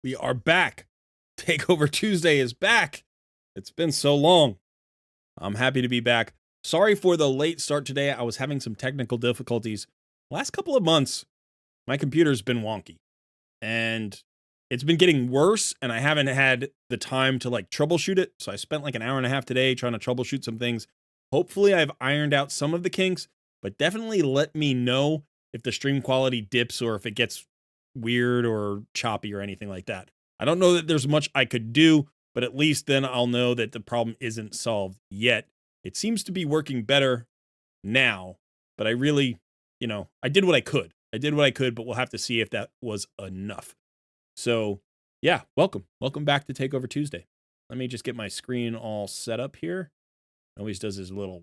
We are back. Takeover Tuesday is back. It's been so long. I'm happy to be back. Sorry for the late start today. I was having some technical difficulties. Last couple of months, my computer's been wonky. And it's been getting worse, and I haven't had the time to troubleshoot it. So I spent like an hour and a half today trying to troubleshoot some things. Hopefully I've ironed out some of the kinks, but definitely let me know if the stream quality dips or if it gets weird or choppy or anything like that. I don't know that there's much I could do, but at least then I'll know that the problem isn't solved yet. It seems to be working better now, but I really, I did what I could. But we'll have to see if that was enough. So, yeah, welcome. Welcome back to Takeover Tuesday. Let me just get my screen all set up here. It always does his little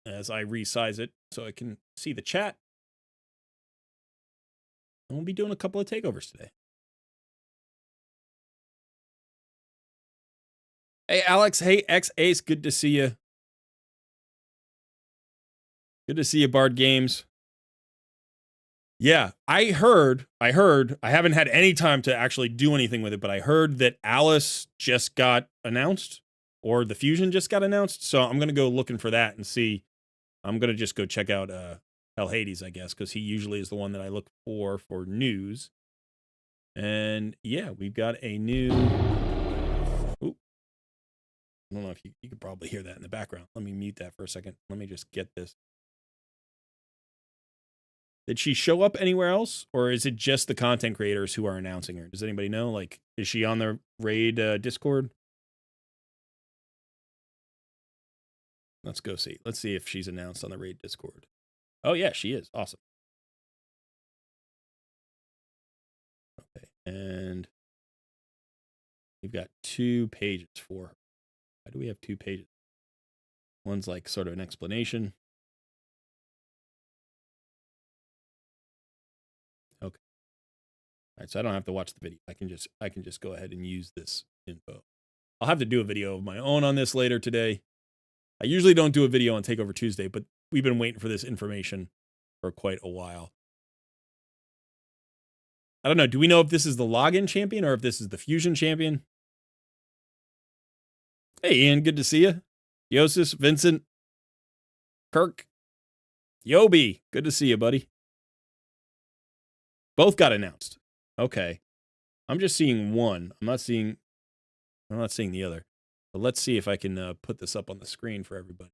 as I resize it so I can see the chat. And we'll be doing a couple of takeovers today. Hey, Alex. Hey, X-Ace. Good to see you. Good to see you, Bard Games. Yeah, I heard, I haven't had any time to actually do anything with it, but I heard that Alice just got announced, or the Fusion just got announced, so I'm going to go looking for that and see. I'm going to just go check out Hell Hades, I guess, because he usually is the one that I look for news. And yeah, we've got a new... Ooh. I don't know if you could probably hear that in the background. Let me mute that for a second. Let me just get this. Did she show up anywhere else, or is it just the content creators who are announcing her? Does anybody know? Is she on the Raid Discord? Let's go see. Let's see if she's announced on the Raid Discord. Oh, yeah, she is. Awesome. Okay, and we've got 2 pages for her. Why do we have 2 pages? One's sort of an explanation. Okay. All right, so I don't have to watch the video. I can just go ahead and use this info. I'll have to do a video of my own on this later today. I usually don't do a video on Takeover Tuesday, but we've been waiting for this information for quite a while. I don't know. Do we know if this is the login champion or if this is the fusion champion? Hey, Ian, good to see you. Yosis, Vincent, Kirk, Yobi, good to see you, buddy. Both got announced. Okay. I'm just seeing one. I'm not seeing the other. But let's see if I can put this up on the screen for everybody.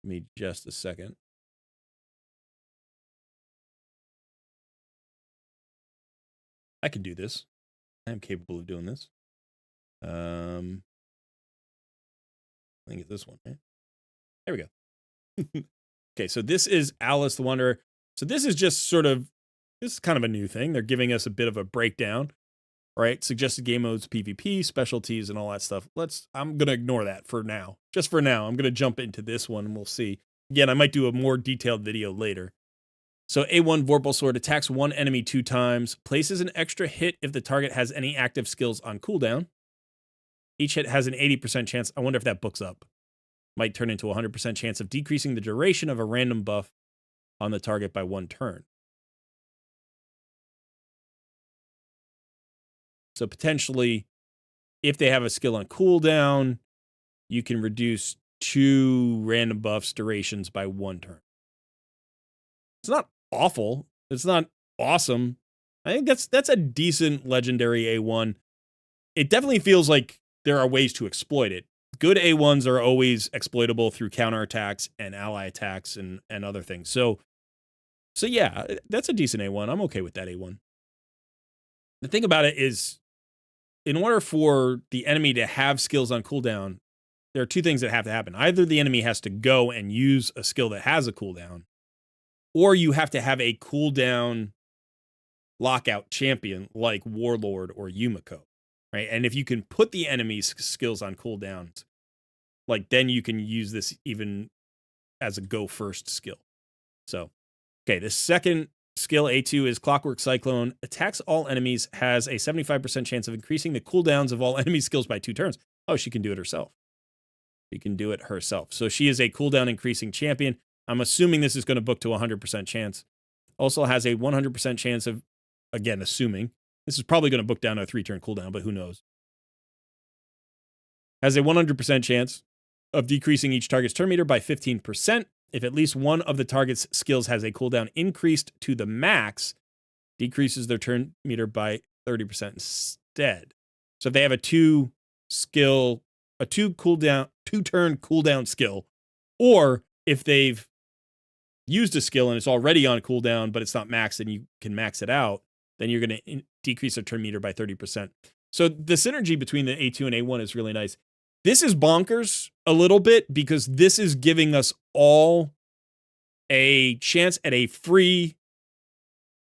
Give me just a second. I can do this. I am capable of doing this. I think it's this one, right? There we go. Okay, so this is Alice the Wanderer. So this is just this is kind of a new thing. They're giving us a bit of a breakdown, right? Suggested game modes, PvP, specialties, and all that stuff. I'm going to ignore that for now. Just for now, I'm going to jump into this one and we'll see. Again, I might do a more detailed video later. So A1 Vorpal Sword attacks one enemy 2 times, places an extra hit if the target has any active skills on cooldown. Each hit has an 80% chance. I wonder if that books up. Might turn into a 100% chance of decreasing the duration of a random buff on the target by 1 turn. So potentially, if they have a skill on cooldown, you can reduce 2 random buffs durations by 1 turn. It's not awful. It's not awesome. I think that's a decent legendary A1. It definitely feels like there are ways to exploit it. Good A1s are always exploitable through counterattacks and ally attacks and other things. So yeah, that's a decent A1. I'm okay with that A1. The thing about it is, in order for the enemy to have skills on cooldown, there are 2 things that have to happen. Either the enemy has to go and use a skill that has a cooldown, or you have to have a cooldown lockout champion like Warlord or Yumiko, right? And if you can put the enemy's skills on cooldowns, then you can use this even as a go first skill. So, okay, the second skill A2 is Clockwork Cyclone. Attacks all enemies, has a 75% chance of increasing the cooldowns of all enemy skills by 2 turns. Oh, she can do it herself. She can do it herself. So she is a cooldown increasing champion. I'm assuming this is going to book to 100% chance. Also has a 100% chance of, again, assuming, This is probably going to book down to a 3-turn cooldown, but who knows? Has a 100% chance of decreasing each target's turn meter by 15%. If at least one of the target's skills has a cooldown increased to the max, decreases their turn meter by 30% instead. So if they have a 2-turn cooldown skill, or if they've used a skill and it's already on cooldown, but it's not maxed and you can max it out, then you're going to decrease their turn meter by 30%. So the synergy between the A2 and A1 is really nice. This is bonkers a little bit because this is giving us all a chance at a free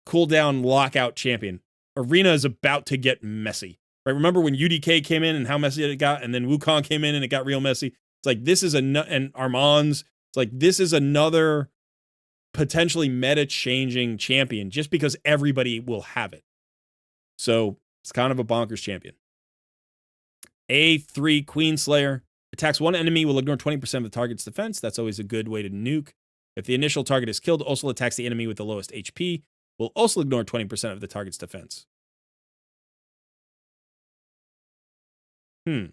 cooldown lockout champion. Arena is about to get messy. Right? Remember when UDK came in and how messy it got, and then Wukong came in and it got real messy? It's like this is and Armand's. It's like this is another potentially meta-changing champion just because everybody will have it. So it's kind of a bonkers champion. A3 Queenslayer. Attacks one enemy, will ignore 20% of the target's defense. That's always a good way to nuke. If the initial target is killed, also attacks the enemy with the lowest HP. Will also ignore 20% of the target's defense. I'm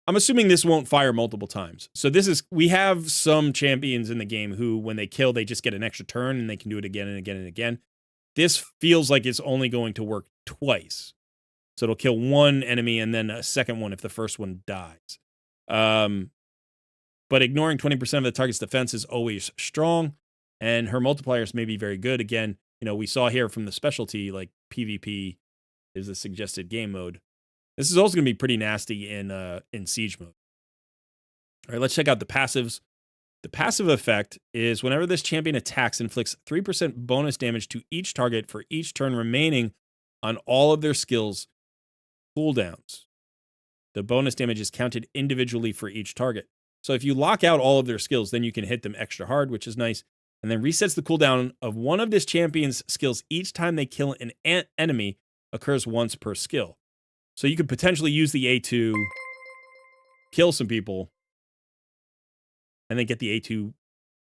assuming this won't fire multiple times. So we have some champions in the game who, when they kill, they just get an extra turn and they can do it again and again and again. This feels like it's only going to work twice. So it'll kill one enemy and then a second one if the first one dies. But ignoring 20% of the target's defense is always strong, and her multipliers may be very good. Again, we saw here from the specialty, like PvP is a suggested game mode. This is also going to be pretty nasty in siege mode. All right, let's check out the passives. The passive effect is whenever this champion attacks, inflicts 3% bonus damage to each target for each turn remaining on all of their skills cooldowns. The bonus damage is counted individually for each target. So if you lock out all of their skills, then you can hit them extra hard, which is nice. And then resets the cooldown of one of this champion's skills each time they kill an enemy, occurs once per skill. So you could potentially use the A2, kill some people, and then get the A2.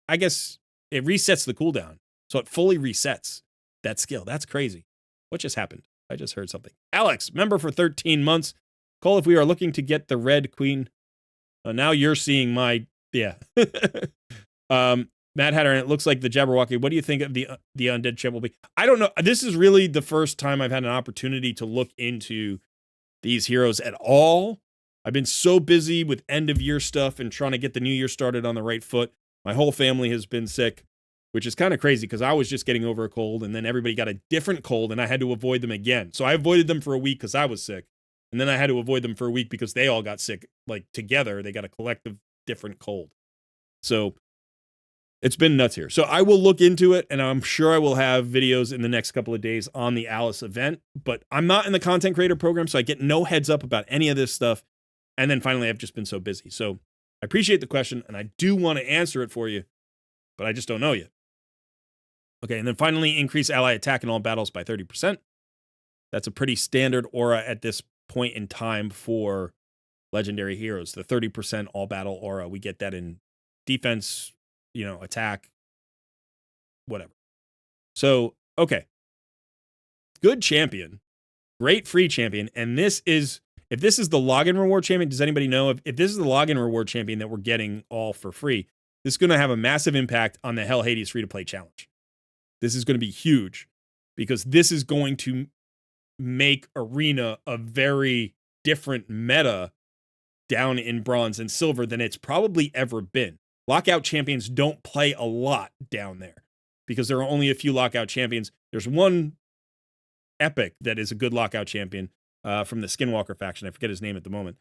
I guess it resets the cooldown. So it fully resets that skill. That's crazy. What just happened? I just heard something. Alex, member for 13 months. Call if we are looking to get the red queen. Now you're seeing my, yeah. Mad Hatter, and it looks like the Jabberwocky. What do you think of the undead champ will be? I don't know. This is really the first time I've had an opportunity to look into these heroes at all. I've been so busy with end of year stuff and trying to get the new year started on the right foot. My whole family has been sick, which is kind of crazy because I was just getting over a cold and then everybody got a different cold and I had to avoid them again. So I avoided them for a week because I was sick. And then I had to avoid them for a week because they all got sick, like together. They got a collective different cold. So it's been nuts here. So I will look into it, and I'm sure I will have videos in the next couple of days on the Alice event. But I'm not in the content creator program, so I get no heads up about any of this stuff. And then finally, I've just been so busy. So I appreciate the question, and I do want to answer it for you, but I just don't know yet. Okay, and then finally, increase ally attack in all battles by 30%. That's a pretty standard aura at this point in time for legendary heroes. The 30% all battle aura, we get that in defense, attack, whatever. So, okay. Good champion. Great free champion. And if this is the login reward champion, does anybody know if this is the login reward champion that we're getting all for free, this is going to have a massive impact on the Hell Hades free-to-play challenge. This is going to be huge because this is going to make Arena a very different meta down in bronze and silver than it's probably ever been. Lockout champions don't play a lot down there because there are only a few lockout champions. There's one epic that is a good lockout champion from the Skinwalker faction. I forget his name at the moment.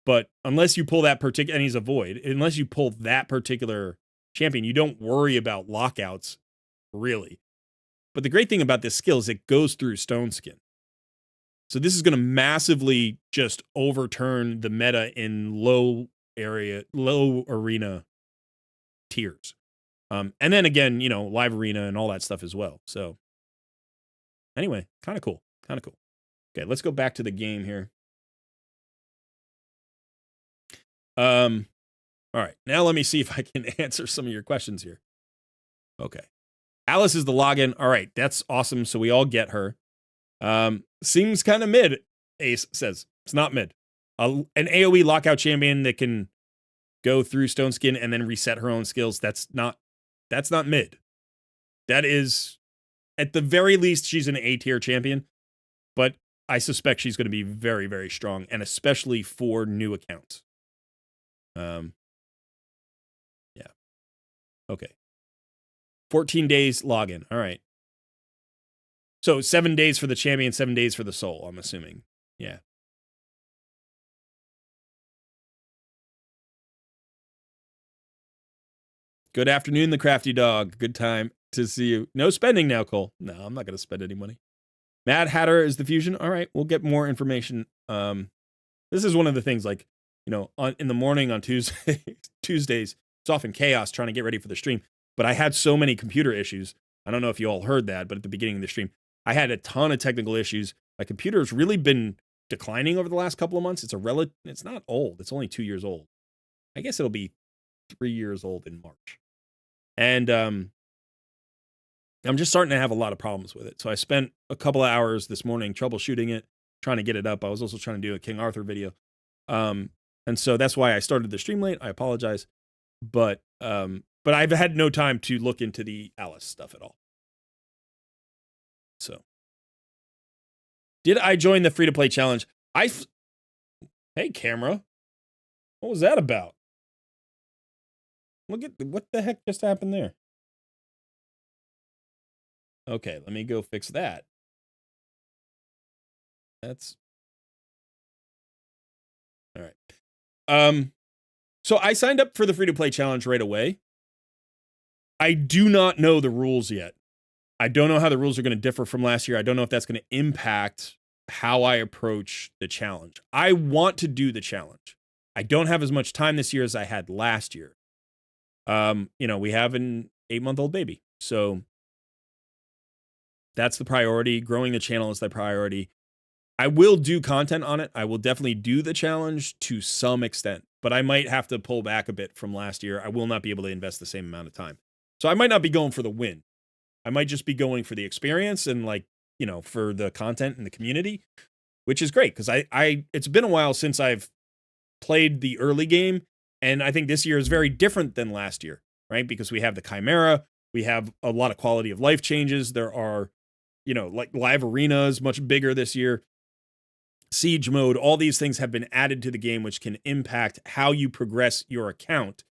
But unless you pull that particular, and he's a void, unless you pull that particular champion, you don't worry about lockouts, really. But the great thing about this skill is it goes through Stone Skin. So this is going to massively just overturn the meta in low arena tiers. And then again, live arena and all that stuff as well. So anyway, kind of cool. Okay, let's go back to the game here. All right, now let me see if I can answer some of your questions here. Okay. Alice is the login. All right, that's awesome. So we all get her. Seems kind of mid, Ace says. It's not mid. An AoE lockout champion that can go through Stone Skin and then reset her own skills, that's not mid. That is, at the very least, she's an A-tier champion, but I suspect she's going to be very, very strong, and especially for new accounts. Yeah. Okay. 14 days login. All right. So 7 days for the champion, 7 days for the soul, I'm assuming. Yeah. Good afternoon, the crafty dog. Good time to see you. No spending now, Cole. No, I'm not going to spend any money. Mad Hatter is the fusion. All right, we'll get more information. This is one of the things, like, you know, in the morning on Tuesdays, it's often chaos trying to get ready for the stream. But I had so many computer issues. I don't know if you all heard that, but at the beginning of the stream, I had a ton of technical issues. My computer's really been declining over the last couple of months. It's not old. It's only 2 years old. I guess it'll be 3 years old in March. And I'm just starting to have a lot of problems with it. So I spent a couple of hours this morning troubleshooting it, trying to get it up. I was also trying to do a King Arthur video. And so that's why I started the stream late. I apologize. But I've had no time to look into the Alice stuff at all. So, did I join the free-to-play challenge? Hey, camera. What was that about? Look at, what the heck just happened there? Okay, let me go fix that. That's all right. So I signed up for the free-to-play challenge right away. I do not know the rules yet. I don't know how the rules are going to differ from last year. I don't know if that's going to impact how I approach the challenge. I want to do the challenge. I don't have as much time this year as I had last year. You know, we have an 8-month-old baby. So that's the priority. Growing the channel is the priority. I will do content on it. I will definitely do the challenge to some extent, but I might have to pull back a bit from last year. I will not be able to invest the same amount of time. So I might not be going for the win. I might just be going for the experience and, like, you know, for the content and the community, which is great because it's been a while since I've played the early game. And I think this year is very different than last year, right? Because we have the Chimera, we have a lot of quality of life changes. There are, you know, like live arenas, much bigger this year. Siege mode, all these things have been added to the game, which can impact how you progress your account.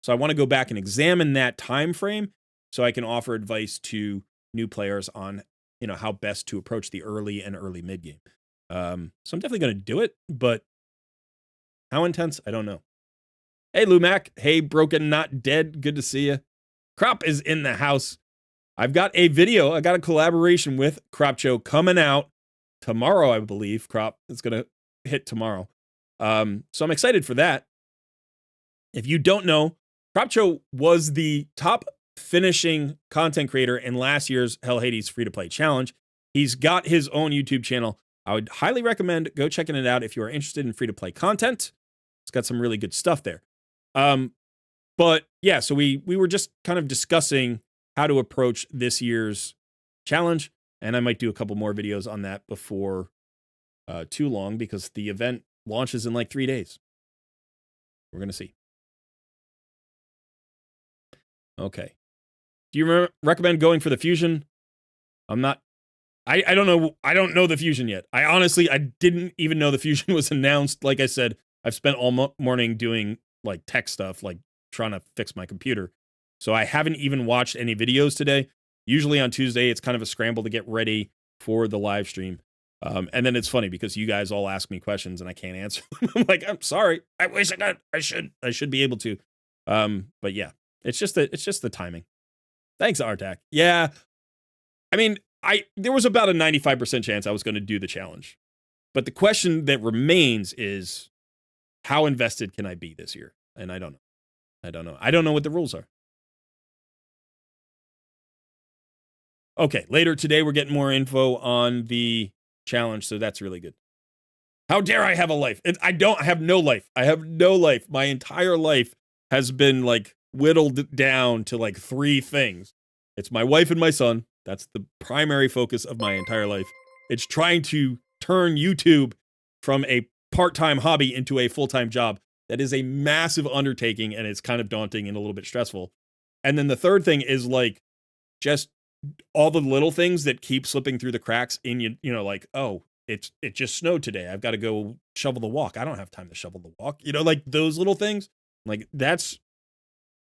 So I want to go back and examine that time frame so I can offer advice to new players on, you know, how best to approach the early and early mid game. So I'm definitely going to do it, but how intense? I don't know. Hey, Lumac. Hey, Broken Not Dead. Good to see you. Crop is in the house. I've got a video. I got a collaboration with Cropcho coming out tomorrow, I believe. Crop is going to hit tomorrow. So I'm excited for that. If you don't know, Cropcho was the top finishing content creator in last year's Hell Hades free-to-play challenge. He's got his own YouTube channel. I would highly recommend go checking it out if you are interested in free-to-play content. It's got some really good stuff there. But yeah, so we were just kind of discussing how to approach this year's challenge, and I might do a couple more videos on that before too long because the event launches in like 3 days. We're going to see. Okay. Do you recommend going for the fusion? I'm not. I don't know. I don't know the fusion yet. I didn't even know the fusion was announced. Like I said, I've spent all morning doing like tech stuff, like trying to fix my computer. So I haven't even watched any videos today. Usually on Tuesday, it's kind of a scramble to get ready for the live stream. And then it's funny because you guys all ask me questions and I can't answer them. I'm like, I'm sorry. I wish I could. I should be able to. But yeah, it's just the timing. Thanks, Artak. Yeah. I mean, there was about a 95% chance I was going to do the challenge. But the question that remains is, how invested can I be this year? And I don't know. I don't know what the rules are. Okay, later today we're getting more info on the challenge, so that's really good. How dare I have a life? I have no life. I have no life. My entire life has been like whittled down to like 3 things. It's my wife and my son. That's the primary focus of my entire life. It's trying to turn YouTube from a part-time hobby into a full-time job. That is a massive undertaking, and it's kind of daunting and a little bit stressful. And then the third thing is like just all the little things that keep slipping through the cracks in you know, like, oh, it just snowed today. I've got to go shovel the walk. I don't have time to shovel the walk. You know, like those little things. Like that's,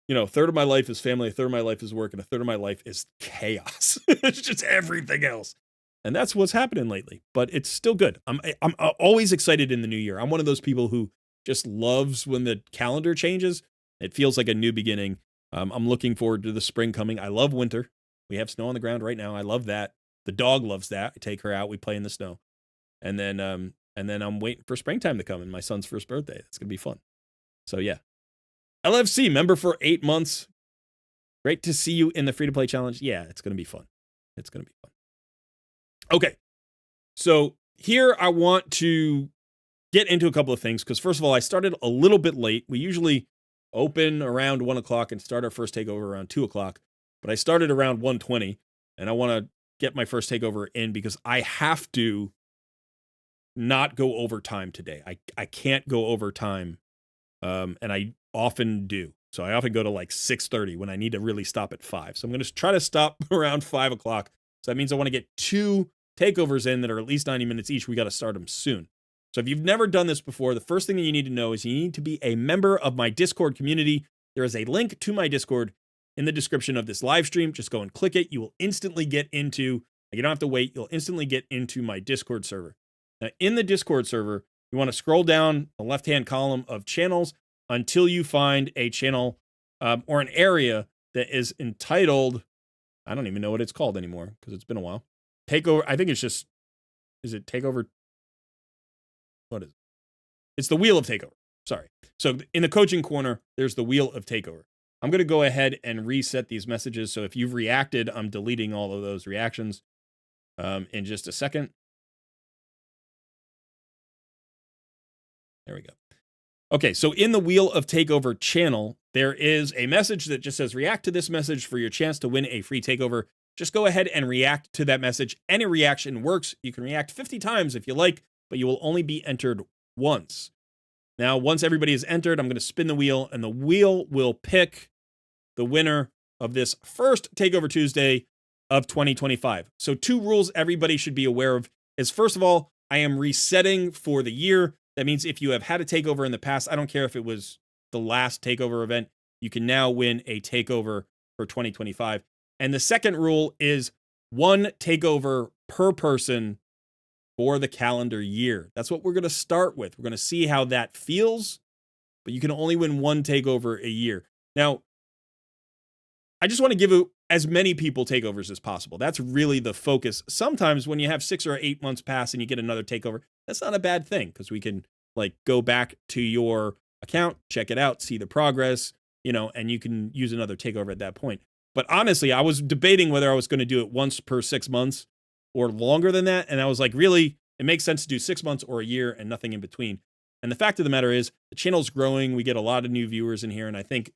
you know, a third of my life is family, a third of my life is work, and a third of my life is chaos. It's just everything else. And that's what's happening lately, but it's still good. I'm always excited in the new year. I'm one of those people who just loves when the calendar changes. It feels like a new beginning. I'm looking forward to the spring coming. I love winter. We have snow on the ground right now. I love that. The dog loves that. I take her out. We play in the snow. And then I'm waiting for springtime to come and my son's first birthday. It's going to be fun. So yeah. LFC member for 8 months. Great to see you in the free to play challenge. Yeah, it's going to be fun. It's going to be fun. Okay. So here I want to get into a couple of things because first of all, I started a little bit late. We usually open around 1 o'clock and start our first takeover around 2 o'clock. But I started around 1:20, and I want to get my first takeover in because I have to not go overtime today. I can't go overtime, and I often do. So I often go to like 6:30 when I need to really stop at 5. So I'm going to try to stop around 5 o'clock. So that means I want to get 2 takeovers in that are at least 90 minutes each. We got to start them soon. So if you've never done this before, the first thing that you need to know is you need to be a member of my Discord community. There is a link to my Discord in the description of this live stream. Just go and click it. You will instantly get into, you don't have to wait. You'll instantly get into my Discord server. Now, in the Discord server, you want to scroll down the left-hand column of channels until you find a channel or an area that is entitled, I don't even know what it's called anymore because it's been a while. Takeover, I think it's just, is it Takeover? What is it? It's the Wheel of Takeover. Sorry. So in the coaching corner, there's the Wheel of Takeover. I'm going to go ahead and reset these messages. So if you've reacted, I'm deleting all of those reactions in just a second. There we go. Okay, so in the Wheel of Takeover channel, there is a message that just says, react to this message for your chance to win a free takeover. Just go ahead and react to that message. Any reaction works. You can react 50 times if you like, but you will only be entered once. Now, once everybody is entered, I'm going to spin the wheel, and the wheel will pick the winner of this first Takeover Tuesday of 2025. So 2 rules everybody should be aware of is, first of all, I am resetting for the year. That means if you have had a takeover in the past, I don't care if it was the last takeover event, you can now win a takeover for 2025. And the second rule is 1 takeover per person for the calendar year. That's what we're going to start with. We're going to see how that feels, but you can only win 1 takeover a year. Now, I just want to give as many people takeovers as possible. That's really the focus. Sometimes when you have 6 or 8 months pass and you get another takeover, that's not a bad thing because we can like go back to your account, check it out, see the progress, you know, and you can use another takeover at that point. But honestly, I was debating whether I was going to do it once per 6 months or longer than that. And I was like, really, it makes sense to do 6 months or a year and nothing in between. And the fact of the matter is the channel's growing. We get a lot of new viewers in here. And I think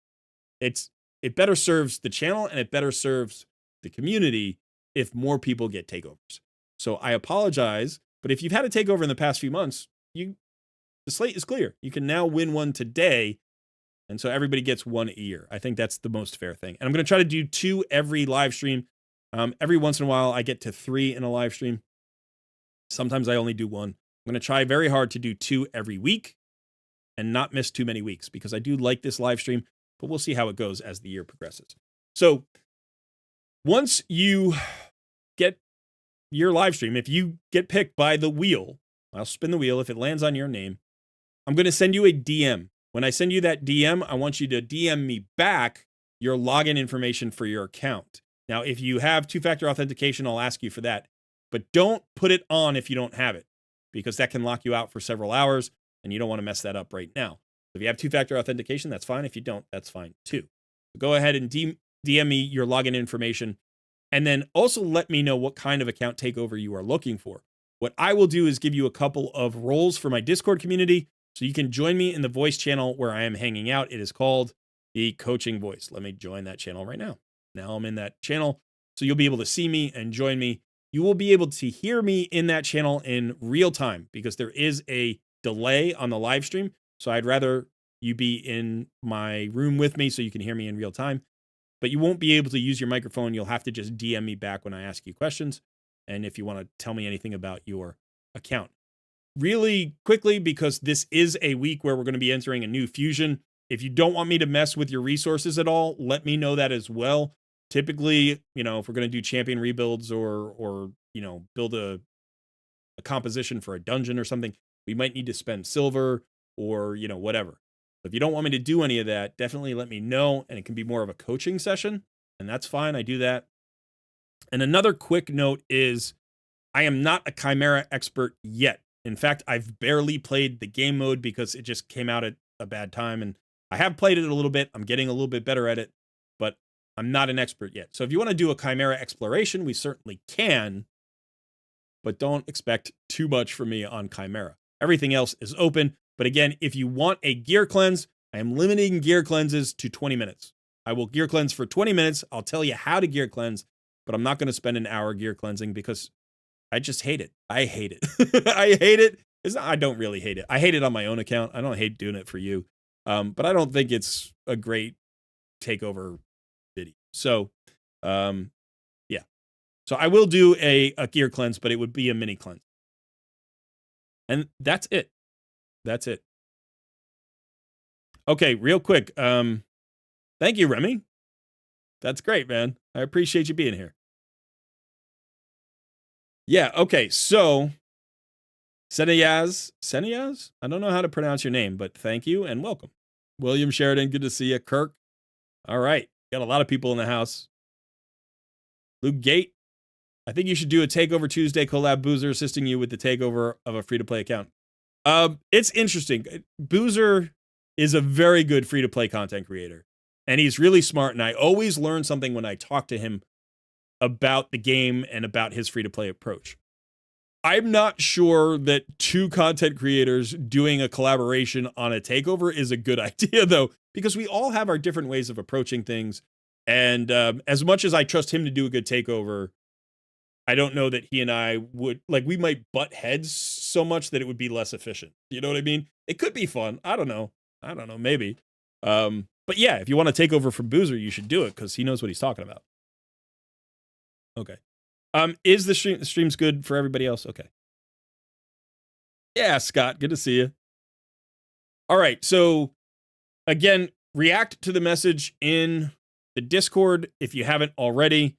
it better serves the channel and it better serves the community if more people get takeovers. So I apologize, but if you've had a takeover in the past few months, the slate is clear. You can now win one today. And so everybody gets 1 a year. I think that's the most fair thing. And I'm going to try to do 2 every live stream. Every once in a while, I get to 3 in a live stream. Sometimes I only do 1. I'm going to try very hard to do 2 every week and not miss too many weeks because I do like this live stream, but we'll see how it goes as the year progresses. So once you get your live stream, if you get picked by the wheel, I'll spin the wheel. If it lands on your name, I'm going to send you a DM. When I send you that DM, I want you to DM me back your login information for your account. Now, if you have 2-factor authentication, I'll ask you for that, but don't put it on if you don't have it because that can lock you out for several hours and you don't want to mess that up right now. If you have 2-factor authentication, that's fine. If you don't, that's fine too. So go ahead and DM me your login information and then also let me know what kind of account takeover you are looking for. What I will do is give you a couple of roles for my Discord community so you can join me in the voice channel where I am hanging out. It is called the Coaching Voice. Let me join that channel right now. Now I'm in that channel, so you'll be able to see me and join me. you will be able to hear me in that channel in real time because there is a delay on the live stream. So I'd rather you be in my room with me so you can hear me in real time. But you won't be able to use your microphone. You'll have to just DM me back when I ask you questions. And if you want to tell me anything about your account. Really quickly, because this is a week where we're going to be entering a new fusion. If you don't want me to mess with your resources at all, let me know that as well. Typically, you know, if we're going to do champion rebuilds or you know, build a composition for a dungeon or something, we might need to spend silver or, you know, whatever. If you don't want me to do any of that, definitely let me know, and it can be more of a coaching session, and that's fine. I do that. And another quick note is I am not a Chimera expert yet. In fact, I've barely played the game mode because it just came out at a bad time, and I have played it a little bit. I'm getting a little bit better at it, but I'm not an expert yet. So if you want to do a Chimera exploration, we certainly can, but don't expect too much from me on Chimera. Everything else is open. But again, if you want a gear cleanse, I am limiting gear cleanses to 20 minutes. I will gear cleanse for 20 minutes. I'll tell you how to gear cleanse, but I'm not going to spend an hour gear cleansing because I just hate it. I hate it. I hate it. I don't really hate it. I hate it on my own account. I don't hate doing it for you. But I don't think it's a great takeover video. So, yeah. So I will do a gear cleanse, but it would be a mini cleanse. And that's it. That's it. Okay, real quick. Thank you, Remy. That's great, man. I appreciate you being here. Yeah, okay, so Senayaz? I don't know how to pronounce your name, but thank you and welcome. William Sheridan, good to see you. Kirk. All right, got a lot of people in the house. Luke Gate. I think you should do a Takeover Tuesday collab. Boozer assisting you with the takeover of a free-to-play account. It's interesting. Boozer is a very good free-to-play content creator, and he's really smart, and I always learn something when I talk to him about the game and about his free-to-play approach. I'm not sure that two content creators doing a collaboration on a takeover is a good idea, though, because we all have our different ways of approaching things, and as much as I trust him to do a good takeover, I don't know that he and I would, like, we might butt heads so much that it would be less efficient. You know what I mean? It could be fun. I don't know, maybe. But yeah, if you want to take over from Boozer, you should do it because he knows what he's talking about. Okay. Is the stream's good for everybody else? Okay. Yeah, Scott, good to see you. All right, so again, react to the message in the Discord if you haven't already.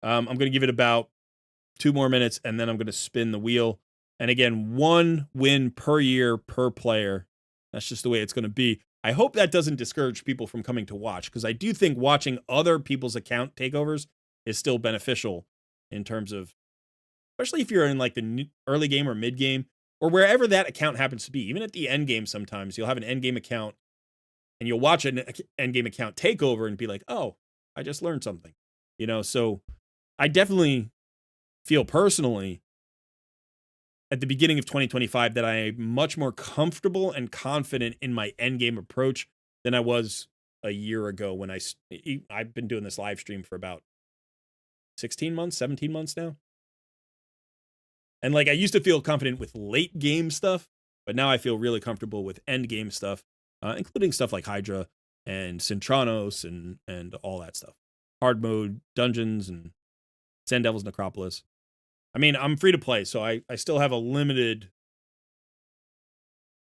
I'm going to give it about 2 more minutes, and then I'm going to spin the wheel. And again, 1 win per year per player. That's just the way it's going to be. I hope that doesn't discourage people from coming to watch, because I do think watching other people's account takeovers is still beneficial in terms of, especially if you're in like the early game or mid game or wherever that account happens to be. Even at the end game, sometimes you'll have an end game account and you'll watch an end game account takeover and be like, oh, I just learned something, you know? So I definitely feel personally at the beginning of 2025 that I'm much more comfortable and confident in my end game approach than I was a year ago when I've been doing this live stream for about 16 months, 17 months now. And like, I used to feel confident with late game stuff, but now I feel really comfortable with end game stuff, including stuff like Hydra and Cintranos and all that stuff. Hard mode, dungeons, and Sand Devil's Necropolis. I mean, I'm free to play, so I still have a limited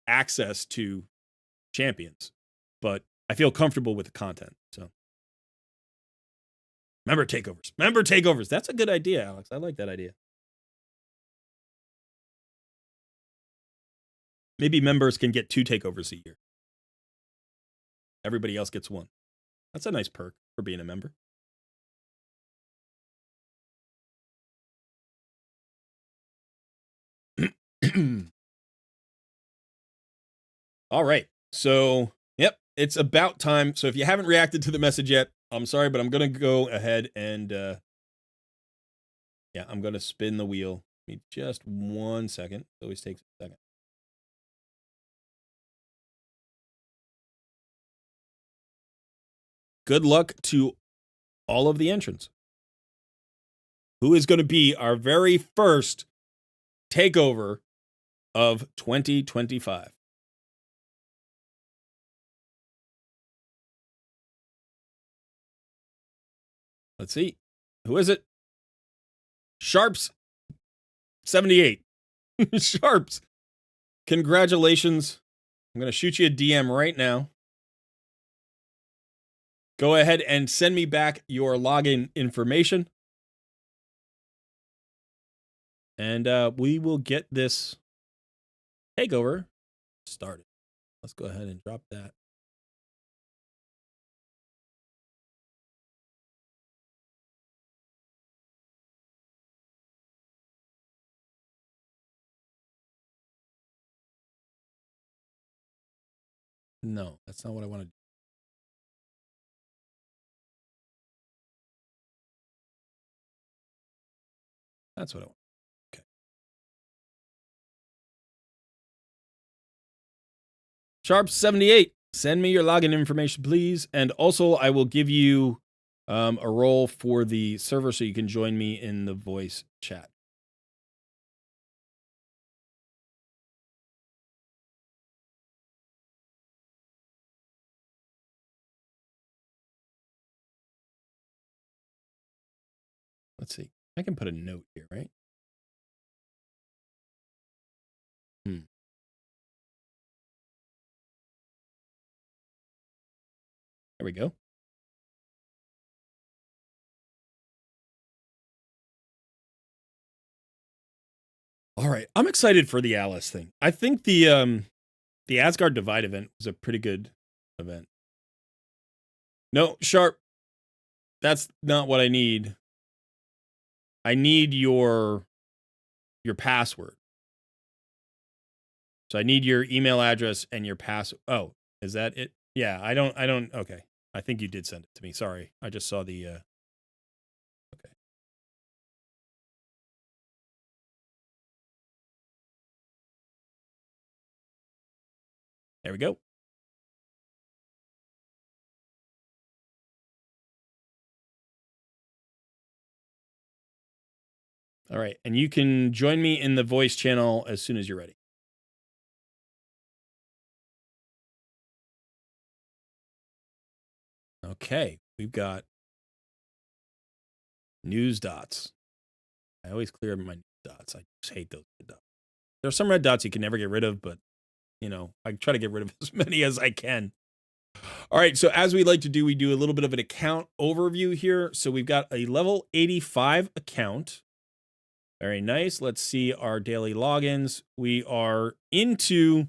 access to champions, but I feel comfortable with the content. So, member takeovers. That's a good idea, Alex. I like that idea. Maybe members can get 2 takeovers a year. Everybody else gets 1. That's a nice perk for being a member. All right. So, yep, it's about time. So if you haven't reacted to the message yet, I'm sorry, but I'm going to go ahead and, yeah, I'm going to spin the wheel. Give me just 1 second. It always takes a second. Good luck to all of the entrants. who is going to be our very first takeover of 2025. Let's see. Who is it? Sharps 78. Sharps. Congratulations. I'm going to shoot you a DM right now. Go ahead and send me back your login information. And we will get this takeover started. Let's go ahead and drop that. No, that's not what I want to do. That's what I want. Okay. Sharp 78. Send me your login information, please. And also, I will give you a role for the server so you can join me in the voice chat. Let's see. I can put a note here, right? There we go. All right. I'm excited for the Alice thing. I think the Asgard Divide event was a pretty good event. No, Sharp. That's not what I need. I need your password. So I need your email address and your password. Oh, is that it? Yeah, I don't okay. I think you did send it to me. Sorry. I just saw the okay. There we go. All right, and you can join me in the voice channel as soon as you're ready. Okay, we've got news dots. I always clear my news dots. I just hate those red dots. There are some red dots you can never get rid of, but, you know, I try to get rid of as many as I can. All right, so as we like to do, we do a little bit of an account overview here. So we've got a level 85 account. Very nice. Let's see our daily logins. We are into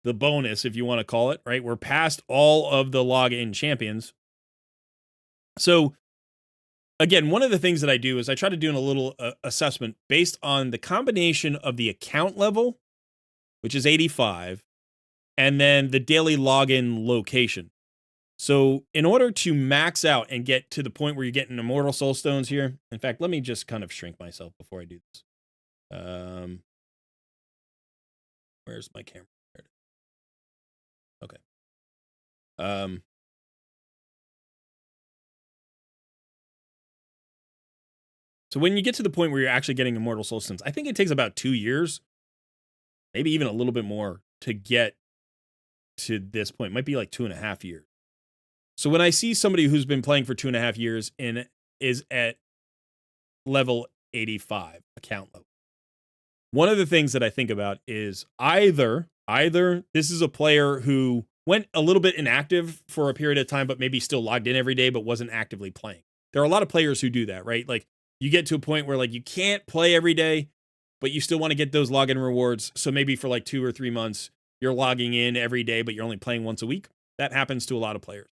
the bonus, if you want to call it, right? We're past all of the login champions. So again, one of the things that I do is I try to do a little assessment based on the combination of the account level, which is 85, and then the daily login location. So in order to max out and get to the point where you're getting immortal soul stones here, in fact, let me just kind of shrink myself before I do this. Where's my camera? There it is. Okay. So when you get to the point where you're actually getting immortal soul stones, I think it takes about 2 years, maybe even a little bit more, to get to this point. It might be like 2.5 years. So when I see somebody who's been playing for 2.5 years and is at level 85 account level, one of the things that I think about is either this is a player who went a little bit inactive for a period of time, but maybe still logged in every day, but wasn't actively playing. There are a lot of players who do that, right? Like you get to a point where like you can't play every day, but you still want to get those login rewards. So maybe for like 2 or 3 months, you're logging in every day, but you're only playing once a week. That happens to a lot of players.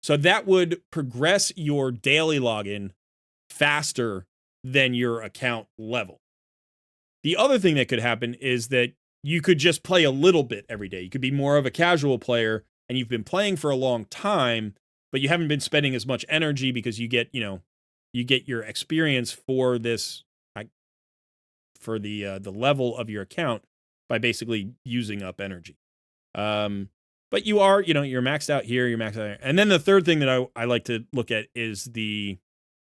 So that would progress your daily login faster than your account level. The other thing that could happen is that you could just play a little bit every day. You could be more of a casual player and you've been playing for a long time, but you haven't been spending as much energy because you get, you get your experience for this, for the level of your account by basically using up energy. But you are, you're maxed out here, you're maxed out there. And then the third thing that I like to look at is the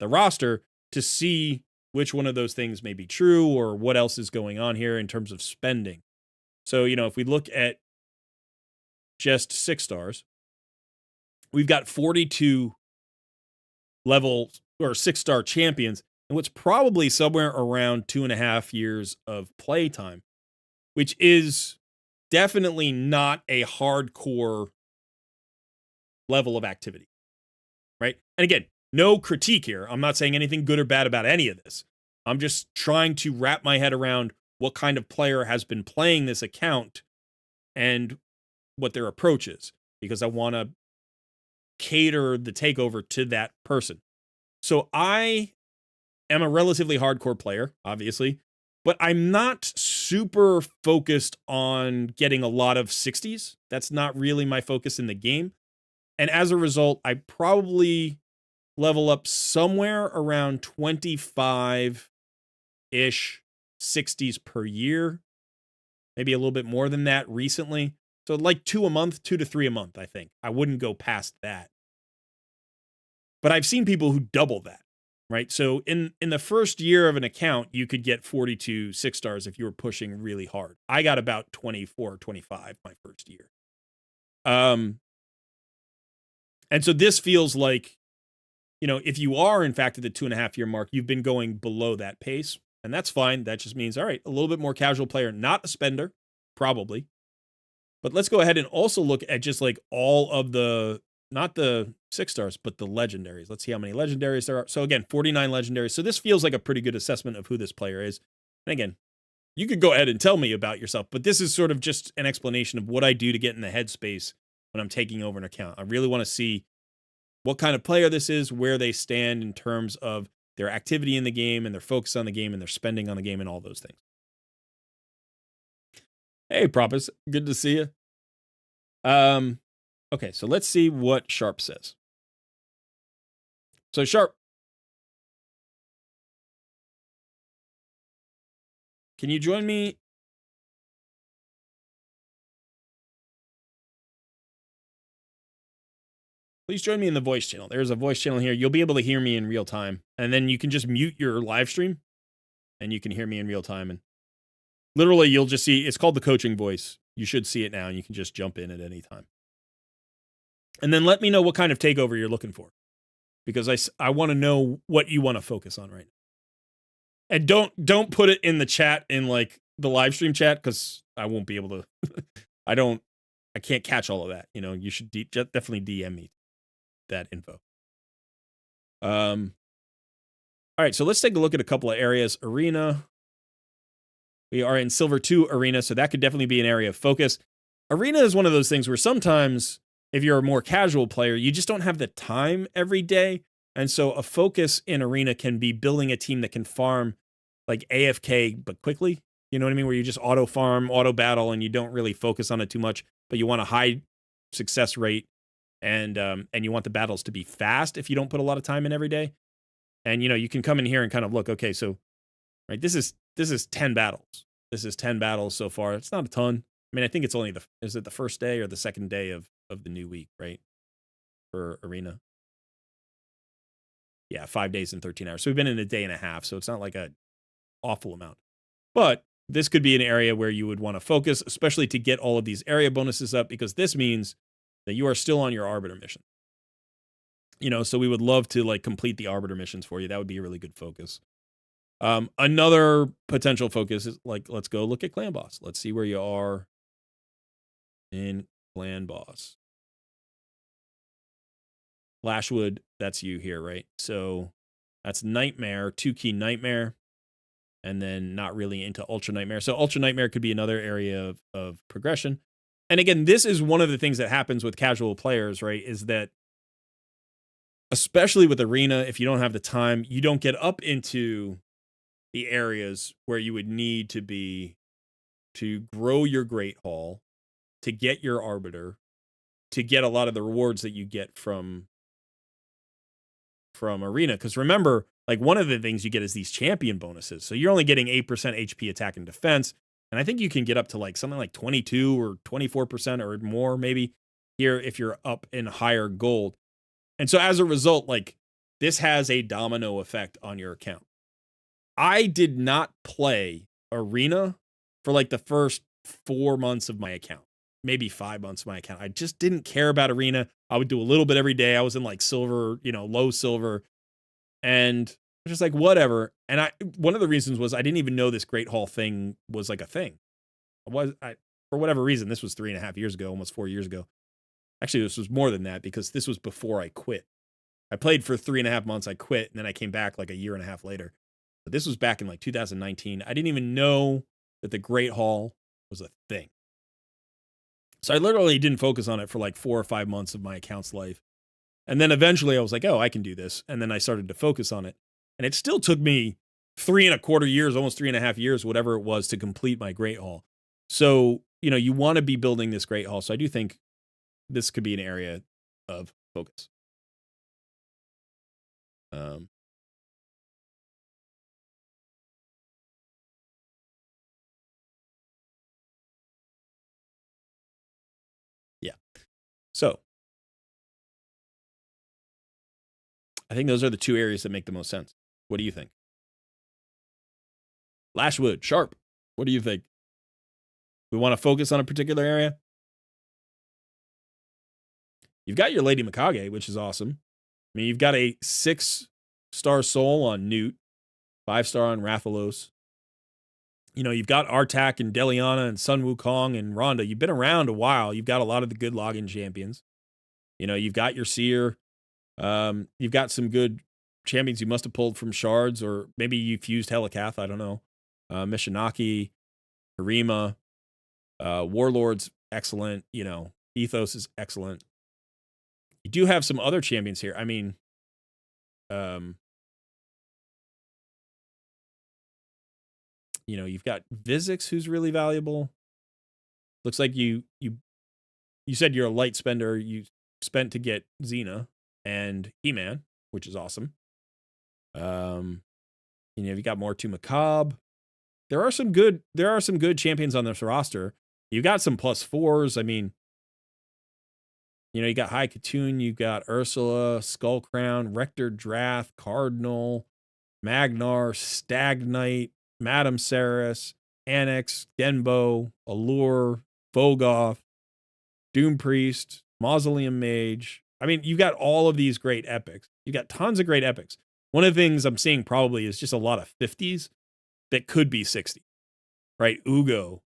roster to see which one of those things may be true or what else is going on here in terms of spending. So, if we look at just 6 stars, we've got 42 level or 6-star champions, and what's probably somewhere around 2.5 years of play time, which is definitely not a hardcore level of activity, right? And again, no critique here. I'm not saying anything good or bad about any of this. I'm just trying to wrap my head around what kind of player has been playing this account and what their approach is, because I want to cater the takeover to that person. So I am a relatively hardcore player, obviously, but I'm not super focused on getting a lot of 60s. That's not really my focus in the game. And as a result, I probably level up somewhere around 25-ish 60s per year. Maybe a little bit more than that recently. So like 2 a month, 2 to 3 a month, I think. I wouldn't go past that. But I've seen people who double that, right? So in the first year of an account, you could get 42 6-stars if you were pushing really hard. I got about 24, 25 my first year. And so this feels like, if you are in fact at the 2.5-year mark, you've been going below that pace, and that's fine. That just means, all right, a little bit more casual player, not a spender, probably. But let's go ahead and also look at just like all of not the 6-stars, but the legendaries. Let's see how many legendaries there are. So again, 49 legendaries. So this feels like a pretty good assessment of who this player is. And again, you could go ahead and tell me about yourself, but this is sort of just an explanation of what I do to get in the headspace when I'm taking over an account. I really want to see what kind of player this is, where they stand in terms of their activity in the game and their focus on the game and their spending on the game and all those things. Hey, Propus, good to see you. Okay, so let's see what Sharp says. So Sharp, can you join me? Please join me in the voice channel. There's a voice channel here. You'll be able to hear me in real time. And then you can just mute your live stream and you can hear me in real time. And literally, you'll just see, it's called the coaching voice. You should see it now, and you can just jump in at any time. And then let me know what kind of takeover you're looking for, because I want to know what you want to focus on right now. And don't put it in the chat, in like the live stream chat, because I won't be able to. I can't catch all of that. You should definitely DM me that info. All right, so let's take a look at a couple of areas. Arena. We are in Silver 2 Arena, so that could definitely be an area of focus. Arena is one of those things where sometimes, if you're a more casual player, you just don't have the time every day. And so a focus in Arena can be building a team that can farm like AFK, but quickly. You know what I mean? Where you just auto farm, auto battle, and you don't really focus on it too much, but you want a high success rate, and you want the battles to be fast if you don't put a lot of time in every day. And, you can come in here and kind of look, okay, so, right, this is 10 battles. This is 10 battles so far. It's not a ton. I mean, I think it's only is it the first day or the second day of the new week, right? For Arena. Yeah, 5 days and 13 hours. So we've been in a day and a half, so it's not like an awful amount. But this could be an area where you would want to focus, especially to get all of these area bonuses up, because this means that you are still on your Arbiter mission. So we would love to like complete the Arbiter missions for you. That would be a really good focus. Another potential focus is like, let's go look at Clan Boss. Let's see where you are in Clan Boss. Lashwood, that's you here, right? So that's Nightmare, 2-key Nightmare, and then not really into Ultra Nightmare. So Ultra Nightmare could be another area of progression. And again, this is one of the things that happens with casual players, right? Is that, especially with Arena, if you don't have the time, you don't get up into the areas where you would need to be to grow your Great Hall, to get your Arbiter, to get a lot of the rewards that you get from Arena. Because remember, like, one of the things you get is these champion bonuses. So you're only getting 8% HP attack and defense. And I think you can get up to like something like 22 or 24% or more maybe here if you're up in higher gold. And so as a result, like, this has a domino effect on your account. I did not play Arena for like the first 4 months of my account, maybe 5 months of my account. I just didn't care about Arena. I would do a little bit every day. I was in like silver, low silver, and I was just like, whatever. And one of the reasons was I didn't even know this Great Hall thing was like a thing. For whatever reason, this was 3.5 years ago, almost 4 years ago. Actually, this was more than that because this was before I quit. I played for 3.5 months. I quit, and then I came back like a year and a half later. But this was back in like 2019. I didn't even know that the Great Hall was a thing. So I literally didn't focus on it for like 4 or 5 months of my account's life. And then eventually I was like, oh, I can do this. And then I started to focus on it. And it still took me 3.25 years, almost 3.5 years, whatever it was, to complete my Great Hall. So, you want to be building this Great Hall. So I do think this could be an area of focus. Yeah. So I think those are the two areas that make the most sense. What do you think? Lashwood, Sharp, what do you think? We want to focus on a particular area? You've got your Lady Mikage, which is awesome. I mean, you've got a 6-star soul on Newt, 5-star on Rathalos. You've got Artak and Deliana and Sun Wukong and Rhonda. You've been around a while. You've got a lot of the good login champions. You've got your Seer. You've got some good champions you must have pulled from shards, or maybe you fused Helikath. I don't know. Mishinaki, Harima, Warlord's excellent. Ethos is excellent. You do have some other champions here. I mean, you've got Vizix, who's really valuable. Looks like you said you're a light spender. You spent to get Xena and He-Man, which is awesome. You've got more to Macabre. There are some good champions on this roster. You got some +4s. I mean, you got High Katoon, you got Ursula, Skullcrown, Rector Drath, Cardinal, Magnar, Stagnite, Madame Saris, Annex, Denbo, Allure, Vogoth, Doom Priest, Mausoleum Mage. I mean, you got all of these great epics. You got tons of great epics. One of the things I'm seeing probably is just a lot of 50s that could be 60, right? Ugo,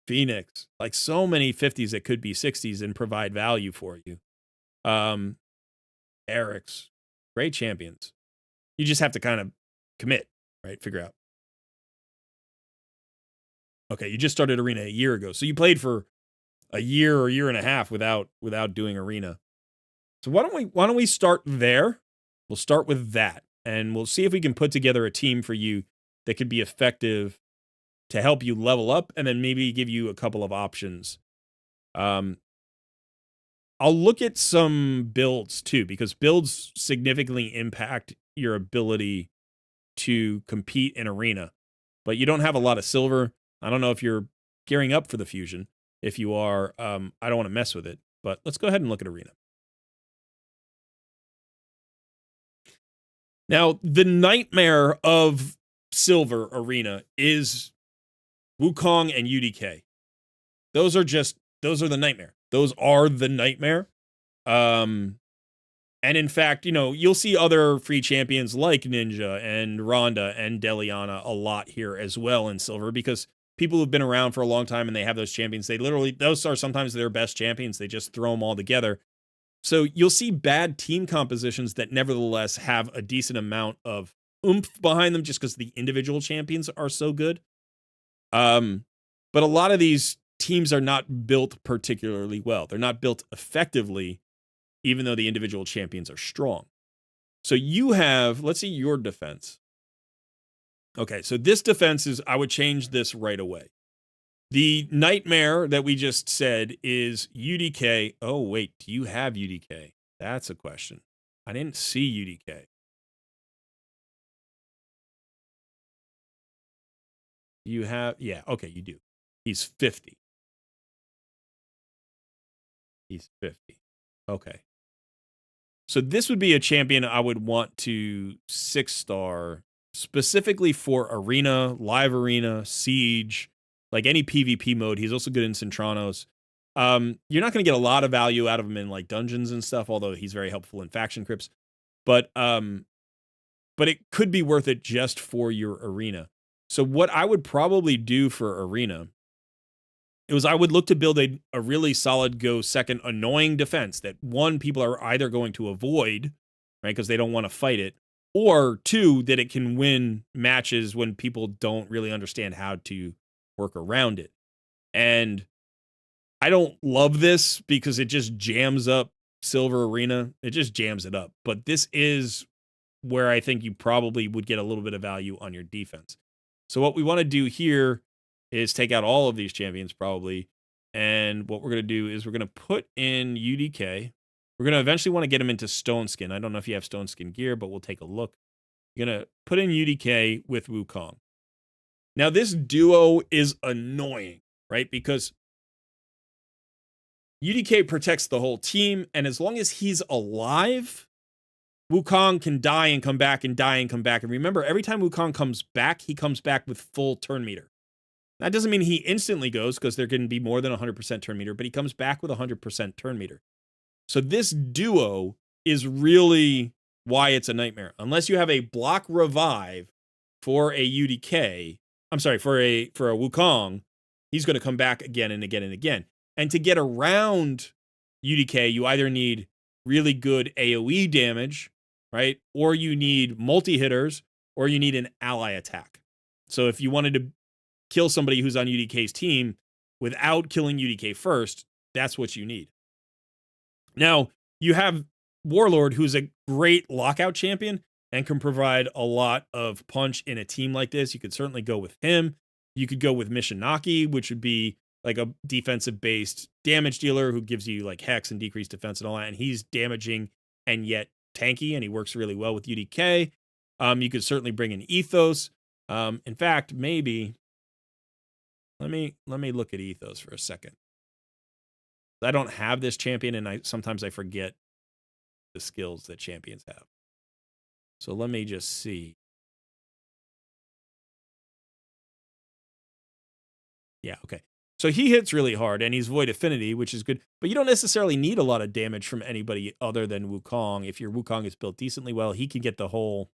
Phoenix, like so many 50s that could be 60s and provide value for you. Eric's, great champions. You just have to kind of commit, right? Figure out. Okay, you just started Arena a year ago. So you played for a year or year and a half without doing Arena. So why don't we start there? We'll start with that, and we'll see if we can put together a team for you that could be effective to help you level up, and then maybe give you a couple of options. I'll look at some builds too, because builds significantly impact your ability to compete in Arena. But you don't have a lot of silver. I don't know if you're gearing up for the fusion. If you are, I don't want to mess with it. But let's go ahead and look at Arena. Now, the nightmare of Silver Arena is Wukong and UDK. Those are the nightmare. Those are the nightmare. And in fact, you'll see other free champions like Ninja and Rhonda and Deliana a lot here as well in Silver, because people who've been around for a long time and they have those champions, those are sometimes their best champions. They just throw them all together. So you'll see bad team compositions that nevertheless have a decent amount of oomph behind them just because the individual champions are so good. But a lot of these teams are not built particularly well. They're not built effectively, even though the individual champions are strong. So you have, let's see your defense. Okay, so this defense is, I would change this right away. The nightmare that we just said is UDK. Oh, wait, do you have UDK? That's a question. I didn't see UDK. You have, yeah, okay, you do. He's 50. He's 50. Okay. So this would be a champion I would want to 6-star specifically for Arena, Live Arena, Siege, like any PvP mode. He's also good in Centranos. You're not going to get a lot of value out of him in like dungeons and stuff, although he's very helpful in faction crypts. But it could be worth it just for your Arena. So what I would probably do for Arena is I would look to build a really solid go second annoying defense that, one, people are either going to avoid, right, because they don't want to fight it, or two, that it can win matches when people don't really understand how to work around it. And I don't love this because it just jams up Silver Arena. It just jams it up. But this is where I think you probably would get a little bit of value on your defense. So what we want to do here is take out all of these champions probably. And what we're going to do is we're going to put in UDK. We're going to eventually want to get him into Stone Skin. I don't know if you have Stone Skin gear, but we'll take a look. You're going to put in UDK with Wukong. Now, this duo is annoying, right? Because UDK protects the whole team, and as long as he's alive, Wukong can die and come back and die and come back. And remember, every time Wukong comes back, he comes back with full turn meter. That doesn't mean he instantly goes, because there can be more than 100% turn meter, but he comes back with 100% turn meter. So this duo is really why it's a nightmare. Unless you have a block revive for a UDK, I'm sorry, for a Wukong, he's going to come back again and again and again. And to get around UDK, you either need really good AoE damage, right? Or you need multi-hitters, or you need an ally attack. So if you wanted to kill somebody who's on UDK's team without killing UDK first, that's what you need. Now, you have Warlord, who's a great lockout champion and can provide a lot of punch in a team like this. You could certainly go with him. You could go with Mishinaki, which would be like a defensive-based damage dealer who gives you like hex and decreased defense and all that. And he's damaging and yet tanky, and he works really well with UDK. You could certainly bring in Ethos. In fact, maybe let me look at Ethos for a second. I don't have this champion, and sometimes I forget the skills that champions have. So let me just see. Yeah, okay. So he hits really hard, and he's Void Affinity, which is good. But you don't necessarily need a lot of damage from anybody other than Wukong. If your Wukong is built decently well, he can get the whole...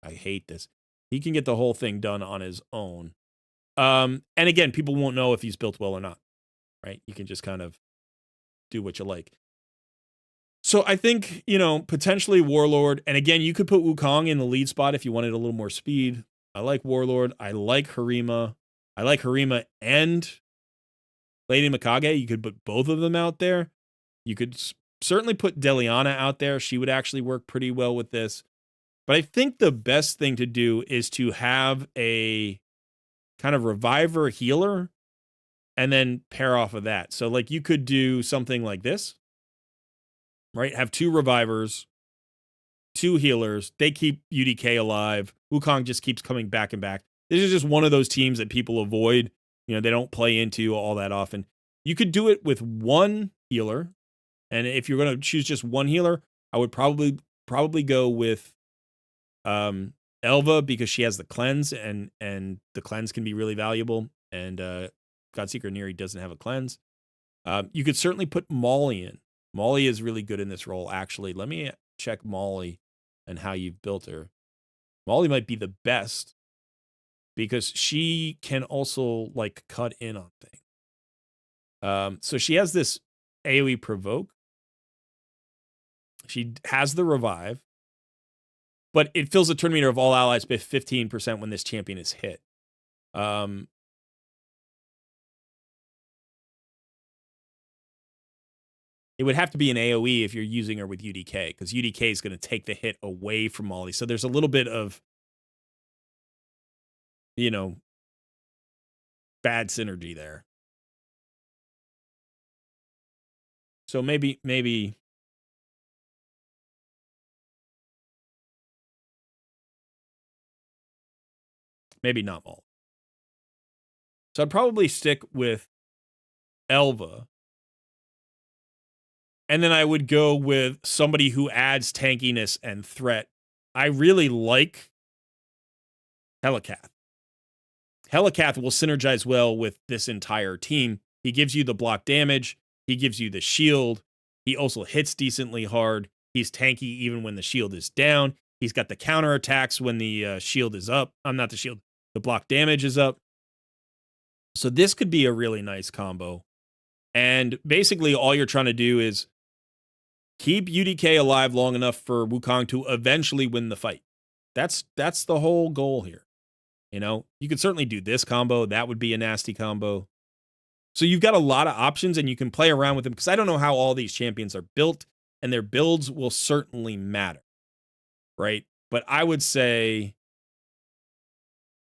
I hate this. He can get the whole thing done on his own. And again, people won't know if he's built well or not, right? You can just kind of do what you like. So I think, potentially Warlord. And again, you could put Wukong in the lead spot if you wanted a little more speed. I like Warlord. I like Harima. I like Harima and Lady Mikage. You could put both of them out there. You could certainly put Deliana out there. She would actually work pretty well with this. But I think the best thing to do is to have a kind of reviver healer and then pair off of that. So like you could do something like this, right? Have 2 revivers, 2 healers. They keep UDK alive. Wukong just keeps coming back and back. This is just one of those teams that people avoid. They don't play into all that often. You could do it with 1 healer. And if you're going to choose just 1 healer, I would probably go with Elva, because she has the cleanse, and the cleanse can be really valuable. And Godseeker Neri doesn't have a cleanse. You could certainly put Molly in. Molly is really good in this role, actually. Let me check Molly and how you've built her. Molly might be the best because she can also like cut in on things. So she has this AoE provoke. She has the revive, but it fills the turn meter of all allies by 15% when this champion is hit. It would have to be an AoE if you're using her with UDK, because UDK is going to take the hit away from Molly. So there's a little bit of, bad synergy there. So maybe not Molly. So I'd probably stick with Elva. And then I would go with somebody who adds tankiness and threat. I really like Helicath. Helicath will synergize well with this entire team. He gives you the block damage. He gives you the shield. He also hits decently hard. He's tanky even when the shield is down. He's got the counter attacks when the shield is up. Not the shield. The block damage is up. So this could be a really nice combo. And basically all you're trying to do is keep UDK alive long enough for Wukong to eventually win the fight. That's the whole goal here. You know, you could certainly do this combo. That would be a nasty combo. So you've got a lot of options and you can play around with them because I don't know how all these champions are built and their builds will certainly matter, right? But I would say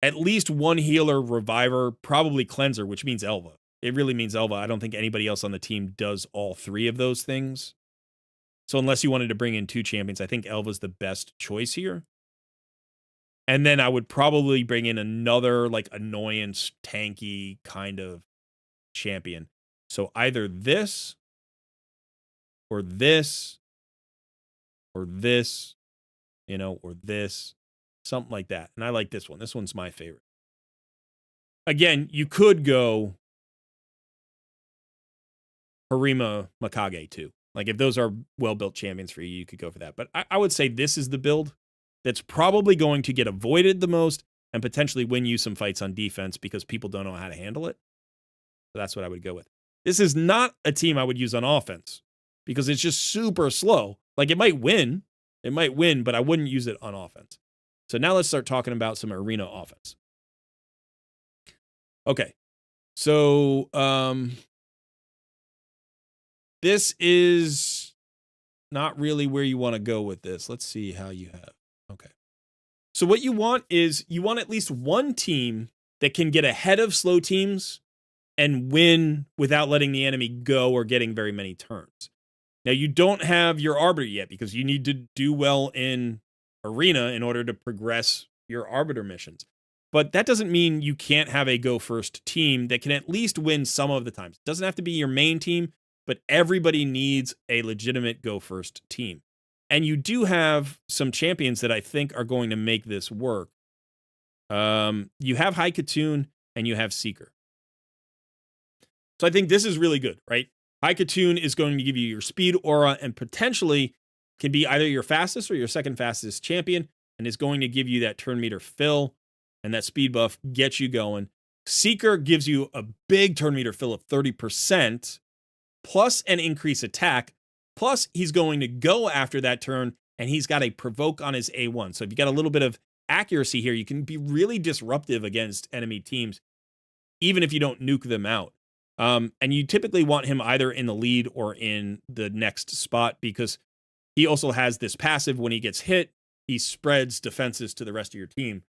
at least one healer, reviver, probably cleanser, which means Elva. It really means Elva. I don't think anybody else on the team does all three of those things. So unless you wanted to bring in two champions, I think Elva's the best choice here. And then I would probably bring in another like annoyance, tanky kind of champion. So either this or this or this, you know, or this, something like that. And I like this one. This one's my favorite. Again, you could go Harima Mikage too. Like if those are well-built champions for you, you could go for that. But I would say this is the build that's probably going to get avoided the most and potentially win you some fights on defense because people don't know how to handle it. So that's what I would go with. This is not a team I would use on offense because it's just super slow. Like it might win, but I wouldn't use it on offense. So now let's start talking about some arena offense. Okay. So this is not really where you want to go with this. Let's see how you have. Okay. So what you want is you want at least one team that can get ahead of slow teams and win without letting the enemy go or getting very many turns. Now, you don't have your Arbiter yet because you need to do well in Arena in order to progress your Arbiter missions. But that doesn't mean you can't have a go-first team that can at least win some of the times. It doesn't have to be your main team, but everybody needs a legitimate go-first team. And you do have some champions that I think are going to make this work. You have High Katoon and you have Seeker. So I think this is really good, right? High Katoon is going to give you your speed, aura, and potentially can be either your fastest or your second fastest champion, and is going to give you that turn meter fill, and that speed buff gets you going. Seeker gives you a big turn meter fill of 30%, plus an increased attack, plus he's going to go after that turn, and he's got a provoke on his A1. So if you got a little bit of accuracy here, you can be really disruptive against enemy teams, even if you don't nuke them out. And you typically want him either in the lead or in the next spot because he also has this passive when he gets hit, he spreads defenses to the rest of your team.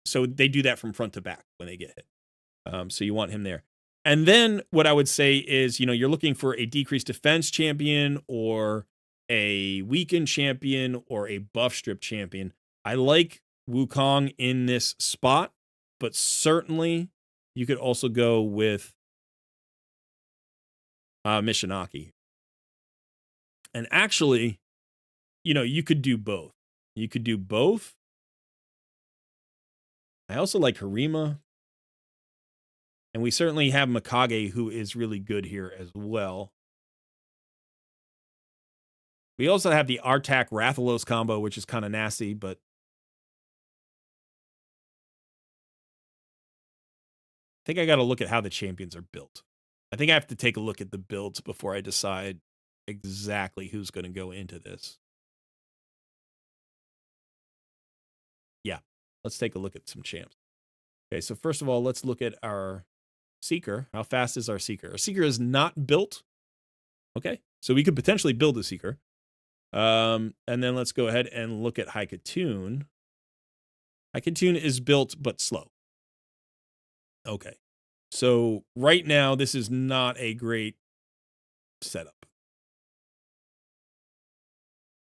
So they do that from front to back when they get hit. So you want him there. And then what I would say is, you know, you're looking for a decreased defense champion or a weakened champion or a buff strip champion. I like Wukong in this spot, but certainly you could also go with Mishinaki. And actually, you know, you could do both. You could do both. I also like Harima. And we certainly have Mikage, who is really good here as well. We also have the Artak Rathalos combo, which is kind of nasty, but I think I got to look at how the champions are built. I think I have to take a look at the builds before I decide exactly who's going to go into this. Yeah, let's take a look at some champs. Okay, so first of all, let's look at our Seeker. How fast is our Seeker? Our Seeker is not built. Okay, so we could potentially build a Seeker. And then let's go ahead and look at High Katoon. High Katoon is built, but slow. Okay, so right now, this is not a great setup.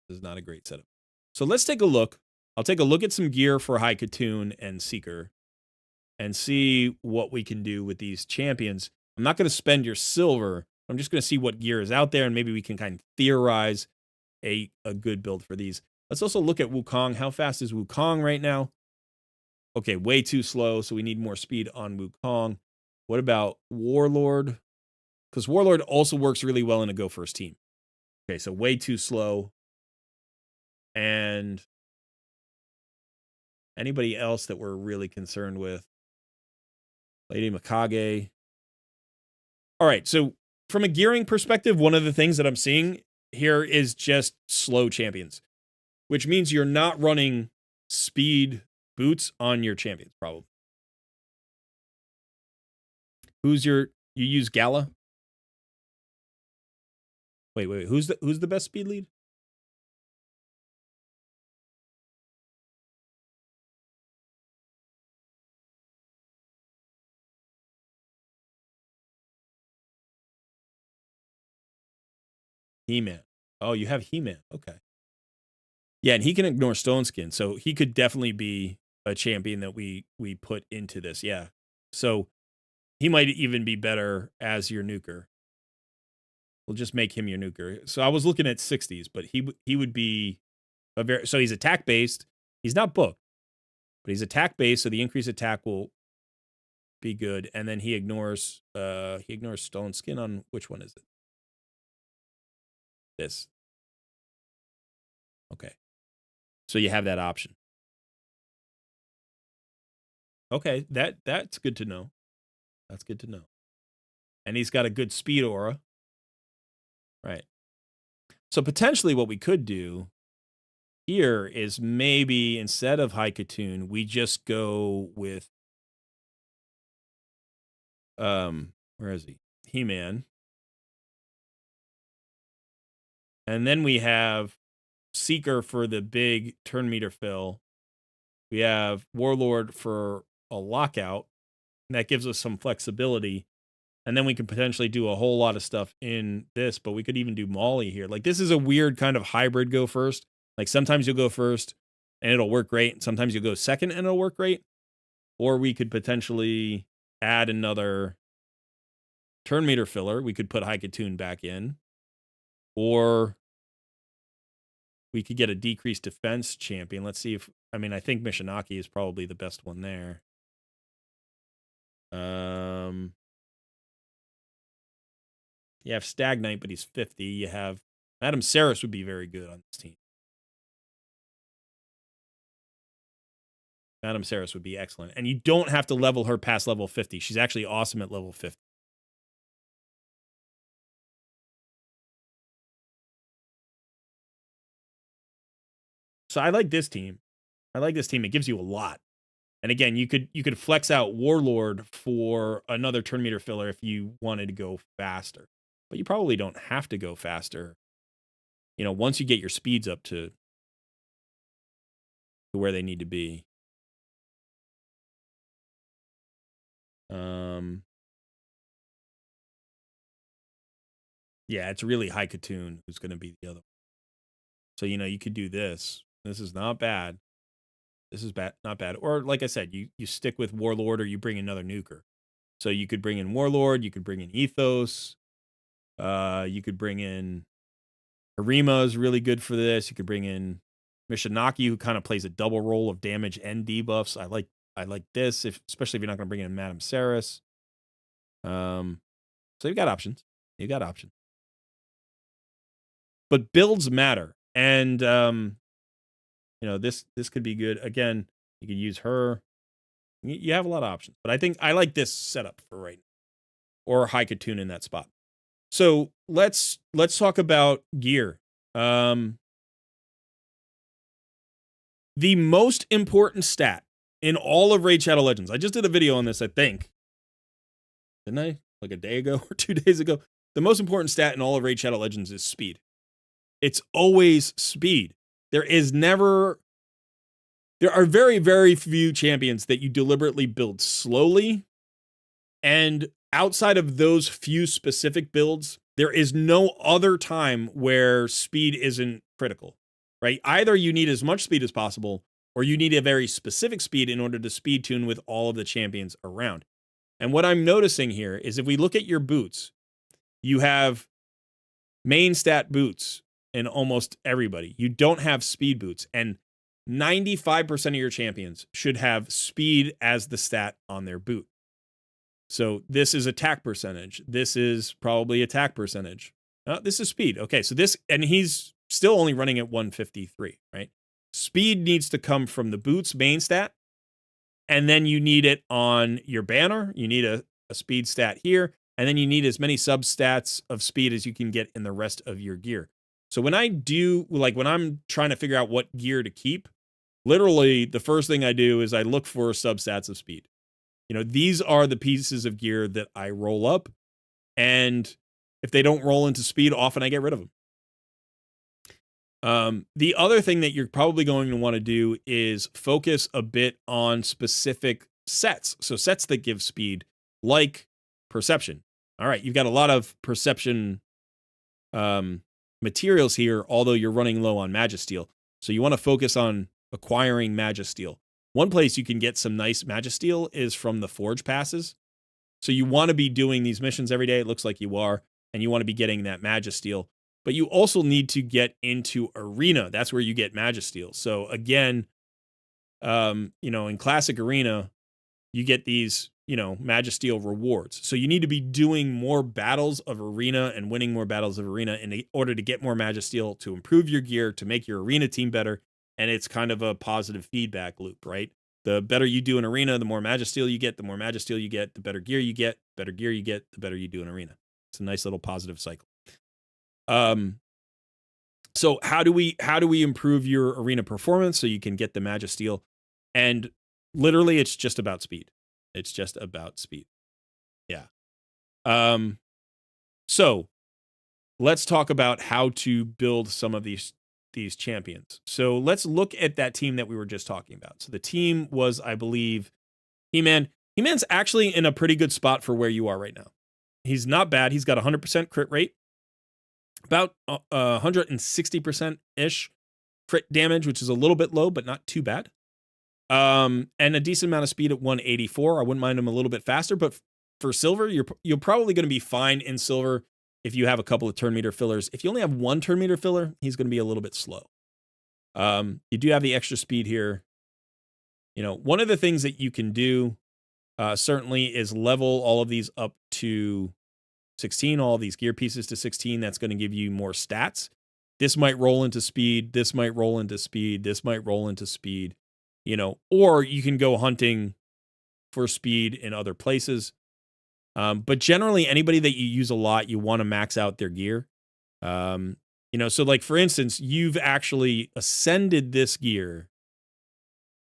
This is not a great setup. So let's take a look. I'll take a look at some gear for High Katoon and Seeker and see what we can do with these champions. I'm not going to spend your silver. I'm just going to see what gear is out there, and maybe we can kind of theorize a good build for these. Let's also look at Wukong. How fast is Wukong right now? Okay, way too slow, so we need more speed on Wukong. What about Warlord? Because Warlord also works really well in a go first team. Okay, so way too slow. And anybody else that we're really concerned with? Lady Mikage. All right, so from a gearing perspective, one of the things that I'm seeing here is just slow champions, which means you're not running speed boots on your champions, probably. You use Gala? Wait. Who's the best speed lead? He-Man. Oh, you have He-Man. Okay. Yeah, and he can ignore Stone Skin, so he could definitely be a champion that we put into this. Yeah. So he might even be better as your nuker. We'll just make him your nuker. So I was looking at 60s, but he would be so he's attack based. He's not booked, but he's attack based, so the increased attack will be good. And then he ignores Stone Skin on which one is it? This. Okay. So you have that option. Okay, that's good to know. That's good to know. And he's got a good speed aura. Right. So potentially what we could do here is maybe instead of Haikatoon, we just go with where is he? He-Man. And then we have Seeker for the big turn meter fill. We have Warlord for a lockout. And that gives us some flexibility. And then we could potentially do a whole lot of stuff in this, but we could even do Molly here. Like, this is a weird kind of hybrid go first. Like, sometimes you'll go first and it'll work great. Sometimes you'll go second and it'll work great. Or we could potentially add another turn meter filler. We could put Haikatoon back in. Or we could get a decreased defense champion. Let's see if, I think Mishinaki is probably the best one there. You have Stagnite, but he's 50. You have Madame Saris would be very good on this team. Madame Saris would be excellent. And you don't have to level her past level 50. She's actually awesome at level 50. So I like this team. It gives you a lot. And again, you could flex out Warlord for another turn meter filler if you wanted to go faster. But you probably don't have to go faster. Once you get your speeds up to where they need to be. Yeah, it's really Haikatoon who's going to be the other one. So, you could do this. This is not bad. This is not bad. Or, like I said, you stick with Warlord or you bring another nuker. So you could bring in Warlord. You could bring in Ethos. You could bring in Harima is really good for this. You could bring in Mishinaki, who kind of plays a double role of damage and debuffs. I like this, especially if you're not going to bring in Madame Saris. So you've got options. But builds matter. And this could be good. Again, you could use her. You have a lot of options. But I think I like this setup for right now. Or Haikatoon in that spot. So let's talk about gear. The most important stat in all of Raid Shadow Legends. I just did a video on this, I think. Didn't I? Like a day ago or 2 days ago. The most important stat in all of Raid Shadow Legends is speed. It's always speed. There are very, very few champions that you deliberately build slowly. And outside of those few specific builds, there is no other time where speed isn't critical, right? Either you need as much speed as possible, or you need a very specific speed in order to speed tune with all of the champions around. And what I'm noticing here is if we look at your boots, you have main stat boots in almost everybody. You don't have speed boots. And 95% of your champions should have speed as the stat on their boot. So this is attack percentage. This is probably attack percentage. This is speed. Okay, so this, and he's still only running at 153, right? Speed needs to come from the boot's main stat, and then you need it on your banner. You need a speed stat here, and then you need as many substats of speed as you can get in the rest of your gear. So when I do, like when I'm trying to figure out what gear to keep, literally the first thing I do is I look for substats of speed. You know, these are the pieces of gear that I roll up, and if they don't roll into speed, often I get rid of them. The other thing that you're probably going to want to do is focus a bit on specific sets. So sets that give speed, like perception. All right, you've got a lot of perception materials here, although you're running low on Magisteel. So you want to focus on acquiring Magisteel. One place you can get some nice Magisteel is from the Forge passes. So you want to be doing these missions every day. It looks like you are, and you want to be getting that Magisteel. But you also need to get into Arena. That's where you get Magisteel. So again, you know, in Classic Arena, you get these, you know, Magisteel rewards. So you need to be doing more battles of Arena and winning more battles of Arena in order to get more Magisteel, to improve your gear, to make your Arena team better. And it's kind of a positive feedback loop, right? The better you do in Arena, the more Magisteel you get, the more Magisteel you get, the better gear you get, the better you do in Arena. It's a nice little positive cycle. So how do we improve your Arena performance so you can get the Magisteel? And literally it's just about speed. It's just about speed. Yeah. So let's talk about how to build some of these champions. So let's look at that team that we were just talking about. So the team was, I believe, He-Man. He-Man's actually in a pretty good spot for where you are right now. He's not bad. He's got 100% crit rate, about 160%-ish crit damage, which is a little bit low, but not too bad. And a decent amount of speed at 184. I wouldn't mind him a little bit faster, but for silver, you're probably going to be fine in silver if you have a couple of turn meter fillers. If you only have one turn meter filler, he's going to be a little bit slow. You do have the extra speed here. You know, one of the things that you can do certainly is level all of these up to 16, all these gear pieces to 16. That's going to give you more stats. This might roll into speed. This might roll into speed. This might roll into speed, you know, or you can go hunting for speed in other places. But generally, anybody that you use a lot, you want to max out their gear. You know, so like, for instance, you've actually ascended this gear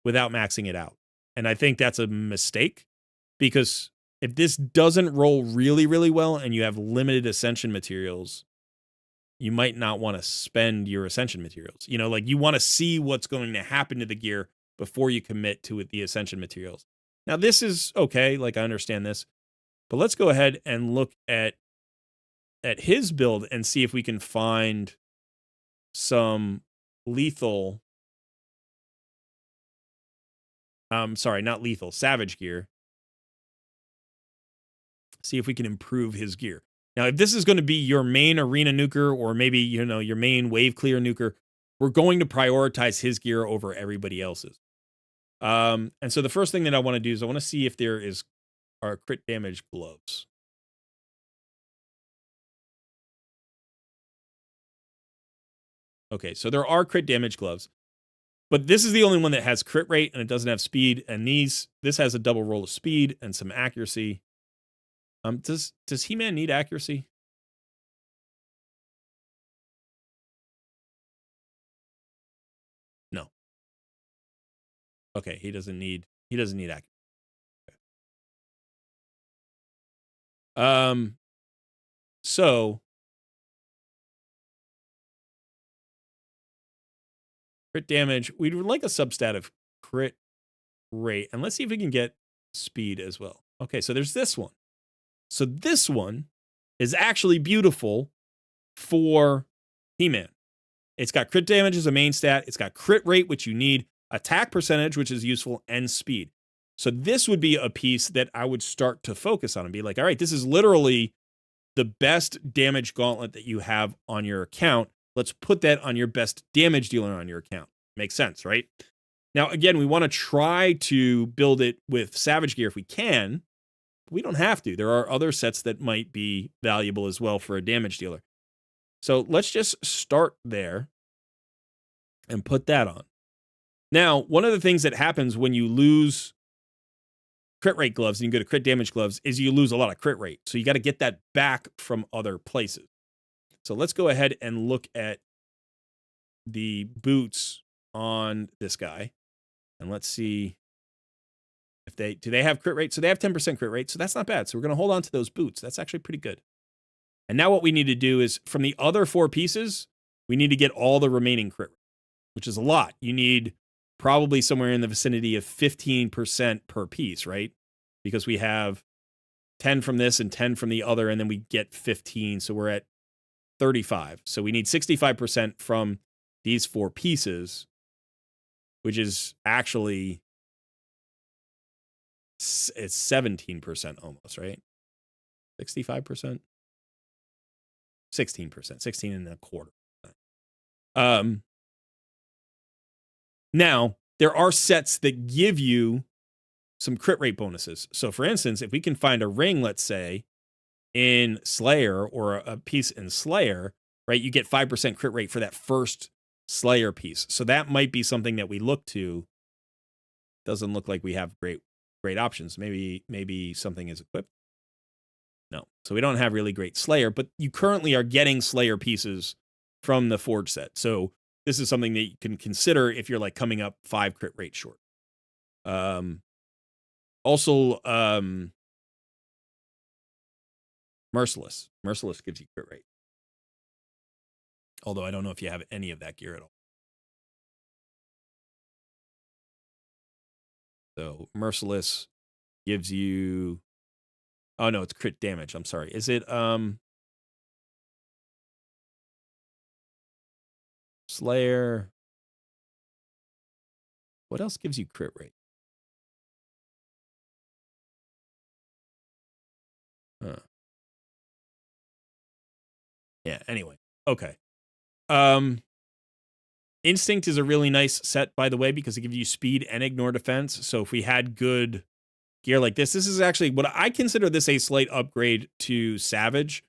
without maxing it out. And I think that's a mistake, because if this doesn't roll really, really well and you have limited ascension materials, you might not want to spend your ascension materials. You know, like, you want to see what's going to happen to the gear before you commit to the ascension materials. Now, this is okay. Like, I understand this, but let's go ahead and look at his build and see if we can find some lethal. Sorry, not lethal, savage gear. See if we can improve his gear. Now, if this is going to be your main arena nuker, or maybe, you know, your main wave clear nuker, we're going to prioritize his gear over everybody else's. And so the first thing that I want to do is I want to see if there are crit damage gloves. Okay, so there are crit damage gloves, but this is the only one that has crit rate and it doesn't have speed. And this has a double roll of speed and some accuracy. Does He-Man need accuracy? No. Okay, he doesn't need accuracy. Okay. So crit damage, we'd like a substat of crit rate, and let's see if we can get speed as well. Okay, so there's this one. So this one is actually beautiful for He-Man. It's got crit damage as a main stat. It's got crit rate, which you need, attack percentage, which is useful, and speed. So this would be a piece that I would start to focus on and be like, all right, this is literally the best damage gauntlet that you have on your account. Let's put that on your best damage dealer on your account. Makes sense, right? Now, again, we want to try to build it with Savage gear if we can. We don't have to. There are other sets that might be valuable as well for a damage dealer. So let's just start there and put that on. Now, one of the things that happens when you lose crit rate gloves and you go to crit damage gloves is you lose a lot of crit rate. So you got to get that back from other places. So let's go ahead and look at the boots on this guy. And let's see if do they have crit rate? So they have 10% crit rate. So that's not bad. So we're going to hold on to those boots. That's actually pretty good. And now what we need to do is from the other 4 pieces, we need to get all the remaining crit rate, which is a lot. You need probably somewhere in the vicinity of 15% per piece, right? Because we have 10 from this and 10 from the other, and then we get 15. So we're at 35. So we need 65% from these 4 pieces, which is actually, it's 17% almost, right? 65%? 16%, 16 and a quarter. Now, there are sets that give you some crit rate bonuses. So, for instance, if we can find a ring, let's say, in Slayer or a piece in Slayer, right, you get 5% crit rate for that first Slayer piece. So that might be something that we look to. Doesn't look like we have great options. Maybe something is equipped. No. So we don't have really great Slayer, but you currently are getting Slayer pieces from the Forge set. So this is something that you can consider if you're like coming up 5 crit rate short. Also, Merciless. Merciless gives you crit rate. Although I don't know if you have any of that gear at all. So Merciless gives you, oh no, it's crit damage. I'm sorry. Is it Slayer? What else gives you crit rate? Yeah, anyway. Okay. Instinct is a really nice set, by the way, because it gives you speed and ignore defense. So if we had good gear like this is actually what I consider this a slight upgrade to Savage,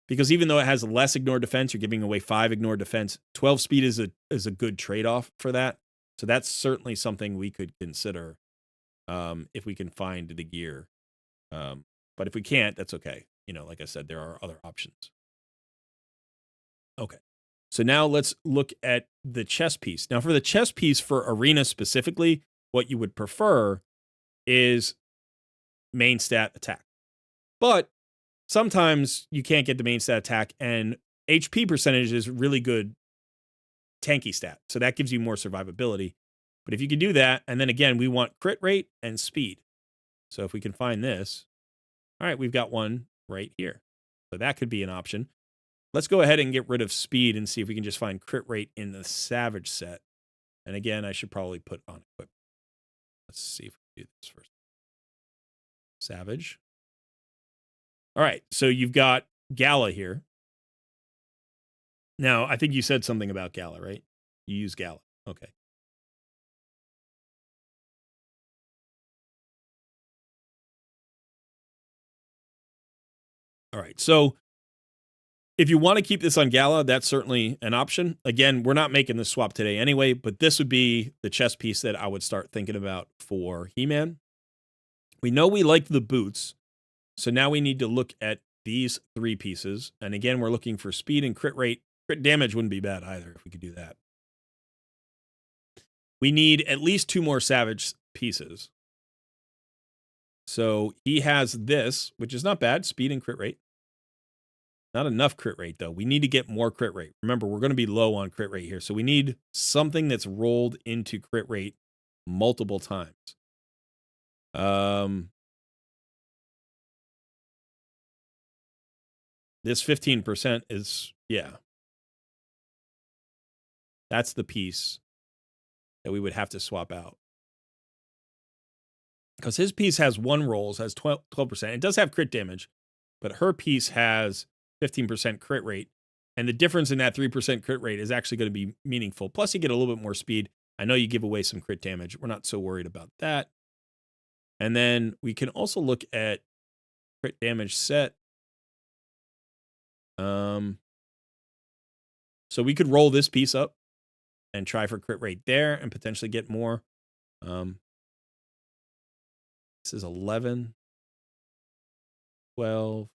because even though it has less ignore defense, you're giving away 5 ignore defense. 12 speed is a good trade-off for that. So that's certainly something we could consider if we can find the gear. But if we can't, that's okay. You know, like I said, there are other options. Okay. So now let's look at the chess piece. Now for the chess piece for Arena specifically, what you would prefer is main stat attack. But sometimes you can't get the main stat attack, and HP percentage is really good tanky stat. So that gives you more survivability. But if you can do that, and then again, we want crit rate and speed. So if we can find this, all right, we've got one right here. So that could be an option. Let's go ahead and get rid of speed and see if we can just find crit rate in the Savage set. And again, I should probably put on equip. Let's see if we can do this first. Savage. All right, so you've got Gala here. Now, I think you said something about Gala, right? You use Gala. Okay. All right, so if you want to keep this on Gala, that's certainly an option. Again, we're not making this swap today anyway, but this would be the chess piece that I would start thinking about for He-Man. We know we like the boots, so now we need to look at these 3 pieces. And again, we're looking for speed and crit rate. Crit damage wouldn't be bad either if we could do that. We need at least 2 more Savage pieces. So he has this, which is not bad, speed and crit rate. Not enough crit rate, though. We need to get more crit rate. Remember, we're going to be low on crit rate here. So we need something that's rolled into crit rate multiple times. This 15% is, yeah. That's the piece that we would have to swap out. Because his piece has 1 rolls, has 12%. It does have crit damage, but her piece has 15% crit rate. And the difference in that 3% crit rate is actually going to be meaningful. Plus, you get a little bit more speed. I know you give away some crit damage. We're not so worried about that. And then we can also look at crit damage set. So we could roll this piece up and try for crit rate there and potentially get more. This is 11, 12.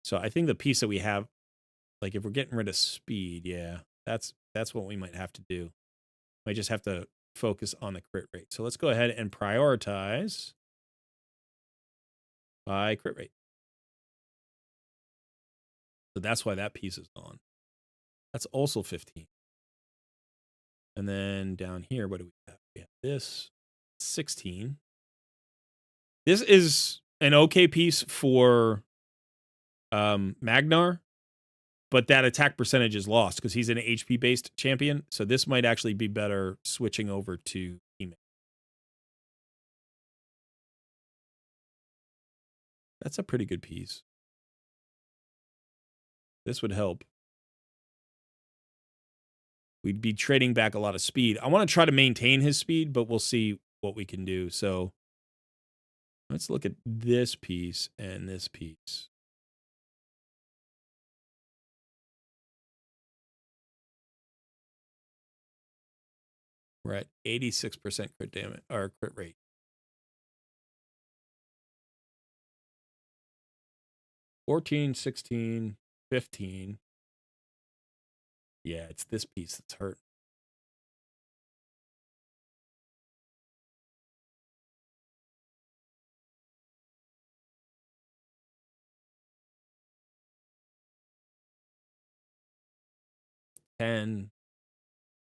So I think the piece that we have, like if we're getting rid of speed, yeah, that's what we might have to do. Might just have to focus on the crit rate. So let's go ahead and prioritize by crit rate. So that's why that piece is on. That's also 15. And then down here, what do we have? We have this 16. This is an okay piece for Magnar, but that attack percentage is lost because he's an HP based champion. So this might actually be better switching over to teammate. That's a pretty good piece. This would help. We'd be trading back a lot of speed. I want to try to maintain his speed, but we'll see what we can do. So let's look at this piece and this piece. We're at 86% crit damage or crit rate. 14, 16, 15. Yeah, it's this piece that's hurt. $10,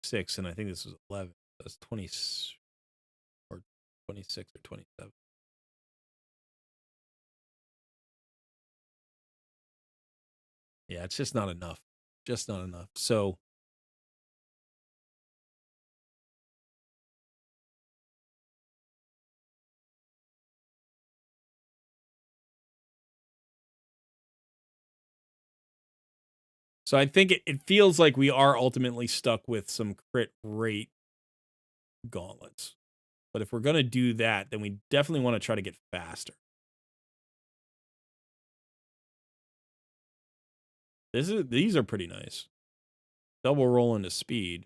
6, and I think this was 11. That's 20 or 26 or 27. Yeah, it's just not enough. Just not enough. So I think it feels like we are ultimately stuck with some crit rate gauntlets. But if we're going to do that, then we definitely want to try to get faster. These are pretty nice. Double roll into speed.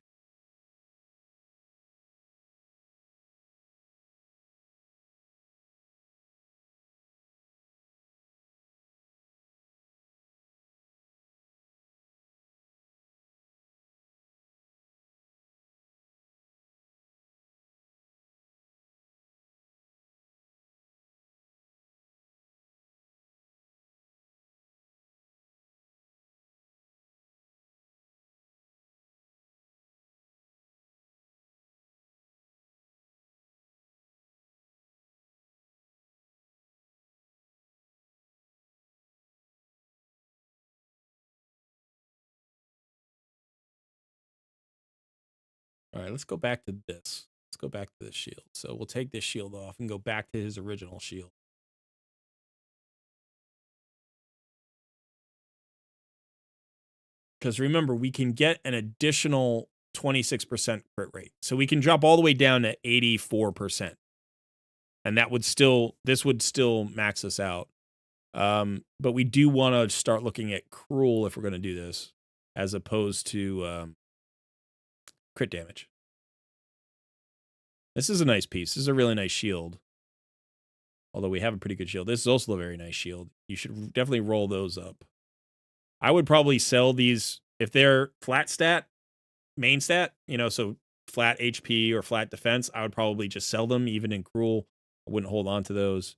All right, let's go back to this. Let's go back to the shield. So we'll take this shield off and go back to his original shield. Because remember, we can get an additional 26% crit rate. So we can drop all the way down to 84%. And that would still, this would still max us out. But we do want to start looking at cruel if we're going to do this, as opposed to crit damage. This is a nice piece. This is a really nice shield. Although we have a pretty good shield. This is also a very nice shield. You should definitely roll those up. I would probably sell these if they're flat stat, main stat, so flat HP or flat defense. I would probably just sell them even in cruel. I wouldn't hold on to those.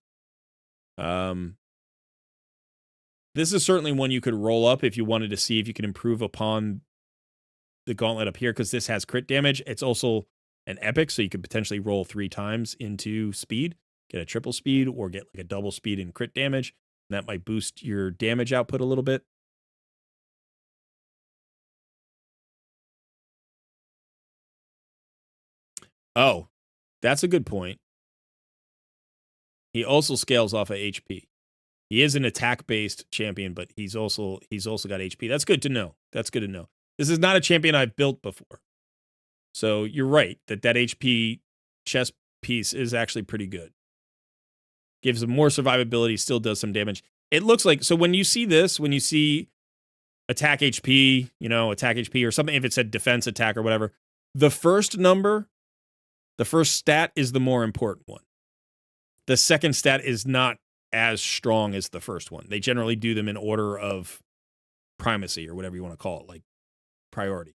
This is certainly one you could roll up if you wanted to see if you can improve upon the gauntlet up here, because this has crit damage. It's also an epic, so you could potentially roll 3 times into speed, get a triple speed, or get like a double speed in crit damage. And that might boost your damage output a little bit. Oh, that's a good point. He also scales off of HP. He is an attack-based champion, but he's also got HP. That's good to know. That's good to know. This is not a champion I've built before. So you're right that HP chest piece is actually pretty good. Gives him more survivability, still does some damage. It looks like, so when you see this, when you see attack HP, attack HP or something, if it said defense attack or whatever, the first number, the first stat is the more important one. The second stat is not as strong as the first one. They generally do them in order of primacy or whatever you want to call it, like priority.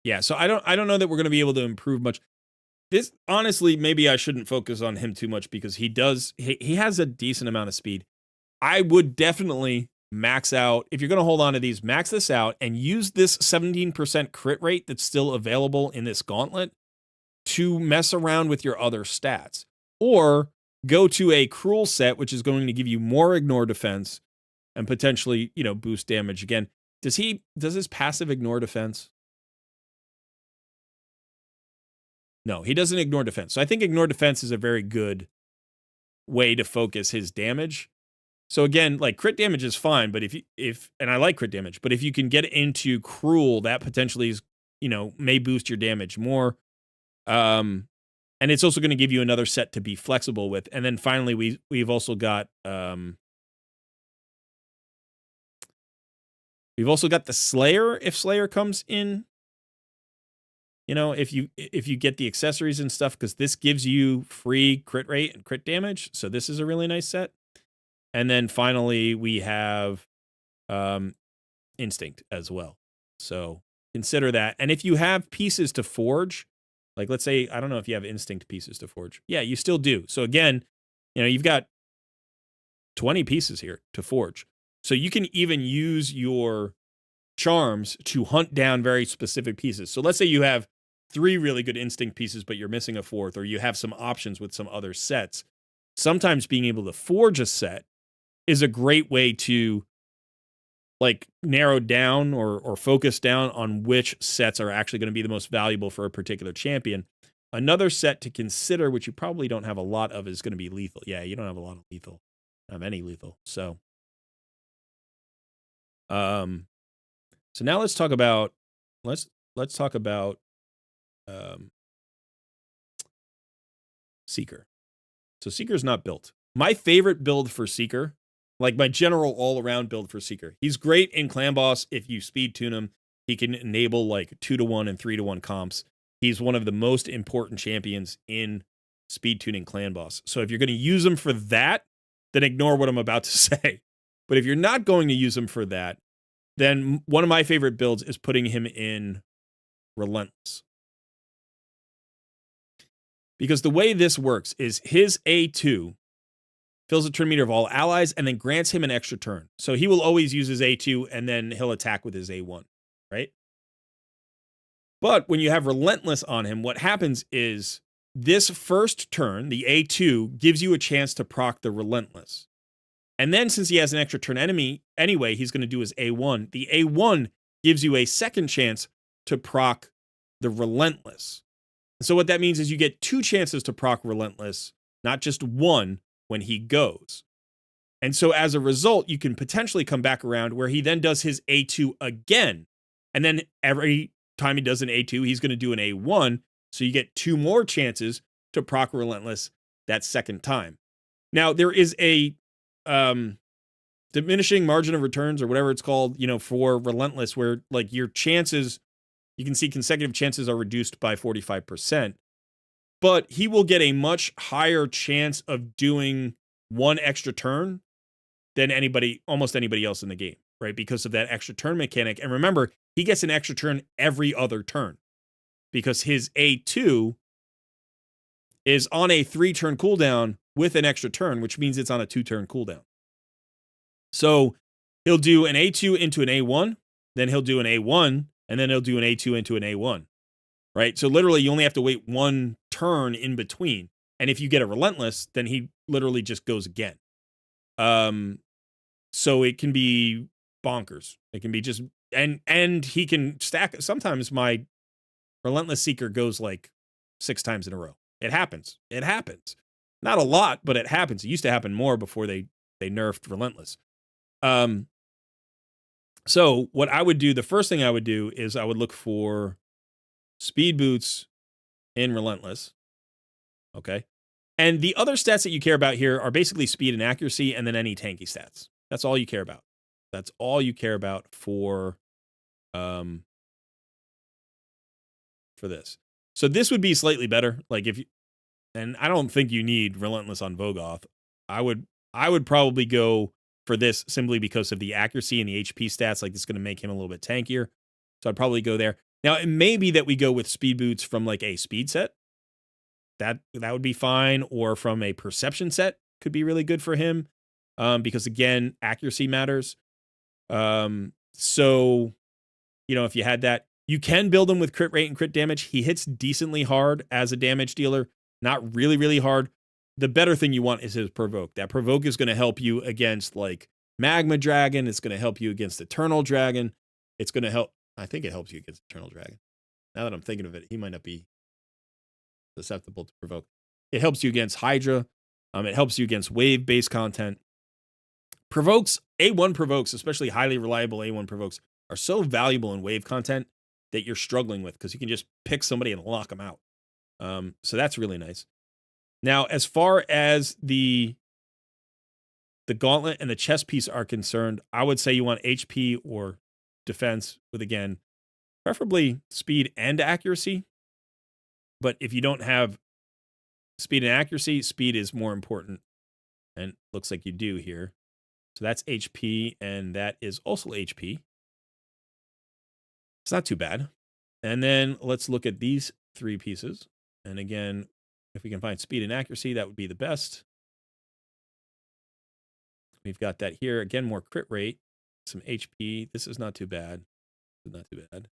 Yeah, so I don't know that we're going to be able to improve much. This, honestly, maybe I shouldn't focus on him too much because he has a decent amount of speed. I would definitely max out, if you're going to hold on to these, max this out and use this 17% crit rate that's still available in this gauntlet to mess around with your other stats. Or go to a cruel set, which is going to give you more ignore defense and potentially, boost damage again. Does his passive ignore defense? No, he doesn't ignore defense. So I think ignore defense is a very good way to focus his damage. So again, like crit damage is fine, but and I like crit damage, but if you can get into cruel, that potentially is, may boost your damage more. And it's also going to give you another set to be flexible with. And then finally, we've also got the Slayer. If Slayer comes in, if you get the accessories and stuff, because this gives you free crit rate and crit damage. So this is a really nice set. And then finally, we have Instinct as well. So consider that. And if you have pieces to forge, like let's say, I don't know if you have Instinct pieces to forge. Yeah, you still do. So again, you've got 20 pieces here to forge. So you can even use your charms to hunt down very specific pieces. So let's say you have 3 really good Instinct pieces, but you're missing a 4th, or you have some options with some other sets. Sometimes being able to forge a set is a great way to like narrow down or focus down on which sets are actually going to be the most valuable for a particular champion. Another set to consider, which you probably don't have a lot of, is going to be lethal. Yeah, you don't have a lot of lethal. Don't have any lethal. So now let's talk about Seeker. So Seeker's not built. My favorite build for Seeker, like my general all-around build for Seeker, he's great in Clan Boss. If you speed tune him, he can enable like 2-to-1 and 3-to-1 comps. He's one of the most important champions in speed tuning Clan Boss. So if you're going to use him for that, then ignore what I'm about to say. But if you're not going to use him for that, then one of my favorite builds is putting him in Relentless. Because the way this works is his A2 fills the turn meter of all allies and then grants him an extra turn. So he will always use his A2 and then he'll attack with his A1, right? But when you have Relentless on him, what happens is this first turn, the A2, gives you a chance to proc the Relentless. And then since he has an extra turn enemy anyway, he's going to do his A1. The A1 gives you a second chance to proc the Relentless. So what that means is you get 2 chances to proc Relentless, not just 1 when he goes. And so as a result, you can potentially come back around where he then does his A2 again. And then every time he does an A2, he's going to do an A1. So you get 2 more chances to proc Relentless that second time. Now, there is a diminishing margin of returns or whatever it's called, for Relentless, where like your chances, you can see consecutive chances are reduced by 45%, but he will get a much higher chance of doing 1 extra turn than almost anybody else in the game, right? Because of that extra turn mechanic. And remember, he gets an extra turn every other turn because his A2 is on a 3-turn cooldown with an extra turn, which means it's on a 2-turn cooldown. So he'll do an A2 into an A1, then he'll do an A1, and then he'll do an A2 into an A1, right? So literally you only have to wait 1 turn in between. And if you get a Relentless, then he literally just goes again. So it can be bonkers. It can be just, and he can stack. Sometimes my Relentless Seeker goes like 6 times in a row. It happens. It happens. Not a lot, but it happens. It used to happen more before they nerfed Relentless. So what I would do, the first thing I would do is I would look for speed boots in Relentless. Okay. And the other stats that you care about here are basically speed and accuracy, and then any tanky stats. That's all you care about. That's all you care about for this. So this would be slightly better. Like if you, and I don't think you need Relentless on Vogoth. I would probably go for this simply because of the accuracy and the HP stats. Like, it's going to make him a little bit tankier. So I'd probably go there. Now, it may be that we go with speed boots from like a speed set. That would be fine. Or from a perception set could be really good for him. Because again, accuracy matters. So, you know, if you had that, you can build him with crit rate and crit damage. He hits decently hard as a damage dealer. Not really, really hard. The better thing you want is his provoke. That provoke is going to help you against like Magma Dragon. It's going to help you against Eternal Dragon. It's going to help. I think it helps you against Eternal Dragon. Now that I'm thinking of it, he might not be susceptible to provoke. It helps you against Hydra. It helps you against wave-based content. Provokes, A1 provokes, especially highly reliable A1 provokes, are so valuable in wave content that you're struggling with because you can just pick somebody and lock them out. So that's really nice. Now, as far as the gauntlet and the chest piece are concerned, I would say you want HP or defense with, again, preferably speed and accuracy. But if you don't have speed and accuracy, speed is more important. And looks like you do here. So that's HP, and that is also HP. It's not too bad. And then let's look at these 3 pieces. And again, if we can find speed and accuracy, that would be the best. We've got that here. Again, more crit rate, some HP. This is not too bad. Not too bad.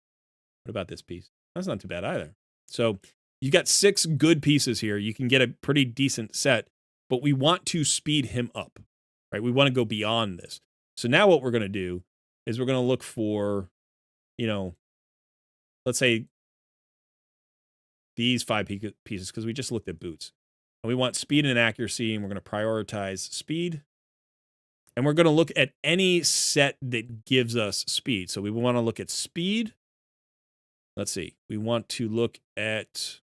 What about this piece? That's not too bad either. So you got 6 good pieces here. You can get a pretty decent set, but we want to speed him up, right? We want to go beyond this. So now what we're going to do is we're going to look for, you know, let's say these 5 pieces, because we just looked at boots. And we want speed and accuracy, and we're going to prioritize speed. And we're going to look at any set that gives us speed. So we want to look at speed. Let's see. We want to look at,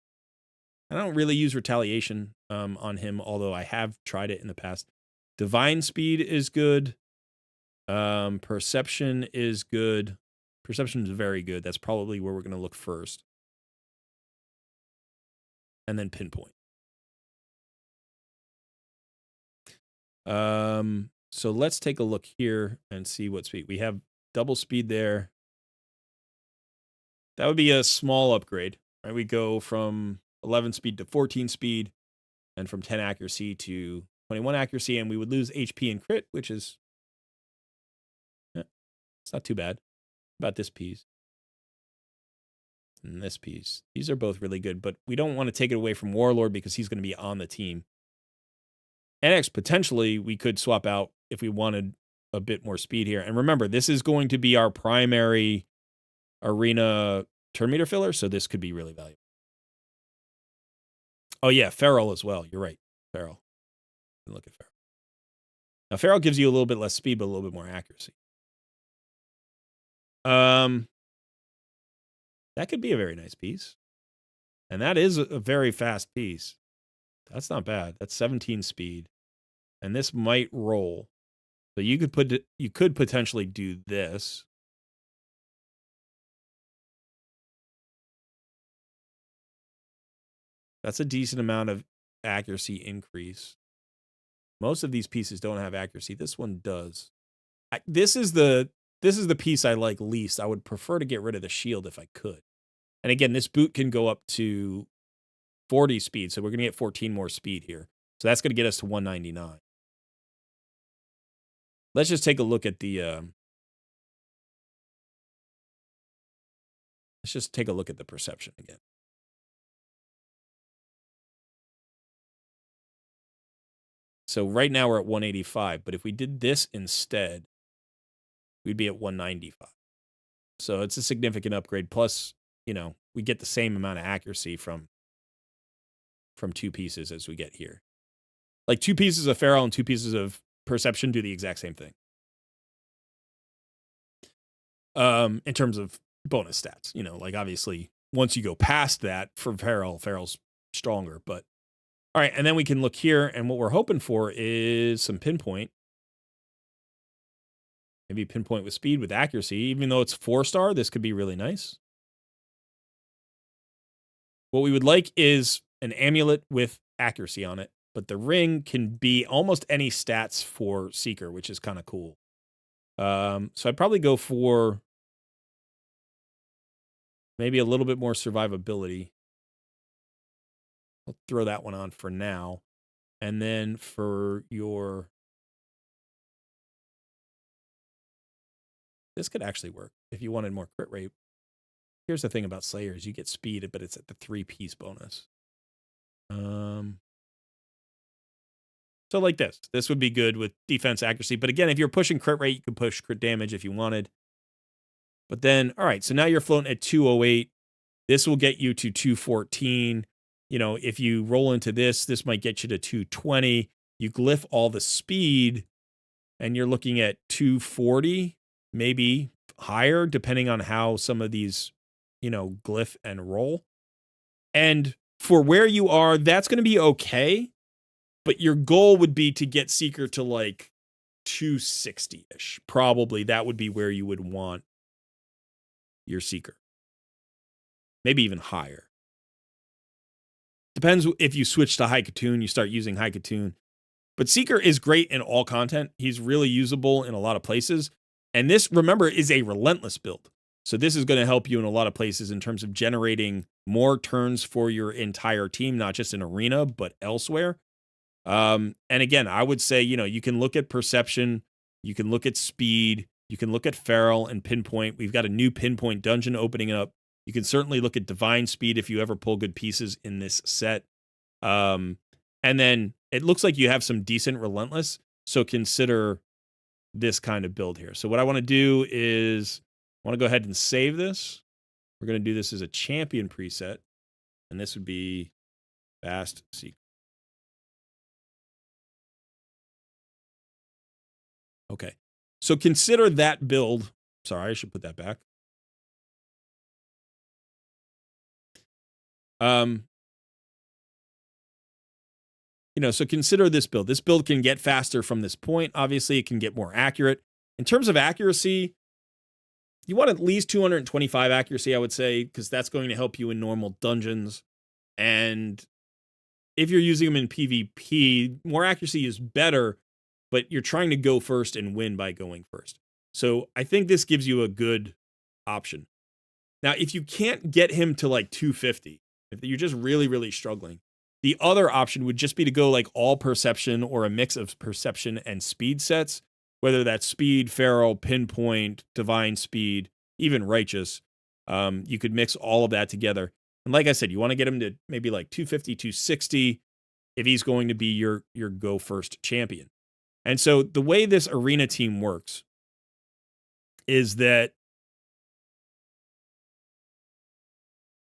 I don't really use retaliation on him, although I have tried it in the past. Divine speed is good. Perception is good. Perception is very good. That's probably where we're going to look first. And then pinpoint. So let's take a look here and see what speed. We have double speed there. That would be a small upgrade, right? We go from 11 speed to 14 speed, and from 10 accuracy to 21 accuracy, and we would lose HP and crit, which is, it's not too bad. About this piece. And this piece. These are both really good, but we don't want to take it away from Warlord because he's going to be on the team. NX, potentially, we could swap out if we wanted a bit more speed here. And remember, this is going to be our primary arena turn meter filler, so this could be really valuable. Oh, yeah, Feral as well. You're right, Feral. Look at Feral. Now, Feral gives you a little bit less speed, but a little bit more accuracy. That could be a very nice piece. And that is a very fast piece. That's not bad. That's 17 speed. And this might roll. So you could potentially do this. That's a decent amount of accuracy increase. Most of these pieces don't have accuracy. This one does. This is the piece I like least. I would prefer to get rid of the shield if I could. And again, this boot can go up to 40 speed, so we're going to get 14 more speed here. So that's going to get us to 199. Let's just take a look at the let's just take a look at the perception again. So right now we're at 185, but if we did this instead, we'd be at 195. So it's a significant upgrade. Plus, you know, we get the same amount of accuracy from 2 pieces as we get here. Like 2 pieces of Feral and 2 pieces of Perception do the exact same thing. In terms of bonus stats, you know, like obviously once you go past that for Feral's stronger, but all right. And then we can look here, and what we're hoping for is some pinpoint. Maybe pinpoint with speed, with accuracy. Even though it's 4-star, this could be really nice. What we would like is an amulet with accuracy on it, but the ring can be almost any stats for Seeker, which is kind of cool. So I'd probably go for maybe a little bit more survivability. I'll throw that one on for now. And then for your... This could actually work if you wanted more crit rate. Here's the thing about Slayers. You get speed, but it's at the 3-piece bonus. So like this. This would be good with defense accuracy. But again, if you're pushing crit rate, you could push crit damage if you wanted. But then, all right, so now you're floating at 208. This will get you to 214. You know, if you roll into this, this might get you to 220. You glyph all the speed, and you're looking at 240, maybe higher, depending on how some of these, you know, glyph and roll. And for where you are, that's going to be okay. But your goal would be to get Seeker to like 260-ish. Probably that would be where you would want your Seeker. Maybe even higher. Depends if you switch to High Katoon, you start using High Katoon. But Seeker is great in all content. He's really usable in a lot of places. And this, remember, is a relentless build. So this is going to help you in a lot of places in terms of generating more turns for your entire team, not just in arena, but elsewhere. And again, I would say, you know, you can look at Perception, you can look at Speed, you can look at Feral and Pinpoint. We've got a new Pinpoint dungeon opening up. You can certainly look at Divine Speed if you ever pull good pieces in this set. And then it looks like you have some decent Relentless, so consider this kind of build here. So what I want to do is I want to go ahead and save this. We're going to do this as a champion preset, and this would be Fast Seeker. Okay, so consider that build. Sorry, I should put that back. You know, so consider this build. This build can get faster from this point. Obviously, it can get more accurate. In terms of accuracy, you want at least 225 accuracy, I would say, because that's going to help you in normal dungeons. And if you're using them in PvP, more accuracy is better, but you're trying to go first and win by going first. So I think this gives you a good option. Now, if you can't get him to like 250, if you're just really, really struggling, the other option would just be to go like all Perception or a mix of Perception and Speed sets, whether that's Speed, Feral, Pinpoint, Divine Speed, even Righteous. You could mix all of that together. And like I said, you want to get him to maybe like 250, 260 if he's going to be your go first champion. And so the way this arena team works is that...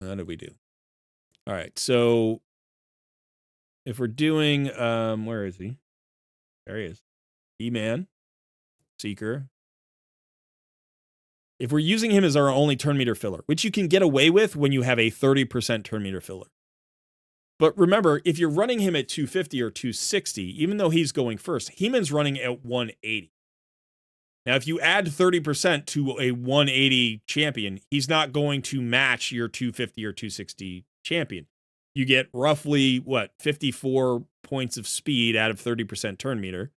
How did we do? All right, so if we're doing, where is he? There he is. E-Man, Seeker. If we're using him as our only turn meter filler, which you can get away with when you have a 30% turn meter filler. But remember, if you're running him at 250 or 260, even though he's going first, He-Man's running at 180. Now, if you add 30% to a 180 champion, he's not going to match your 250 or 260 champion. You get roughly, 54 points of speed out of 30% turn meter,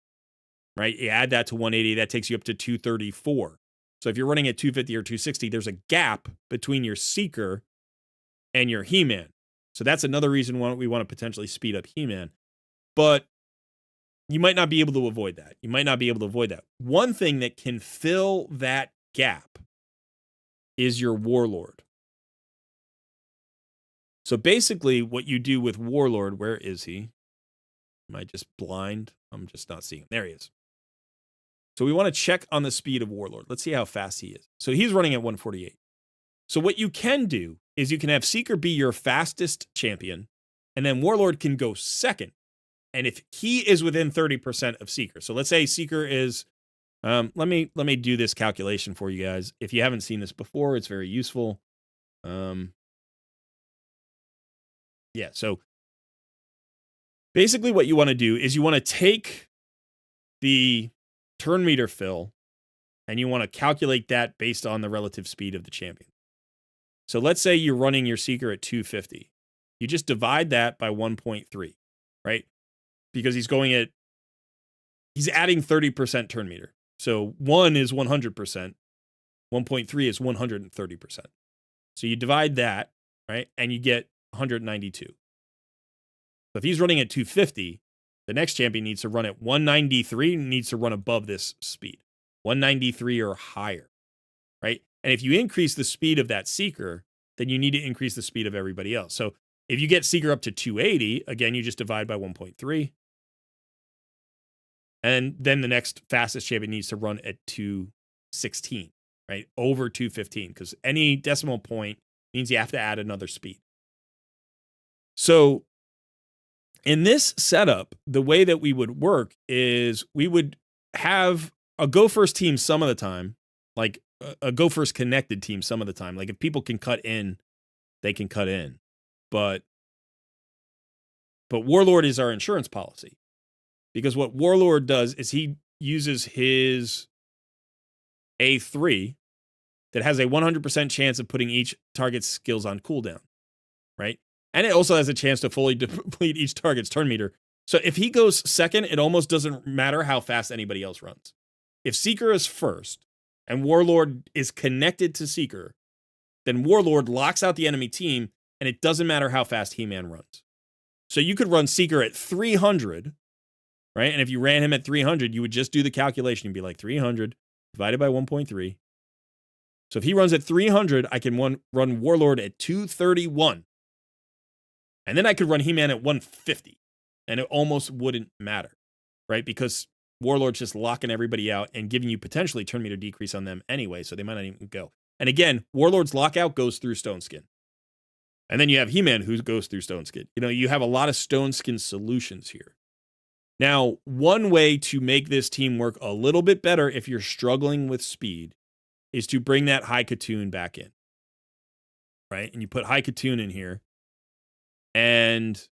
right? You add that to 180, that takes you up to 234. So if you're running at 250 or 260, there's a gap between your Seeker and your He-Man. So that's another reason why we want to potentially speed up He-Man. But you might not be able to avoid that. You might not be able to avoid that. One thing that can fill that gap is your Warlord. So basically what you do with Warlord, where is he? Am I just blind? I'm just not seeing him. There he is. So we want to check on the speed of Warlord. Let's see how fast he is. So he's running at 148. So what you can do is you can have Seeker be your fastest champion, and then Warlord can go second. And if he is within 30% of Seeker, so let's say Seeker is, let me do this calculation for you guys. If you haven't seen this before, it's very useful. Yeah, so basically what you want to do is you want to take the turn meter fill and you want to calculate that based on the relative speed of the champion. So let's say you're running your Seeker at 250. You just divide that by 1.3, right? Because he's adding 30% turn meter. So 1 is 100%, 1.3 is 130%. So you divide that, right? And you get 192. So if he's running at 250, the next champion needs to run at 193, needs to run above this speed. 193 or higher, right? And if you increase the speed of that Seeker, then you need to increase the speed of everybody else. So if you get Seeker up to 280, again, you just divide by 1.3. And then the next fastest champion needs to run at 216, right? Over 215, because any decimal point means you have to add another speed. So in this setup, the way that we would work is we would have a go first team some of the time, like a go first connected team some of the time. Like if people can cut in, they can cut in. But Warlord is our insurance policy. Because what Warlord does is he uses his A3 that has a 100% chance of putting each target's skills on cooldown, right? And it also has a chance to fully deplete each target's turn meter. So if he goes second, it almost doesn't matter how fast anybody else runs. If Seeker is first and Warlord is connected to Seeker, then Warlord locks out the enemy team, and it doesn't matter how fast He-Man runs. So you could run Seeker at 300, right? And if you ran him at 300, you would just do the calculation. You'd be like 300 divided by 1.3. So if he runs at 300, I can run Warlord at 231. And then I could run He-Man at 150. And it almost wouldn't matter, right? Because Warlord's just locking everybody out and giving you potentially turn meter decrease on them anyway, so they might not even go. And again, Warlord's lockout goes through Stone Skin. And then you have He-Man who goes through Stone Skin. You know, you have a lot of Stone Skin solutions here. Now, one way to make this team work a little bit better if you're struggling with speed is to bring that High Katoon back in, right? And you put High Katoon in here, and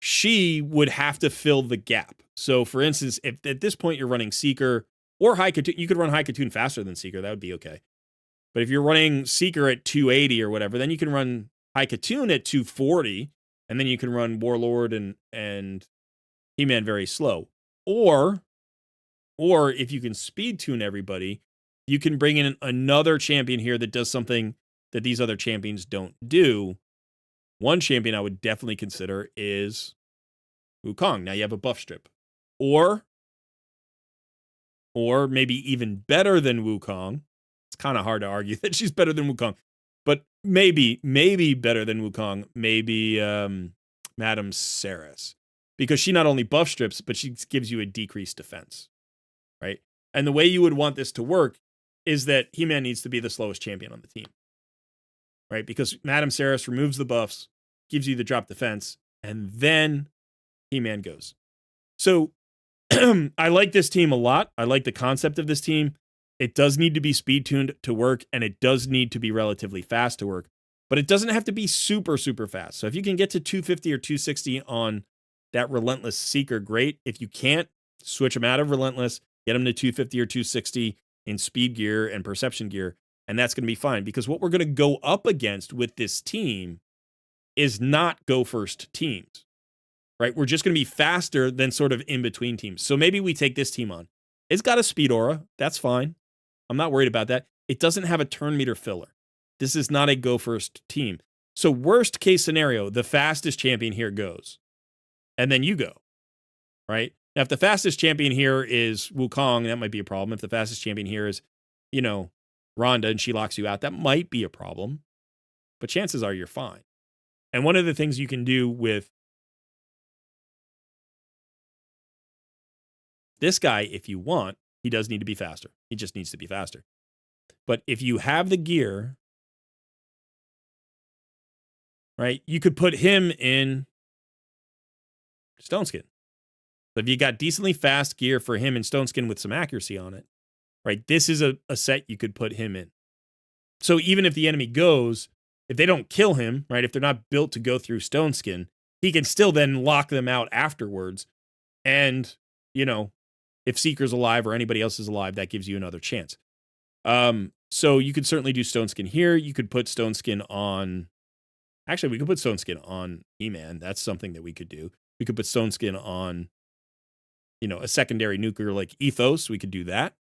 she would have to fill the gap. So, for instance, if at this point you're running Seeker or High Katoon, you could run High Katoon faster than Seeker. That would be okay. But if you're running Seeker at 280 or whatever, then you can run High Katoon at 240, and then you can run Warlord and He-Man very slow. Or if you can speed tune everybody, you can bring in another champion here that does something that these other champions don't do. One champion I would definitely consider is Wukong. Now you have a buff strip. Or maybe even better than Wukong. It's kind of hard to argue that she's better than Wukong. But maybe better than Wukong. Maybe Madame Saris. Because she not only buff strips, but she gives you a decreased defense, right? And the way you would want this to work is that He-Man needs to be the slowest champion on the team, right? Because Madame Saris removes the buffs, gives you the drop defense, and then He-Man goes. So I like this team a lot. I like the concept of this team. It does need to be speed tuned to work, and it does need to be relatively fast to work, but it doesn't have to be super, super fast. So if you can get to 250 or 260 on that Relentless Seeker, great. If you can't, switch him out of Relentless, get him to 250 or 260 in speed gear and perception gear, and that's going to be fine. Because what we're going to go up against with this team is not go first teams, right? We're just going to be faster than sort of in between teams. So maybe we take this team on. It's got a speed aura. That's fine. I'm not worried about that. It doesn't have a turn meter filler. This is not a go first team. So worst case scenario, the fastest champion here goes. And then you go, right? Now, if the fastest champion here is Wukong, that might be a problem. If the fastest champion here is, Rhonda and she locks you out, that might be a problem. But chances are you're fine. And one of the things you can do with this guy, if you want, he does need to be faster. He just needs to be faster. But if you have the gear right? You could put him in Stone Skin. So if you got decently fast gear for him in Stone Skin with some accuracy on it, right? This is a set you could put him in. So even if the enemy goes, if they don't kill him, right? If they're not built to go through Stone Skin, he can still then lock them out afterwards. And, if Seeker's alive or anybody else is alive, that gives you another chance. So you could certainly do Stone Skin here. You could put Stone Skin on... Actually, we could put Stone Skin on He-Man. That's something that we could do. We could put Stone Skin on, a secondary nuclear like Ethos. We could do that.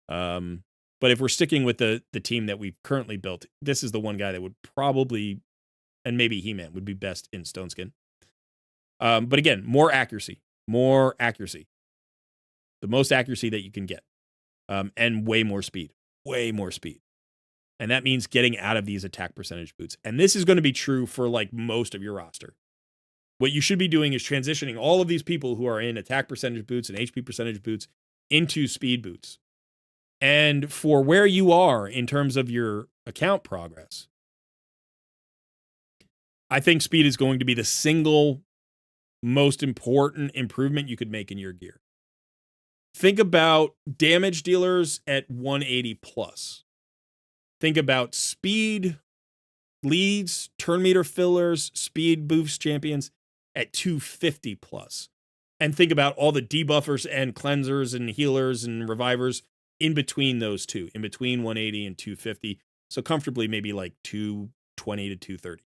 But if we're sticking with the team that we've currently built, this is the one guy that would probably, and maybe He-Man, would be best in Stone Skin. But again, more accuracy. The most accuracy that you can get. And way more speed. And that means getting out of these attack percentage boots. And this is going to be true for like most of your roster. What you should be doing is transitioning all of these people who are in attack percentage boots and HP percentage boots into speed boots. And for where you are in terms of your account progress, I think speed is going to be the single most important improvement you could make in your gear. Think about damage dealers at 180 plus. Think about speed leads, turn meter fillers, speed boost champions at 250 plus. And think about all the debuffers and cleansers and healers and revivers in between those two, in between 180 and 250. So comfortably maybe like 220 to 230.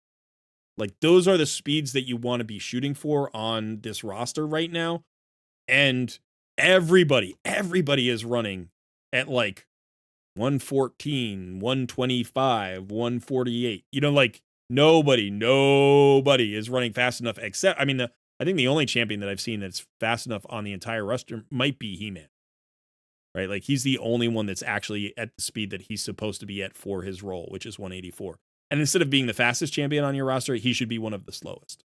Like those are the speeds that you want to be shooting for on this roster right now. And everybody is running at like 114, 125, 148. Like nobody is running fast enough except, I think the only champion that I've seen that's fast enough on the entire roster might be He-Man. Right? Like he's the only one that's actually at the speed that he's supposed to be at for his role, which is 184. And instead of being the fastest champion on your roster, he should be one of the slowest.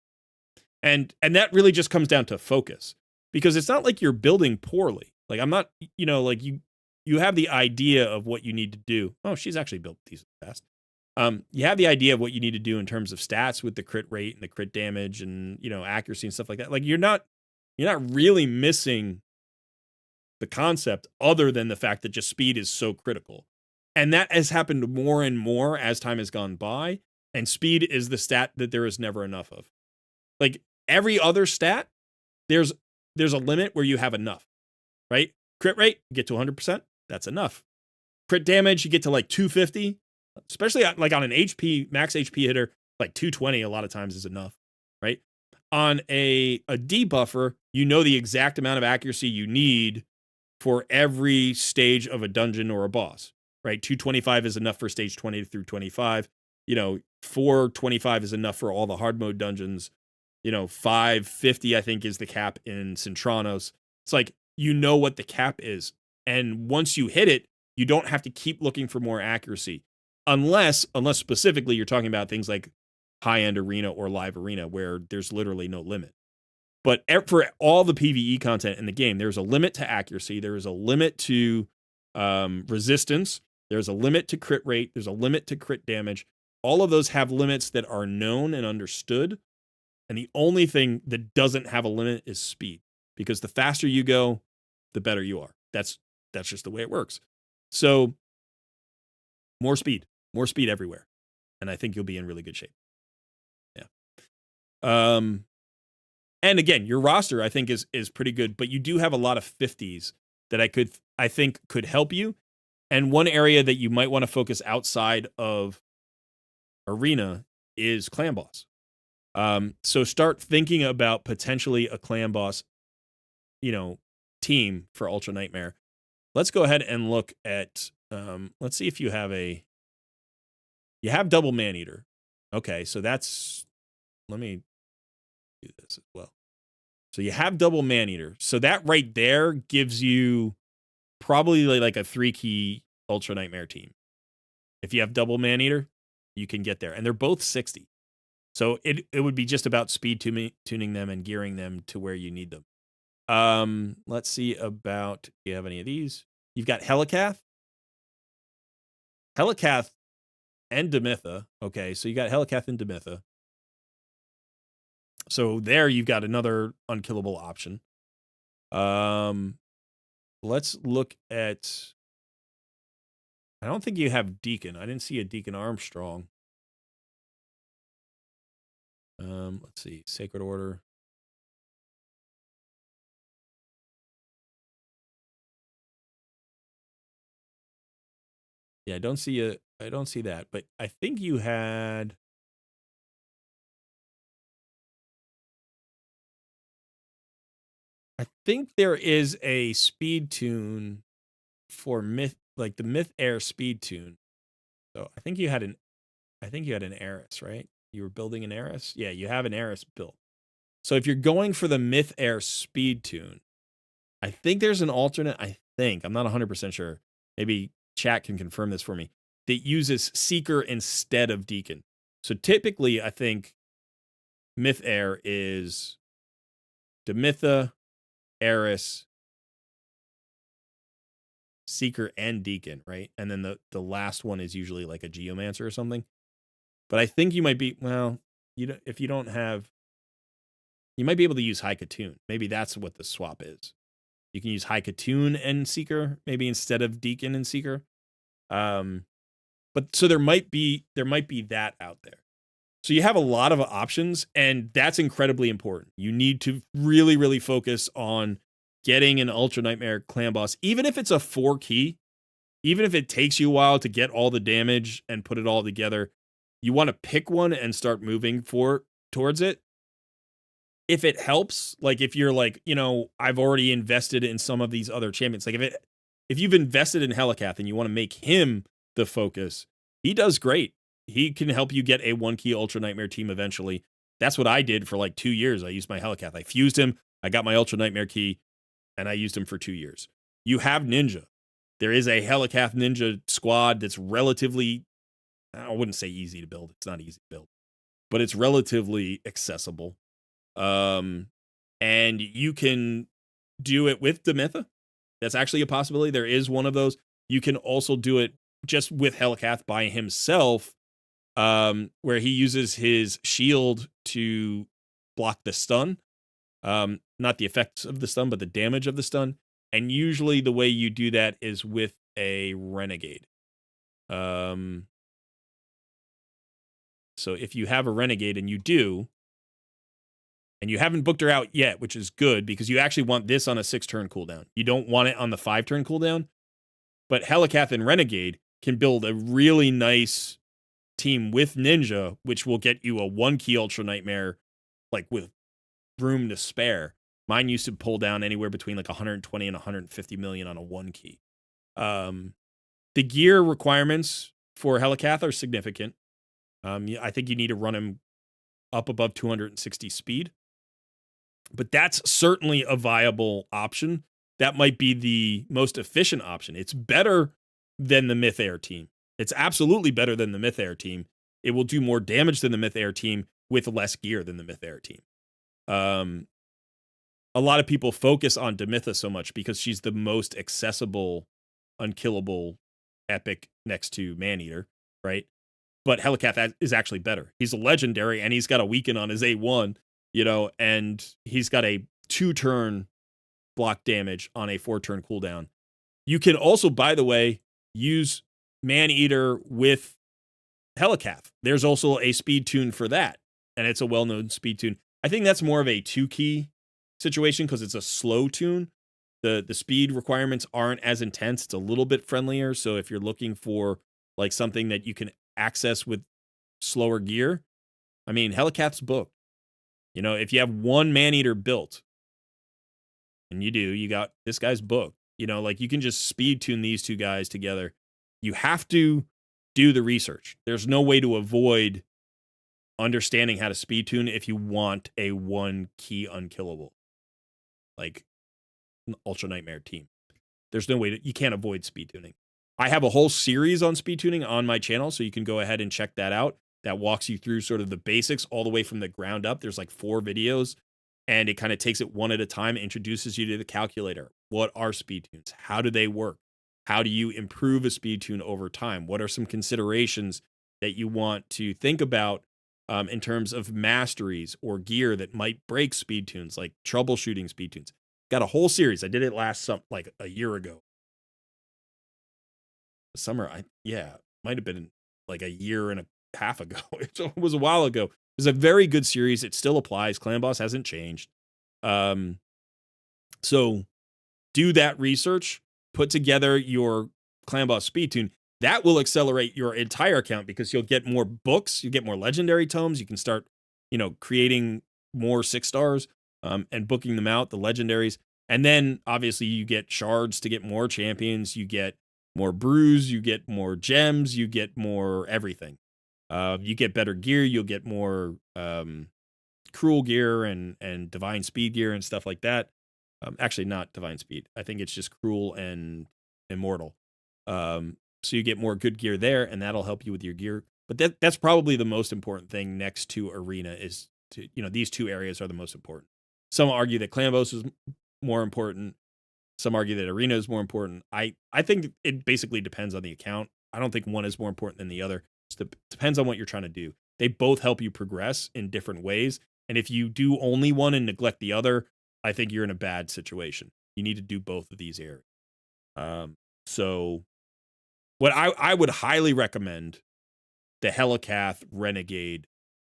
And that really just comes down to focus, because it's not like you're building poorly. Like I'm not, like you have the idea of what you need to do. Oh, she's actually built decently fast. You have the idea of what you need to do in terms of stats with the crit rate and the crit damage and, accuracy and stuff like that. Like you're not really missing the concept other than the fact that just speed is so critical. And that has happened more and more as time has gone by. And speed is the stat that there is never enough of. Like every other stat, there's a limit where you have enough, right? Crit rate, you get to 100%. That's enough. Crit damage, you get to like 250, especially like on an max HP hitter, like 220 a lot of times is enough, right? On a debuffer, the exact amount of accuracy you need for every stage of a dungeon or a boss, right? 225 is enough for stage 20 through 25. 425 is enough for all the hard mode dungeons. 550, I think, is the cap in Centranos. It's like, what the cap is. And once you hit it, you don't have to keep looking for more accuracy. Unless specifically you're talking about things like high-end arena or live arena where there's literally no limit. But for all the PvE content in the game, there's a limit to accuracy. There is a limit to resistance. There's a limit to crit rate. There's a limit to crit damage. All of those have limits that are known and understood. And the only thing that doesn't have a limit is speed. Because the faster you go, the better you are. That's just the way it works. So more speed everywhere. And I think you'll be in really good shape. Yeah. And again, your roster, I think, is pretty good, but you do have a lot of 50s that I think could help you. And one area that you might want to focus outside of arena is clan boss. So start thinking about potentially a clan boss, team for Ultra Nightmare. Let's go ahead and look at, let's see if you have double Maneater. Okay, so let me do this as well. So you have double Maneater. So that right there gives you probably like a 3-key Ultra Nightmare team. If you have double Maneater, you can get there. And they're both 60. So it would be just about speed tuning them and gearing them to where you need them. Let's see about, do you have any of these? You've got Helicath and Demitha. Okay, so you got Helicath and Demitha. So there you've got another unkillable option. Let's look at... I don't think you have Deacon. I didn't see a Deacon Armstrong. Let's see. Sacred Order. Yeah, I don't see that, but I think you had... I think there is a speed tune for Myth, like the Myth Air speed tune. So I think you had an Eris, right? You were building an Eris? Yeah, you have an Eris built. So if you're going for the Myth Air speed tune, I think there's an alternate, I'm not 100% sure. Maybe chat can confirm this for me. That uses Seeker instead of Deacon. So typically, I think Myth Air is Demitha, Eris, Seeker, and Deacon, right? And then the last one is usually like a Geomancer or something. But I think you might be, well, if you don't have, you might be able to use High Katoon. Maybe that's what the swap is. You can use High Katoon and Seeker, maybe instead of Deacon and Seeker. But so there might be that out there. So you have a lot of options, and that's incredibly important. You need to really, really focus on getting an Ultra Nightmare clan boss, even if it's a 4-key, even if it takes you a while to get all the damage and put it all together. You want to pick one and start moving towards it. If it helps, like if you're like, I've already invested in some of these other champions. Like if you've invested in Helikath and you want to make him the focus, he does great. He can help you get a 1-key Ultra Nightmare team eventually. That's what I did for like 2 years. I used my Helikath. I fused him. I got my Ultra Nightmare key, and I used him for 2 years. You have Ninja. There is a Helikath Ninja squad that's relatively, I wouldn't say easy to build. It's not easy to build, but it's relatively accessible. And you can do it with Demitha. That's actually a possibility. There is one of those. You can also do it just with Helikath by himself, where he uses his shield to block the stun. Not the effects of the stun, but the damage of the stun. And usually the way you do that is with a Renegade. So if you have a Renegade, and you do, and you haven't booked her out yet, which is good because you actually want this on a 6-turn cooldown. You don't want it on the 5-turn cooldown. But Helikath and Renegade can build a really nice team with Ninja, which will get you a 1-key Ultra Nightmare, like with room to spare. Mine used to pull down anywhere between like 120 and 150 million on a 1-key. The gear requirements for Helikath are significant. I think you need to run him up above 260 speed. But that's certainly a viable option. That might be the most efficient option. It's better than the Myth Air team. It's absolutely better than the Myth Air team. It will do more damage than the Myth Air team with less gear than the Myth Air team. A lot of people focus on Demitha so much because she's the most accessible, unkillable epic next to Maneater, right? But Helikath is actually better. He's a legendary, and he's got a weaken on his A1, and he's got a 2-turn block damage on a 4-turn cooldown. You can also, by the way, use Maneater with Helikath. There's also a speed tune for that, and it's a well-known speed tune. I think that's more of a 2-key situation because it's a slow tune. The speed requirements aren't as intense. It's a little bit friendlier. So if you're looking for like something that you can access with slower gear, I mean, Helikath's booked. If you have one Maneater built, and you got this guy's booked. Like you can just speed tune these two guys together. You have to do the research. There's no way to avoid understanding how to speed tune if you want a 1-key unkillable, like an Ultra Nightmare team. There's no way you can't avoid speed tuning. I have a whole series on speed tuning on my channel, so you can go ahead and check that out. That walks you through sort of the basics all the way from the ground up. There's like 4 videos, and it kind of takes it one at a time, introduces you to the calculator. What are speed tunes? How do they work? How do you improve a speed tune over time? What are some considerations that you want to think about in terms of masteries or gear that might break speed tunes, like troubleshooting speed tunes. Got a whole series. I did it like a year ago. Summer, might have been like a year and a half ago. It was a while ago. It was a very good series. It still applies. Clan Boss hasn't changed. So do that research, put together your Clan Boss speed tune. That will accelerate your entire account because you'll get more books, you get more legendary tomes, you can start, creating more 6 stars and booking them out, the legendaries. And then obviously you get shards to get more champions, you get more brews, you get more gems, you get more everything. You get better gear, you'll get more cruel gear and divine speed gear and stuff like that. Actually, not divine speed. I think it's just cruel and immortal. So you get more good gear there, and that'll help you with your gear. But that's probably the most important thing next to arena is to, these two areas are the most important. Some argue that Clan Boss is more important. Some argue that arena is more important. I think it basically depends on the account. I don't think one is more important than the other. It depends on what you're trying to do. They both help you progress in different ways. And if you do only one and neglect the other, I think you're in a bad situation. You need to do both of these areas. So what I would highly recommend the Helicath Renegade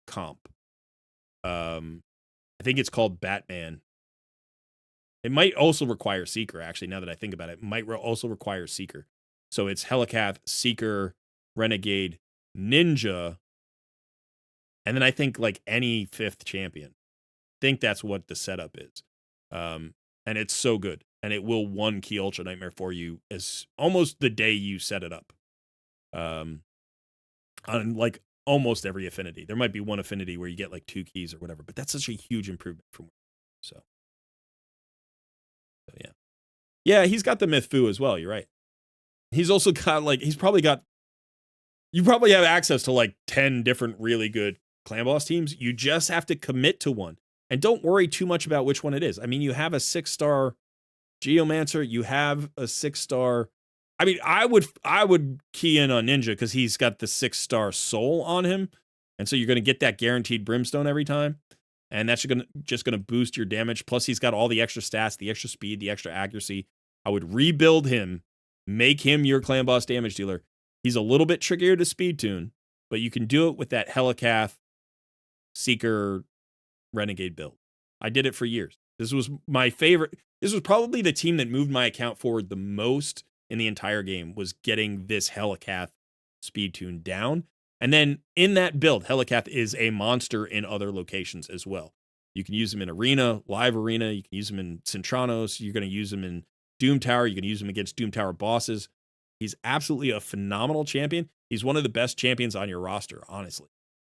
comp. I think it's called Batman. It might also require Seeker, actually, now that I think about it. It might also require Seeker. So it's Helicath, Seeker, Renegade, Ninja, and then I think like any 5th champion. I think that's what the setup is. And it's so good. And it will 1 key Ultra Nightmare for you as almost the day you set it up. On like almost every affinity. There might be one affinity where you get like 2 keys or whatever, but that's such a huge improvement from so yeah. Yeah, he's got the Myth Fu as well, you're right. He's also got you probably have access to like 10 different really good Clan Boss teams. You just have to commit to one. And don't worry too much about which one it is. I mean, you have a 6-star Geomancer, you have a 6-star. I mean, I would key in on Ninja because he's got the 6-star soul on him. And so you're going to get that guaranteed brimstone every time. And that's just going to boost your damage. Plus, he's got all the extra stats, the extra speed, the extra accuracy. I would rebuild him, make him your Clan Boss damage dealer. He's a little bit trickier to speed tune, but you can do it with that Helicath Seeker Renegade build. I did it for years. This was my favorite. This was probably the team that moved my account forward the most in the entire game, was getting this Helicath speed tune down. And then in that build, Helicath is a monster in other locations as well. You can use him in Arena, Live Arena. You can use him in Centranos. You're going to use him in Doom Tower. You can use him against Doom Tower bosses. He's absolutely a phenomenal champion. He's one of the best champions on your roster, honestly.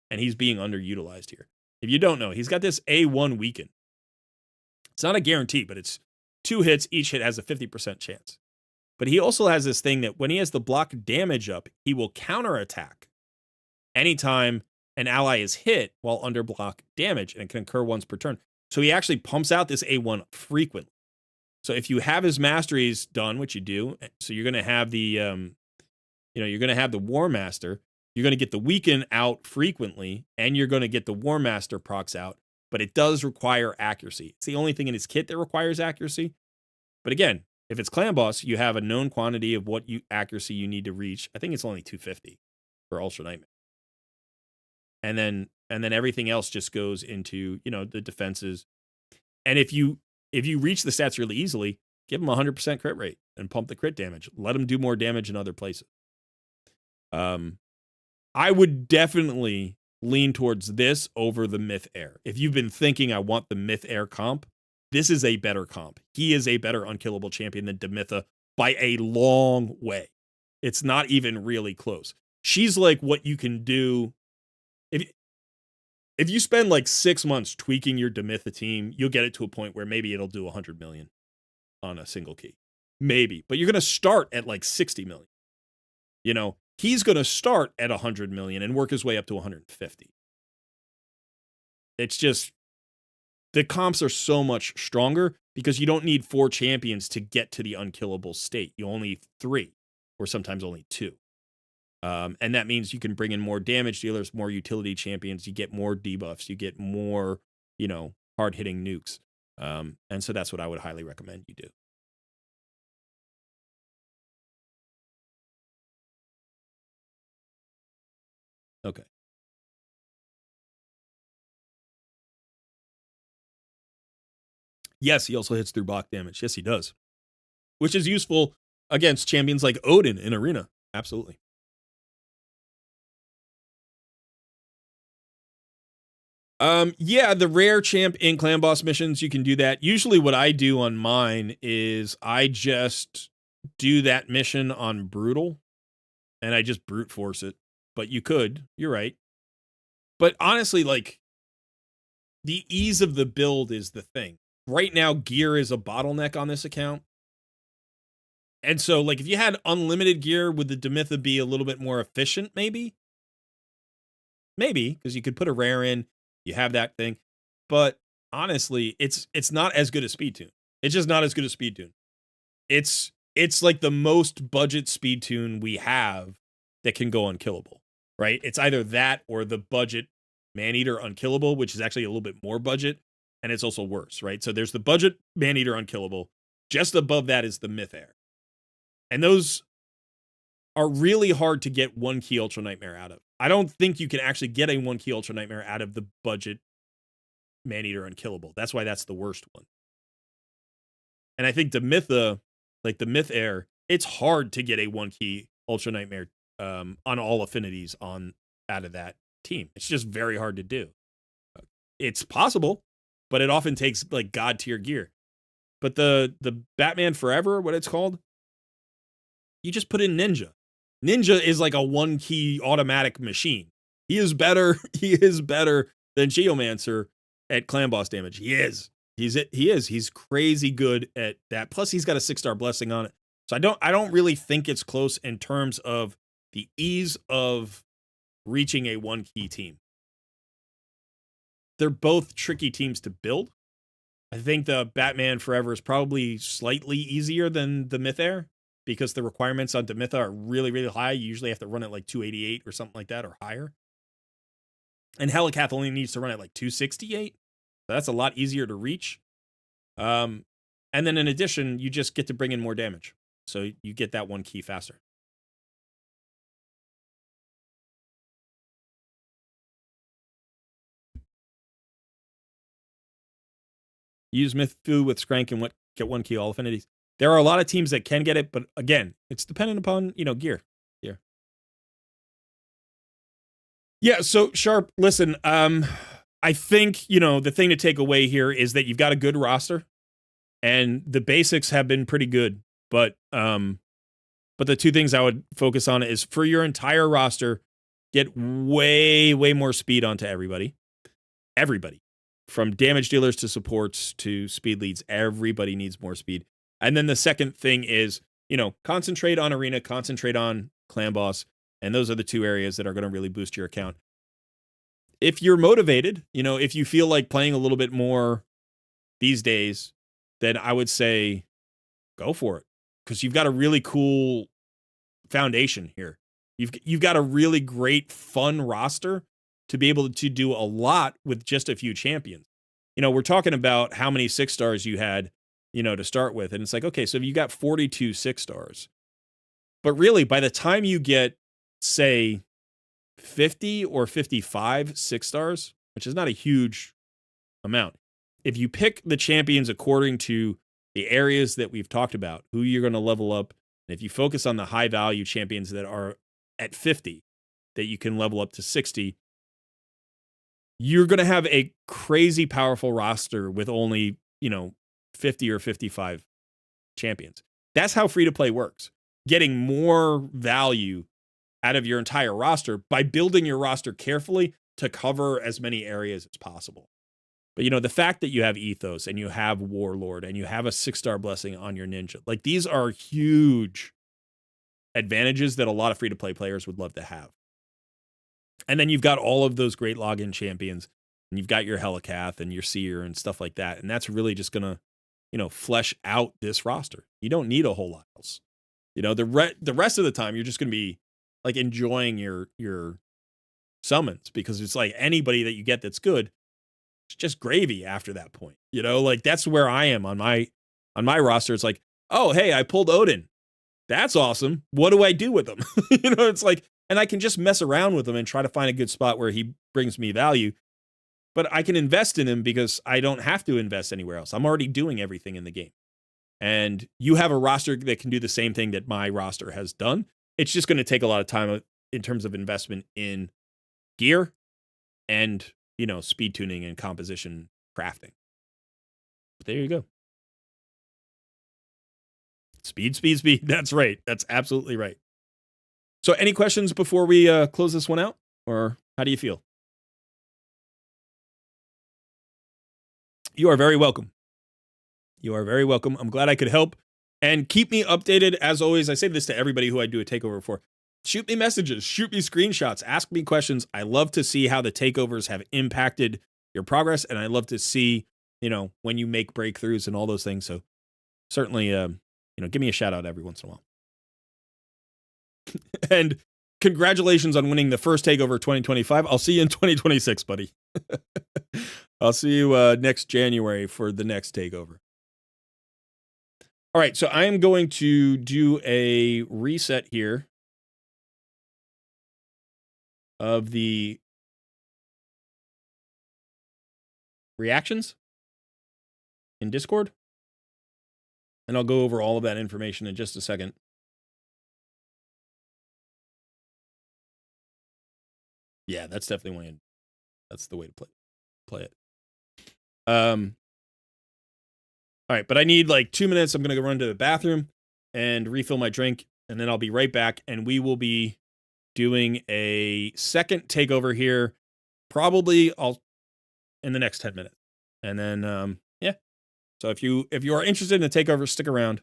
And he's being underutilized here. If you don't know, he's got this A1 weaken. It's not a guarantee, but it's 2 hits. Each hit has a 50% chance. But he also has this thing that when he has the block damage up, he will counterattack anytime an ally is hit while under block damage, and it can occur once per turn. So he actually pumps out this A1 frequently. So if you have his masteries done, which you do, so you're going to have the, you're going to have the War Master. You're going to get the Weaken out frequently, and you're going to get the War Master procs out. But it does require accuracy. It's the only thing in his kit that requires accuracy. But again, if it's Clan Boss, you have a known quantity of what accuracy you need to reach. I think it's only 250 for Ultra Nightmare. And then everything else just goes into, the defenses. And if you reach the stats really easily, give him 100% crit rate and pump the crit damage. Let him do more damage in other places. I would definitely lean towards this over the Myth Air. If you've been thinking I want the Myth Air comp, this is a better comp. He is a better unkillable champion than Demitha by a long way. It's not even really close. She's like what you can do. If you spend like 6 months tweaking your Demitha team, you'll get it to a point where maybe it'll do 100 million on a single key. Maybe. But you're going to start at like 60 million. He's going to start at 100 million and work his way up to 150. It's just, the comps are so much stronger because you don't need 4 champions to get to the unkillable state. You only need 3, or sometimes only 2. And that means you can bring in more damage dealers, more utility champions. You get more debuffs. You get more, hard hitting nukes. And so that's what I would highly recommend you do. Okay. Yes, he also hits through block damage. Yes, he does. Which is useful against champions like Odin in Arena. Absolutely. Yeah, the rare champ in clan boss missions, you can do that. Usually what I do on mine is I just do that mission on brutal and I just brute force it. But you could, you're right. But honestly, like, the ease of the build is the thing. Right now, gear is a bottleneck on this account. And so, like, if you had unlimited gear, would the Demitha be a little bit more efficient, maybe? Maybe, because you could put a rare in, you have that thing. But honestly, it's not as good as Speed Tune. It's just not as good as Speed Tune. It's like the most budget Speed Tune we have that can go unkillable, right? It's either that or the budget Maneater Unkillable, which is actually a little bit more budget, and it's also worse, right? So there's the budget Maneater Unkillable. Just above that is the Myth Air. And those are really hard to get 1 key Ultra Nightmare out of. I don't think you can actually get a 1 key Ultra Nightmare out of the budget Maneater Unkillable. That's why that's the worst one. And I think the Mytha, like the Myth Air, it's hard to get a 1 key Ultra Nightmare on all affinities out of that team. It's just very hard to do. It's possible, but it often takes like god tier gear. But the Batman Forever, what it's called, you just put in Ninja. Ninja is like a 1 key automatic machine. He is better. He is better than Geomancer at clan boss damage. He is. He's crazy good at that. Plus, he's got a 6-star blessing on it. So I don't really think it's close in terms of the ease of reaching a 1 key team. They're both tricky teams to build. I think the Batman Forever is probably slightly easier than the Myth Air because the requirements on Demitha are really, really high. You usually have to run at like 288 or something like that or higher. And Helicath only needs to run at like 268. So that's a lot easier to reach. And then in addition, you just get to bring in more damage. So you get that 1 key faster. Use Mythu with Skrank and get 1 key all affinities. There are a lot of teams that can get it, but again, it's dependent upon, gear. Yeah, so Sharp, listen, I think, the thing to take away here is that you've got a good roster and the basics have been pretty good, but the 2 things I would focus on is for your entire roster, get way, way more speed onto everybody. Everybody. From damage dealers to supports to speed leads, everybody needs more speed. And then the second thing is, concentrate on Arena, concentrate on Clan Boss, and those are the 2 areas that are going to really boost your account. If you're motivated, if you feel like playing a little bit more these days, then I would say go for it because you've got a really cool foundation here. You've got a really great, fun roster to be able to do a lot with just a few champions. We're talking about how many 6-stars you had, to start with. And it's like, okay, so you got 42 6-stars. But really, by the time you get, say, 50 or 55 6-stars, which is not a huge amount, if you pick the champions according to the areas that we've talked about, who you're going to level up, and if you focus on the high value champions that are at 50, that you can level up to 60, you're going to have a crazy powerful roster with only, 50 or 55 champions. That's how free to play works. Getting more value out of your entire roster by building your roster carefully to cover as many areas as possible. But, the fact that you have Ethos and you have Warlord and you have a 6-star blessing on your Ninja, like these are huge advantages that a lot of free to play players would love to have. And then you've got all of those great login champions, and you've got your Helicath and your Seer and stuff like that. And that's really just going to, flesh out this roster. You don't need a whole lot else. The rest of the time, you're just going to be like enjoying your summons, because it's like anybody that you get that's good, it's just gravy after that point. You know, like that's where I am on my roster. It's like, oh hey, I pulled Odin. That's awesome. What do I do with him? You know, it's like, and I can just mess around with him and try to find a good spot where he brings me value. But I can invest in him because I don't have to invest anywhere else. I'm already doing everything in the game. And you have a roster that can do the same thing that my roster has done. It's just going to take a lot of time in terms of investment in gear and, you know, speed tuning and composition crafting. But there you go. Speed, speed, speed. That's right. That's absolutely right. So any questions before we close this one out? Or how do you feel? You are very welcome. You are very welcome. I'm glad I could help. And keep me updated. As always, I say this to everybody who I do a takeover for. Shoot me messages. Shoot me screenshots. Ask me questions. I love to see how the takeovers have impacted your progress. And I love to see, you know, when you make breakthroughs and all those things. So certainly, you know, give me a shout out every once in a while. And congratulations on winning the first takeover 2025. I'll see you in 2026, buddy. I'll see you next January for the next takeover. All right, so I am going to do a reset here of the reactions in Discord. And I'll go over all of that information in just a second. Yeah, that's definitely that's the way to play it. All right, but I need like 2 minutes. I'm going to go run to the bathroom and refill my drink, and then I'll be right back, and we will be doing a second takeover here, probably in the next 10 minutes. And then, yeah. So if you are interested in a takeover, stick around.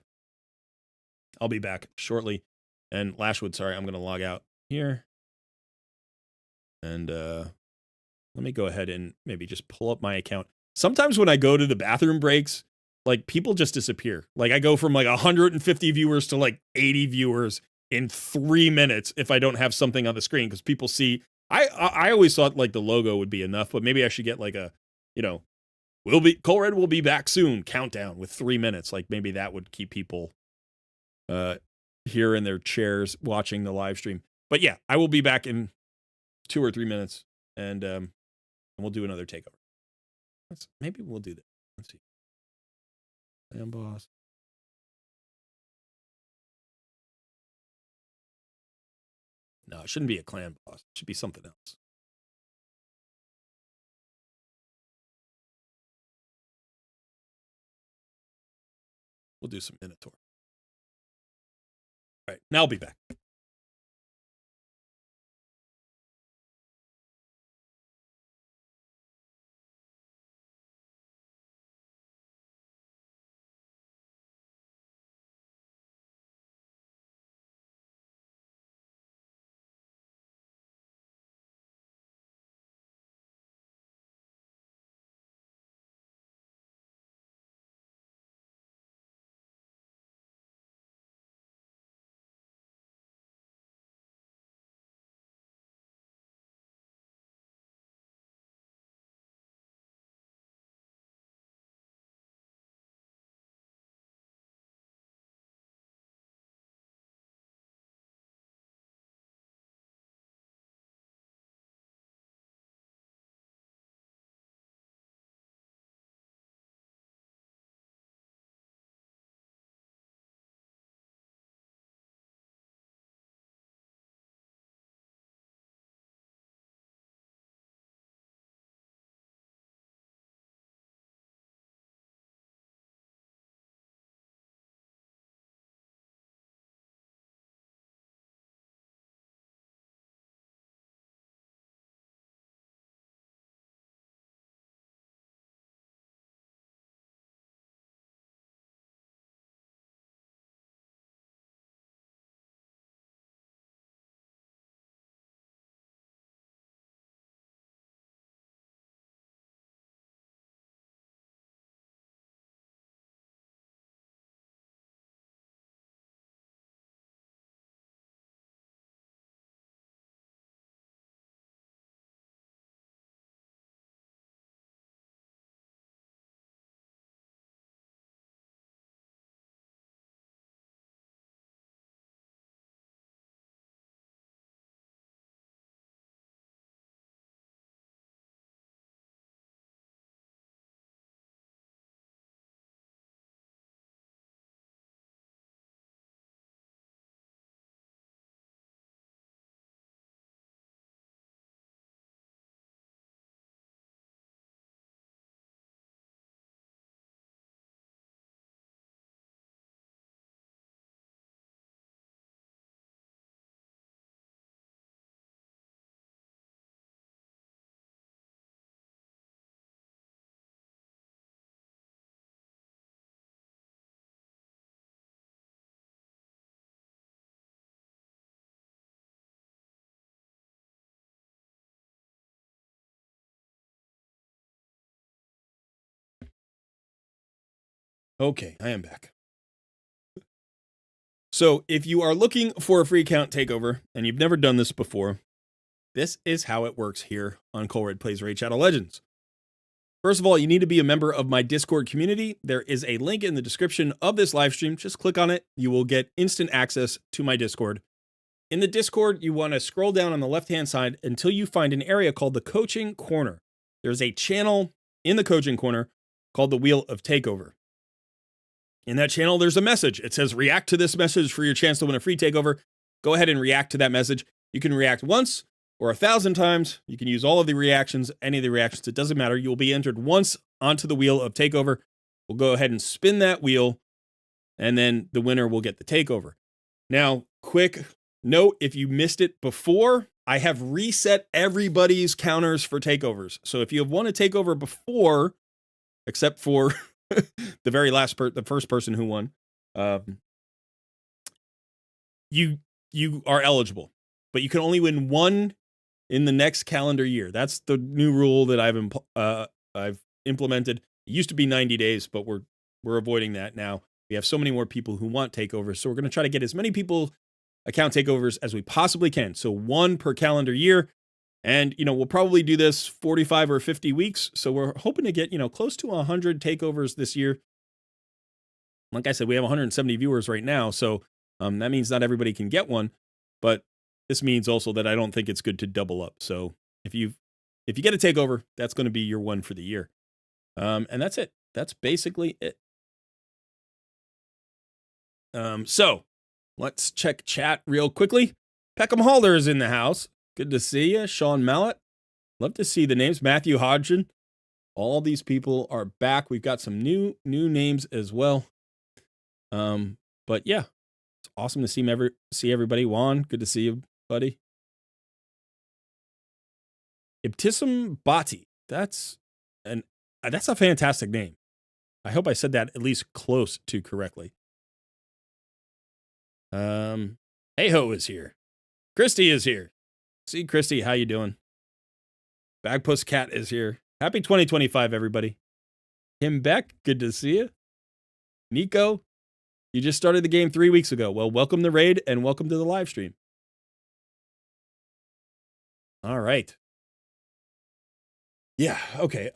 I'll be back shortly. And Lashwood, sorry, I'm going to log out here. And let me go ahead and maybe just pull up my account. Sometimes when I go to the bathroom breaks, like people just disappear. Like I go from like 150 viewers to like 80 viewers in 3 minutes if I don't have something on the screen, because people see. I always thought like the logo would be enough, but maybe I should get like a, you know, Colred will be back soon countdown with 3 minutes. Like maybe that would keep people here in their chairs watching the live stream. But yeah, I will be back in 2 or 3 minutes, and we'll do another takeover. Maybe we'll do that. Let's see. Clan boss. No, it shouldn't be a clan boss. It should be something else. We'll do some Minotaur. All right, now I'll be back. Okay, I am back. So if you are looking for a free account takeover and you've never done this before, this is how it works here on Colred Plays Raid Shadow Legends. First of all, you need to be a member of my Discord community. There is a link in the description of this live stream. Just click on it. You will get instant access to my Discord. In the Discord, you want to scroll down on the left-hand side until you find an area called the Coaching Corner. There's a channel in the Coaching Corner called the Wheel of Takeover. In that channel, there's a message. It says, react to this message for your chance to win a free takeover. Go ahead and react to that message. You can react once or 1,000 times. You can use all of the reactions, any of the reactions. It doesn't matter. You'll be entered once onto the Wheel of Takeover. We'll go ahead and spin that wheel, and then the winner will get the takeover. Now, quick note, if you missed it before, I have reset everybody's counters for takeovers. So if you have won a takeover before, except for the very last the first person who won, you are eligible, but you can only win one in the next calendar year. That's the new rule that I've implemented. It used to be 90 days, but we're avoiding that now. We have so many more people who want takeovers, so we're going to try to get as many people account takeovers as we possibly can. So one per calendar year. And, we'll probably do this 45 or 50 weeks. So we're hoping to get, close to 100 takeovers this year. Like I said, we have 170 viewers right now. So that means not everybody can get one. But this means also that I don't think it's good to double up. So if you get a takeover, that's going to be your one for the year. And that's it. That's basically it. So let's check chat real quickly. Peckham Halder is in the house. Good to see you. Sean Mallet. Love to see the names. Matthew Hodgson. All these people are back. We've got some new names as well. But yeah, it's awesome to see everybody. Juan, good to see you, buddy. Ibtisam Bhatti. That's a fantastic name. I hope I said that at least close to correctly. Hey-ho is here. Christy is here. See, Christy, how you doing? Bagpuss Cat is here. Happy 2025, everybody. Kim Beck, good to see you. Nico, you just started the game 3 weeks ago. Well, welcome to Raid and welcome to the live stream. All right. Yeah, okay.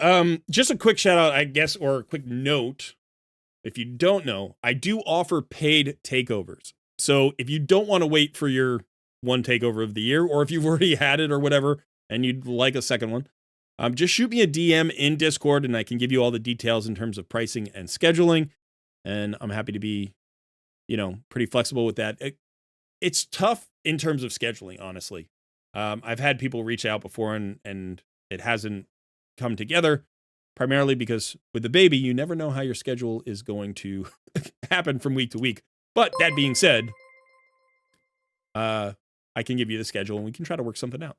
Just a quick shout out, I guess, or a quick note. If you don't know, I do offer paid takeovers. So if you don't want to wait for your one takeover of the year, or if you've already had it or whatever, and you'd like a second one, just shoot me a DM in Discord and I can give you all the details in terms of pricing and scheduling. And I'm happy to be, pretty flexible with that. It's tough in terms of scheduling, honestly. I've had people reach out before and it hasn't come together, primarily because with the baby, you never know how your schedule is going to happen from week to week. But that being said, I can give you the schedule and we can try to work something out.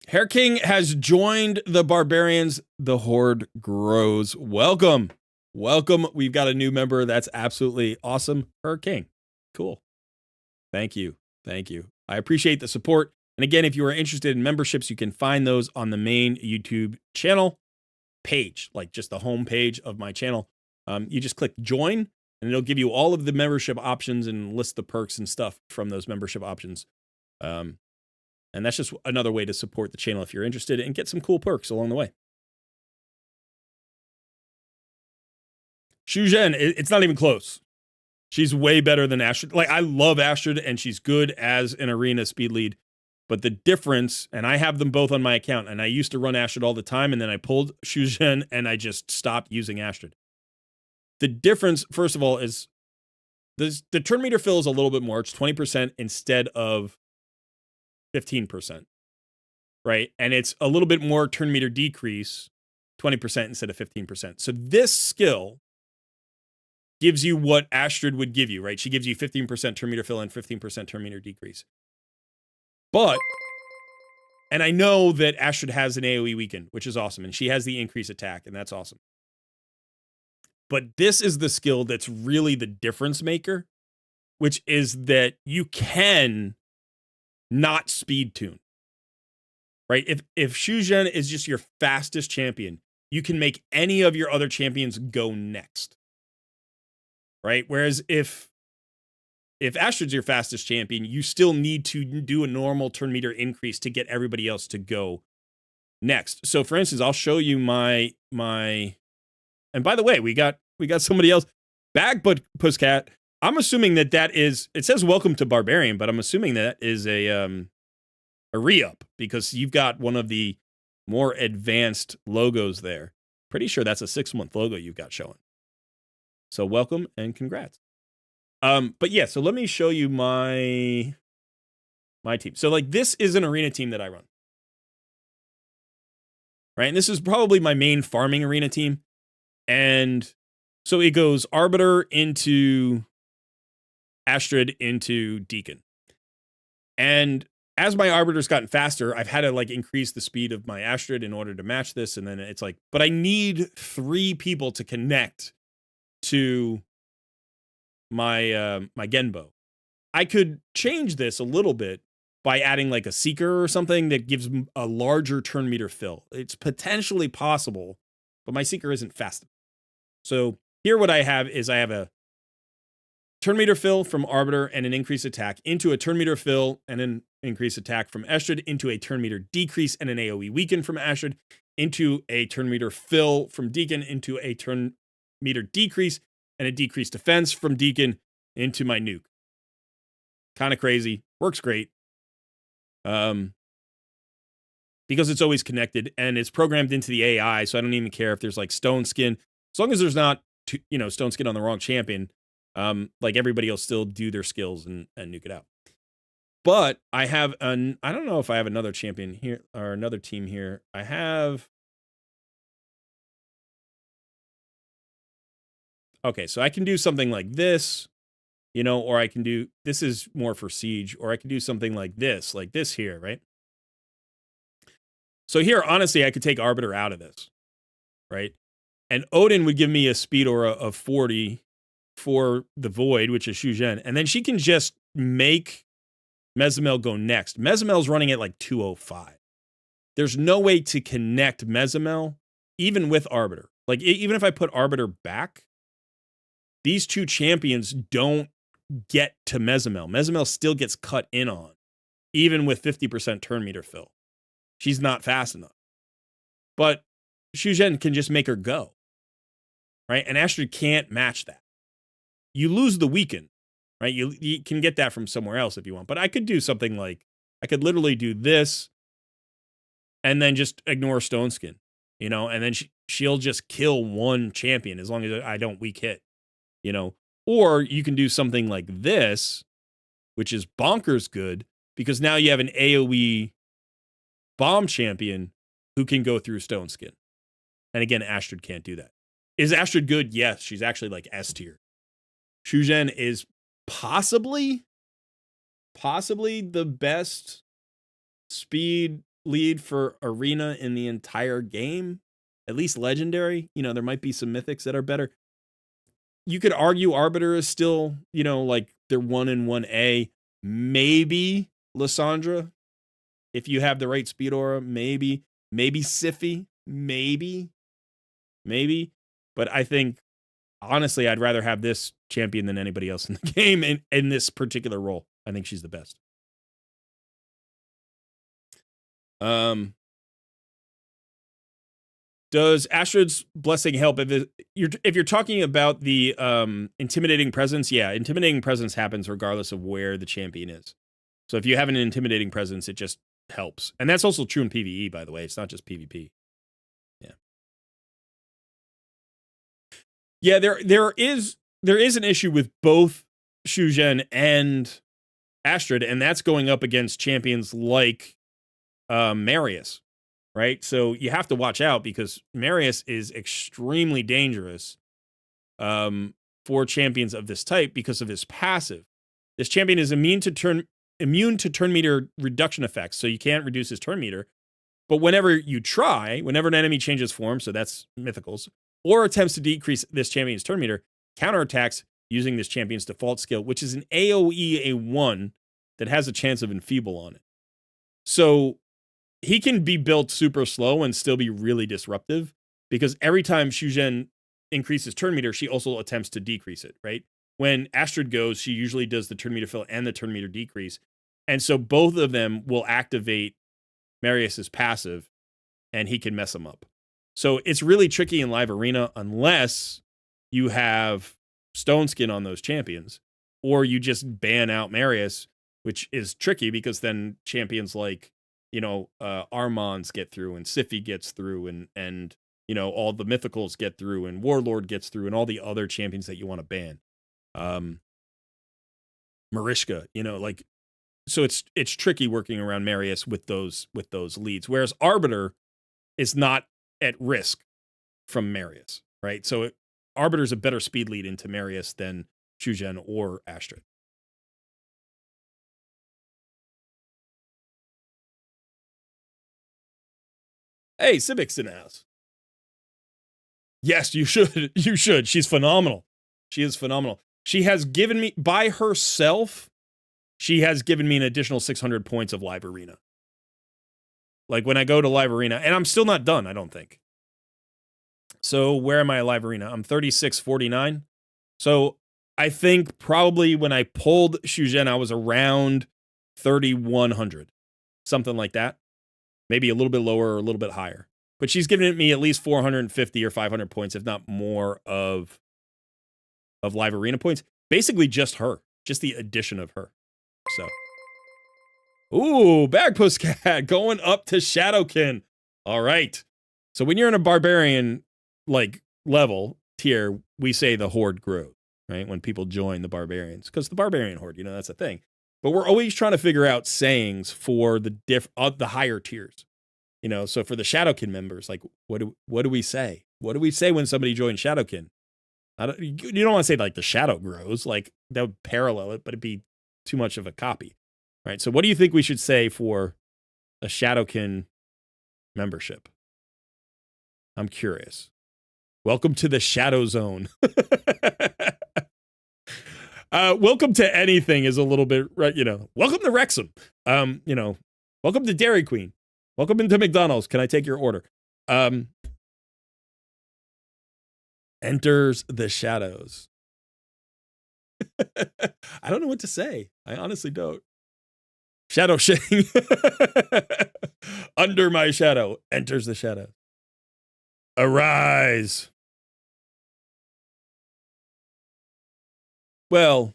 Hair King has joined the Barbarians. The Horde grows. Welcome. Welcome. We've got a new member. That's absolutely awesome. Hair King. Cool. Thank you. Thank you. I appreciate the support. And again, if you are interested in memberships, you can find those on the main YouTube channel page, like just the home page of my channel. You just click join and it'll give you all of the membership options and list the perks and stuff from those membership options. And that's just another way to support the channel if you're interested and get some cool perks along the way. Xu Zhen, it's not even close. She's way better than Astrid. Like, I love Astrid and she's good as an arena speed lead. But the difference, and I have them both on my account, and I used to run Astrid all the time, and then I pulled Xu Zhen and I just stopped using Astrid. The difference, first of all, is the turn meter fill is a little bit more. It's 20% instead of 15%, right? And it's a little bit more turn meter decrease, 20% instead of 15%. So this skill gives you what Astrid would give you, right? She gives you 15% turn meter fill and 15% turn meter decrease. But, and I know that Astrid has an AoE weaken, which is awesome, and she has the increased attack, and that's awesome. But this is the skill that's really the difference maker, which is that you can not speed tune, right? If Xu Zhen is just your fastest champion, you can make any of your other champions go next. Right? Whereas if Astrid's your fastest champion, you still need to do a normal turn meter increase to get everybody else to go next. So for instance, I'll show you my and by the way, we got somebody else. Bag Pusscat. I'm assuming that is, it says welcome to Barbarian, but I'm assuming that is a re-up because you've got one of the more advanced logos there. Pretty sure that's a 6-month logo you've got showing. So welcome and congrats. But yeah, so let me show you my team. So like this is an arena team that I run. Right? And this is probably my main farming arena team. And so it goes Arbiter into Astrid into Deacon. And as my Arbiter's gotten faster, I've had to like increase the speed of my Astrid in order to match this. And then it's like, but I need 3 people to connect to my my Genbo. I could change this a little bit by adding like a Seeker or something that gives a larger turn meter fill. It's potentially possible, but my Seeker isn't fast enough. So here what I have is I have a turn meter fill from Arbiter and an increase attack into a turn meter fill and an increase attack from Astrid into a turn meter decrease and an AoE weaken from Astrid into a turn meter fill from Deacon into a turn meter decrease and a decreased defense from Deacon into my nuke. Kind of crazy. Works great. Because it's always connected and it's programmed into the AI, so I don't even care if there's like stone skin. As long as there's not, stone skin on the wrong champion, like everybody will still do their skills and nuke it out. But I have I don't know if I have another champion here or another team here. I have. Okay, so I can do something like this, or I can do, this is more for siege, or I can do something like this here, right? So here, honestly, I could take Arbiter out of this, right? And Odin would give me a speed aura of 40 for the Void, which is Shu Zhen. And then she can just make Mezimel go next. Mezimel's running at like 205. There's no way to connect Mezimel, even with Arbiter. Like, even if I put Arbiter back, these 2 champions don't get to Mezimel. Mezimel still gets cut in on, even with 50% turn meter fill. She's not fast enough. But Shu Zhen can just make her go. Right? And Astrid can't match that. You lose the weaken. Right? You can get that from somewhere else if you want. But I could do something like, I could literally do this and then just ignore Stone Skin. And then she'll just kill one champion as long as I don't weak hit. Or you can do something like this, which is bonkers good, because now you have an AoE bomb champion who can go through Stone Skin. And again, Astrid can't do that. Is Astrid good? Yes, she's actually like S tier. Shu Zhen is possibly the best speed lead for arena in the entire game, at least legendary. There might be some mythics that are better. You could argue Arbiter is still, like they're 1 and 1A. Maybe Lysandra, if you have the right speed aura. Maybe Siphi. Maybe. But I think, honestly, I'd rather have this champion than anybody else in the game in this particular role. I think she's the best. Does Astrid's blessing help if you're talking about the intimidating presence? Yeah, intimidating presence happens regardless of where the champion is. So if you have an intimidating presence, it just helps. And that's also true in PvE, by the way. It's not just PvP. Yeah, there is an issue with both Shu Zhen and Astrid, and that's going up against champions like Marius, right? So you have to watch out because Marius is extremely dangerous for champions of this type because of his passive. This champion is immune to turn meter reduction effects, so you can't reduce his turn meter. But whenever an enemy changes form, so that's mythicals, or attempts to decrease this champion's turn meter, counterattacks using this champion's default skill, which is an AoE A1 that has a chance of enfeeble on it. So he can be built super slow and still be really disruptive because every time Shuzhen increases turn meter, she also attempts to decrease it, right? When Astrid goes, she usually does the turn meter fill and the turn meter decrease. And so both of them will activate Marius's passive, and he can mess them up. So it's really tricky in live arena unless you have Stone Skin on those champions, or you just ban out Marius, which is tricky because then champions like, Armand's get through, and Sify gets through, and all the mythicals get through, and Warlord gets through, and all the other champions that you want to ban. Marishka, so it's tricky working around Marius with those leads. Whereas Arbiter is not at risk from Marius, right? So Arbiter's a better speed lead into Marius than Shuzhen or Astrid. Hey, Civic's in the house. Yes, you should. You should. She's phenomenal. She is phenomenal. She has given me, by herself, she has given me an additional 600 points of live arena. Like when I go to live arena, and I'm still not done, I don't think. So where am I at live arena? I'm 3649. So I think probably when I pulled Shuzhen, I was around 3100, something like that. Maybe a little bit lower or a little bit higher. But she's given me at least 450 or 500 points, if not more, of live arena points. Basically just her. Just the addition of her. So. Ooh, Bagpost Cat going up to Shadowkin. All right. So when you're in a barbarian level tier, we say the horde grows, right? When people join the barbarians, because the barbarian horde, that's a thing. But we're always trying to figure out sayings for the higher tiers. So for the Shadowkin members, what do we say? What do we say when somebody joins Shadowkin? You don't want to say the shadow grows, that would parallel it, but it'd be too much of a copy, right? So what do you think we should say for a Shadowkin membership? I'm curious. Welcome to the Shadow Zone. Welcome to anything is a little bit, right? Welcome to Wrexham. Welcome to Dairy Queen. Welcome into McDonald's. Can I take your order? Enters the shadows. I don't know what to say. I honestly don't. Shadow shading. Under my shadow. Enters the shadow. Arise. Well,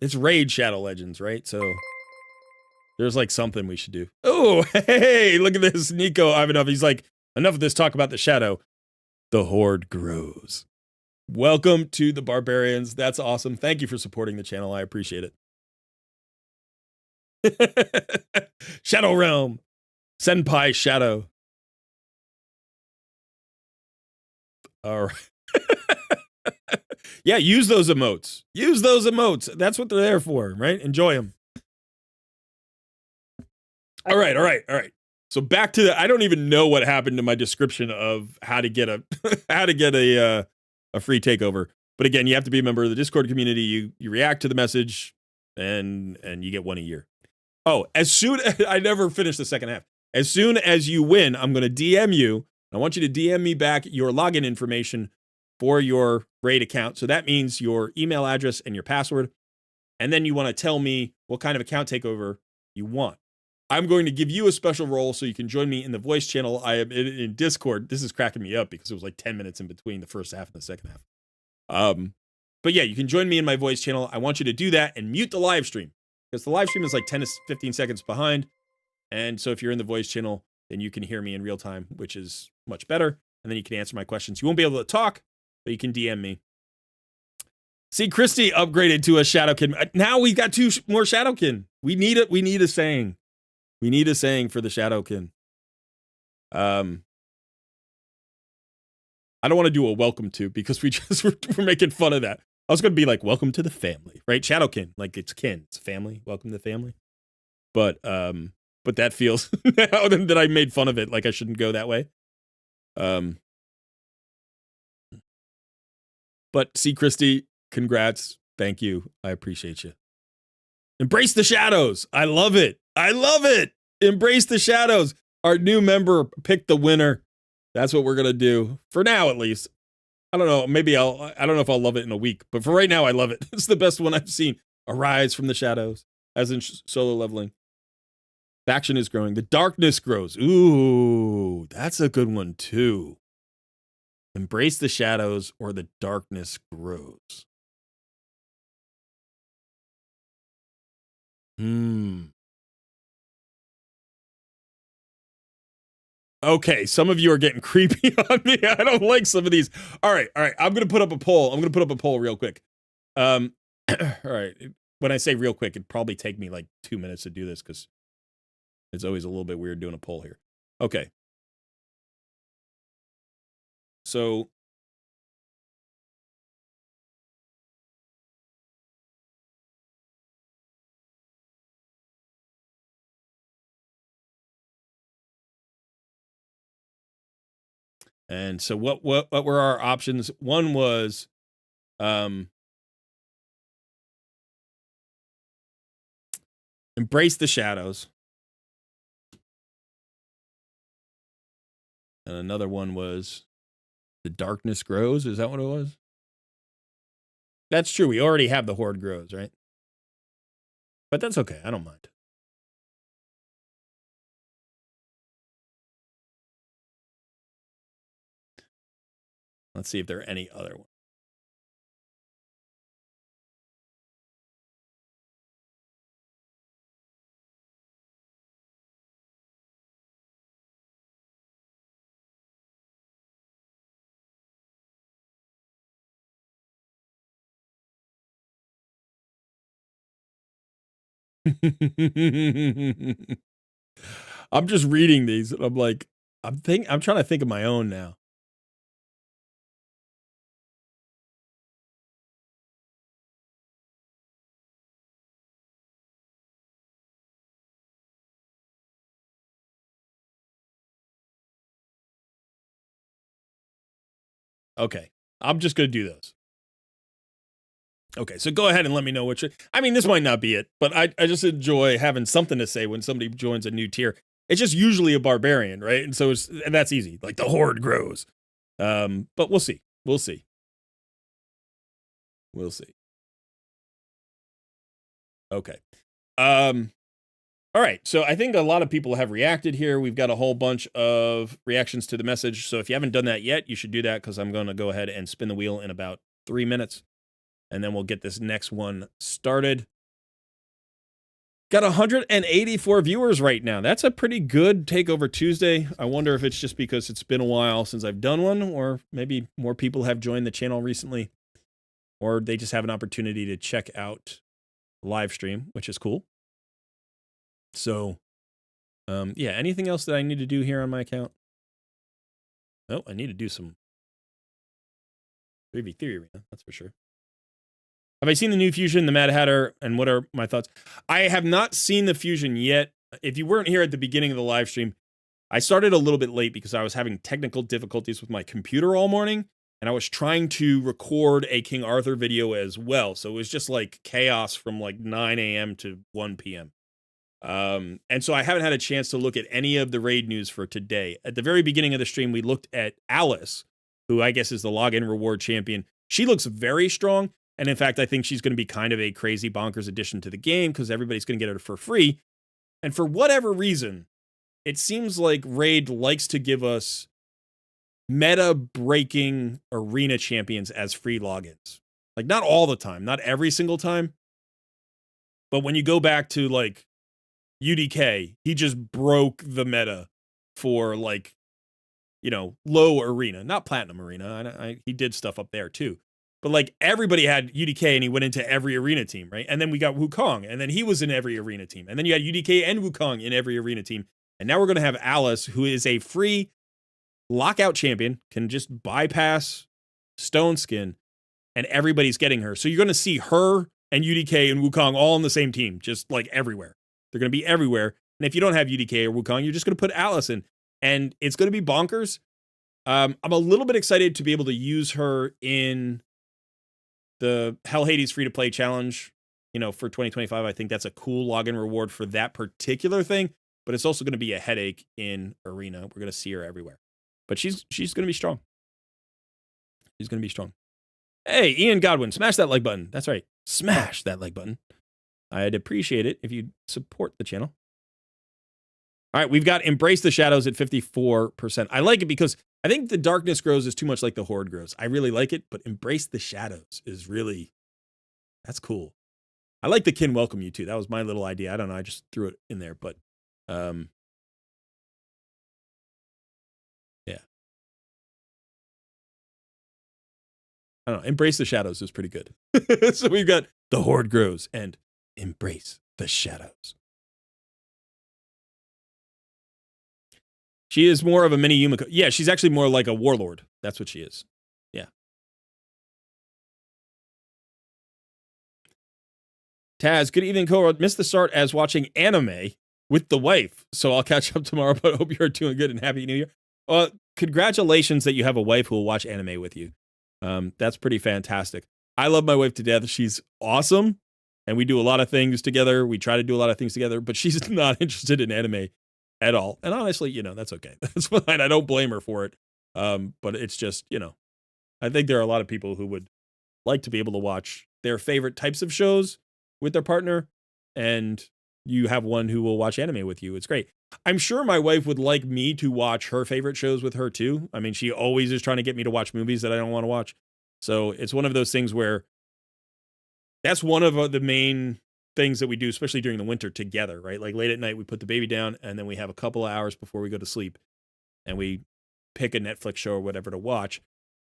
it's Raid Shadow Legends, right? So there's something we should do. Oh, hey, look at this. Nico Ivanov. He's enough of this talk about the shadow. The horde grows. Welcome to the barbarians. That's awesome. Thank you for supporting the channel. I appreciate it. Shadow Realm. Senpai Shadow. All right. Yeah, use those emotes. Use those emotes. That's what they're there for, right? Enjoy them. All right. So back to I don't even know what happened to my description of how to get a free takeover. But again, you have to be a member of the Discord community. You react to the message, and you get one a year. Oh, I never finished the second half. As soon as you win, I'm going to DM you. I want you to DM me back your login information for your Raid account. So that means your email address and your password. And then you want to tell me what kind of account takeover you want. I'm going to give you a special role so you can join me in the voice channel. I am in Discord. This is cracking me up because it was 10 minutes in between the first half and the second half. But yeah, you can join me in my voice channel. I want you to do that and mute the live stream because the live stream is 10 to 15 seconds behind. And so if you're in the voice channel, then you can hear me in real time, which is much better. And then you can answer my questions. You won't be able to talk, but you can DM me. See, Christy upgraded to a Shadowkin. Now we got 2 more Shadowkin. We need it. We need a saying. We need a saying for the Shadowkin. I don't want to do a welcome to because we're making fun of that. I was going to be welcome to the family, right? Shadowkin, it's kin, it's family. Welcome to the family. But that feels now that I made fun of it, I shouldn't go that way. But see, Christy, congrats. Thank you. I appreciate you. Embrace the shadows. I love it. I love it. Embrace the shadows. Our new member picked the winner. That's what we're going to do. For now, at least. I don't know. Maybe I don't know if I'll love it in a week. But for right now, I love it. It's the best one I've seen. Arise from the shadows. As in solo leveling. Faction is growing. The darkness grows. Ooh, that's a good one, too. Embrace the shadows or the darkness grows. Okay, some of you are getting creepy on me. I don't like some of these. All right. I'm going to put up a poll real quick. All right. When I say real quick, it'd probably take me like 2 minutes to do this because it's always a little bit weird doing a poll here. Okay. So what were our options? One was embrace the shadows. And another one was the darkness grows. Is that what it was? That's true. We already have the horde grows, right? But that's okay. I don't mind. Let's see if there are any other ones. I'm just reading these and I'm like, I'm trying to think of my own now. Okay. I'm just going to do those. Okay, so go ahead and let me know what I mean, this might not be it, but I just enjoy having something to say when somebody joins a new tier. It's just usually a barbarian, right? And so and that's easy. Like the horde grows. But we'll see. We'll see. Okay. All right. So I think a lot of people have reacted here. We've got a whole bunch of reactions to the message. So if you haven't done that yet, you should do that because I'm going to go ahead and spin the wheel in about 3 minutes. And then we'll get this next one started. Got 184 viewers right now. That's a pretty good Takeover Tuesday. I wonder if it's just because it's been a while since I've done one, or maybe more people have joined the channel recently, or they just have an opportunity to check out the live stream, which is cool. So, yeah, anything else that I need to do here on my account? Oh, I need to do some 3v3 arena, that's for sure. Have I seen the new Fusion, the Mad Hatter, and what are my thoughts? I have not seen the Fusion yet. If you weren't here at the beginning of the live stream, I started a little bit late because I was having technical difficulties with my computer all morning, and I was trying to record a King Arthur video as well. So it was just like chaos from like 9 a.m. to 1 p.m. And so I haven't had a chance to look at any of the raid news for today. At the very beginning of the stream, we looked at Alice, who I guess is the login reward champion. She looks very strong. And in fact, I think she's going to be kind of a crazy bonkers addition to the game because everybody's going to get her for free. And for whatever reason, it seems like Raid likes to give us meta-breaking arena champions as free logins. Like, not all the time, not every single time. But when you go back to, like, UDK, he just broke the meta for, like, you know, low arena. Not platinum arena. He did stuff up there, too. But, like, everybody had UDK, and he went into every arena team, right? And then we got Wukong, and then he was in every arena team. And then you had UDK and Wukong in every arena team. And now we're going to have Alice, who is a free lockout champion, can just bypass Stone Skin, and everybody's getting her. So you're going to see her and UDK and Wukong all on the same team, just, like, everywhere. They're going to be everywhere. And if you don't have UDK or Wukong, you're just going to put Alice in. And it's going to be bonkers. I'm a little bit excited to be able to use her in the Hell Hades free-to-play challenge, you know, for 2025. I think that's a cool login reward for that particular thing. but it's also going to be a headache in arena. We're going to see her everywhere. But she's going to be strong. She's going to be strong. Hey, Ian Godwin, smash that like button. That's right. Smash that like button. I'd appreciate it if you'd support the channel. All right, we've got Embrace the Shadows at 54%. I like it because I think The Darkness Grows is too much like The Horde Grows. I really like it, but Embrace the Shadows is really, that's cool. I like the Kin Welcome You too. That was my little idea. I don't know. I just threw it in there, but yeah. I don't know. Embrace the Shadows is pretty good. So we've got The Horde Grows and Embrace the Shadows. She is more of a mini Yumiko. Yeah, she's actually more like a warlord. That's what she is. Yeah. Taz, good evening, Cora. Missed the start as watching anime with the wife, so I'll catch up tomorrow, but hope you're doing good and Happy New Year. Congratulations that you have a wife who will watch anime with you. That's pretty fantastic. I love my wife to death. She's awesome, and we do a lot of things together. We try to do a lot of things together, but she's not interested in anime at all. And honestly, that's okay. That's fine. I don't blame her for it. But it's just, I think there are a lot of people who would like to be able to watch their favorite types of shows with their partner, and you have one who will watch anime with you. It's great. I'm sure my wife would like me to watch her favorite shows with her too. I mean, she always is trying to get me to watch movies that I don't want to watch. So it's one of those things where that's one of the main things that we do, especially during the winter together, right? Like late at night, we put the baby down and then we have a couple of hours before we go to sleep and we pick a Netflix show or whatever to watch.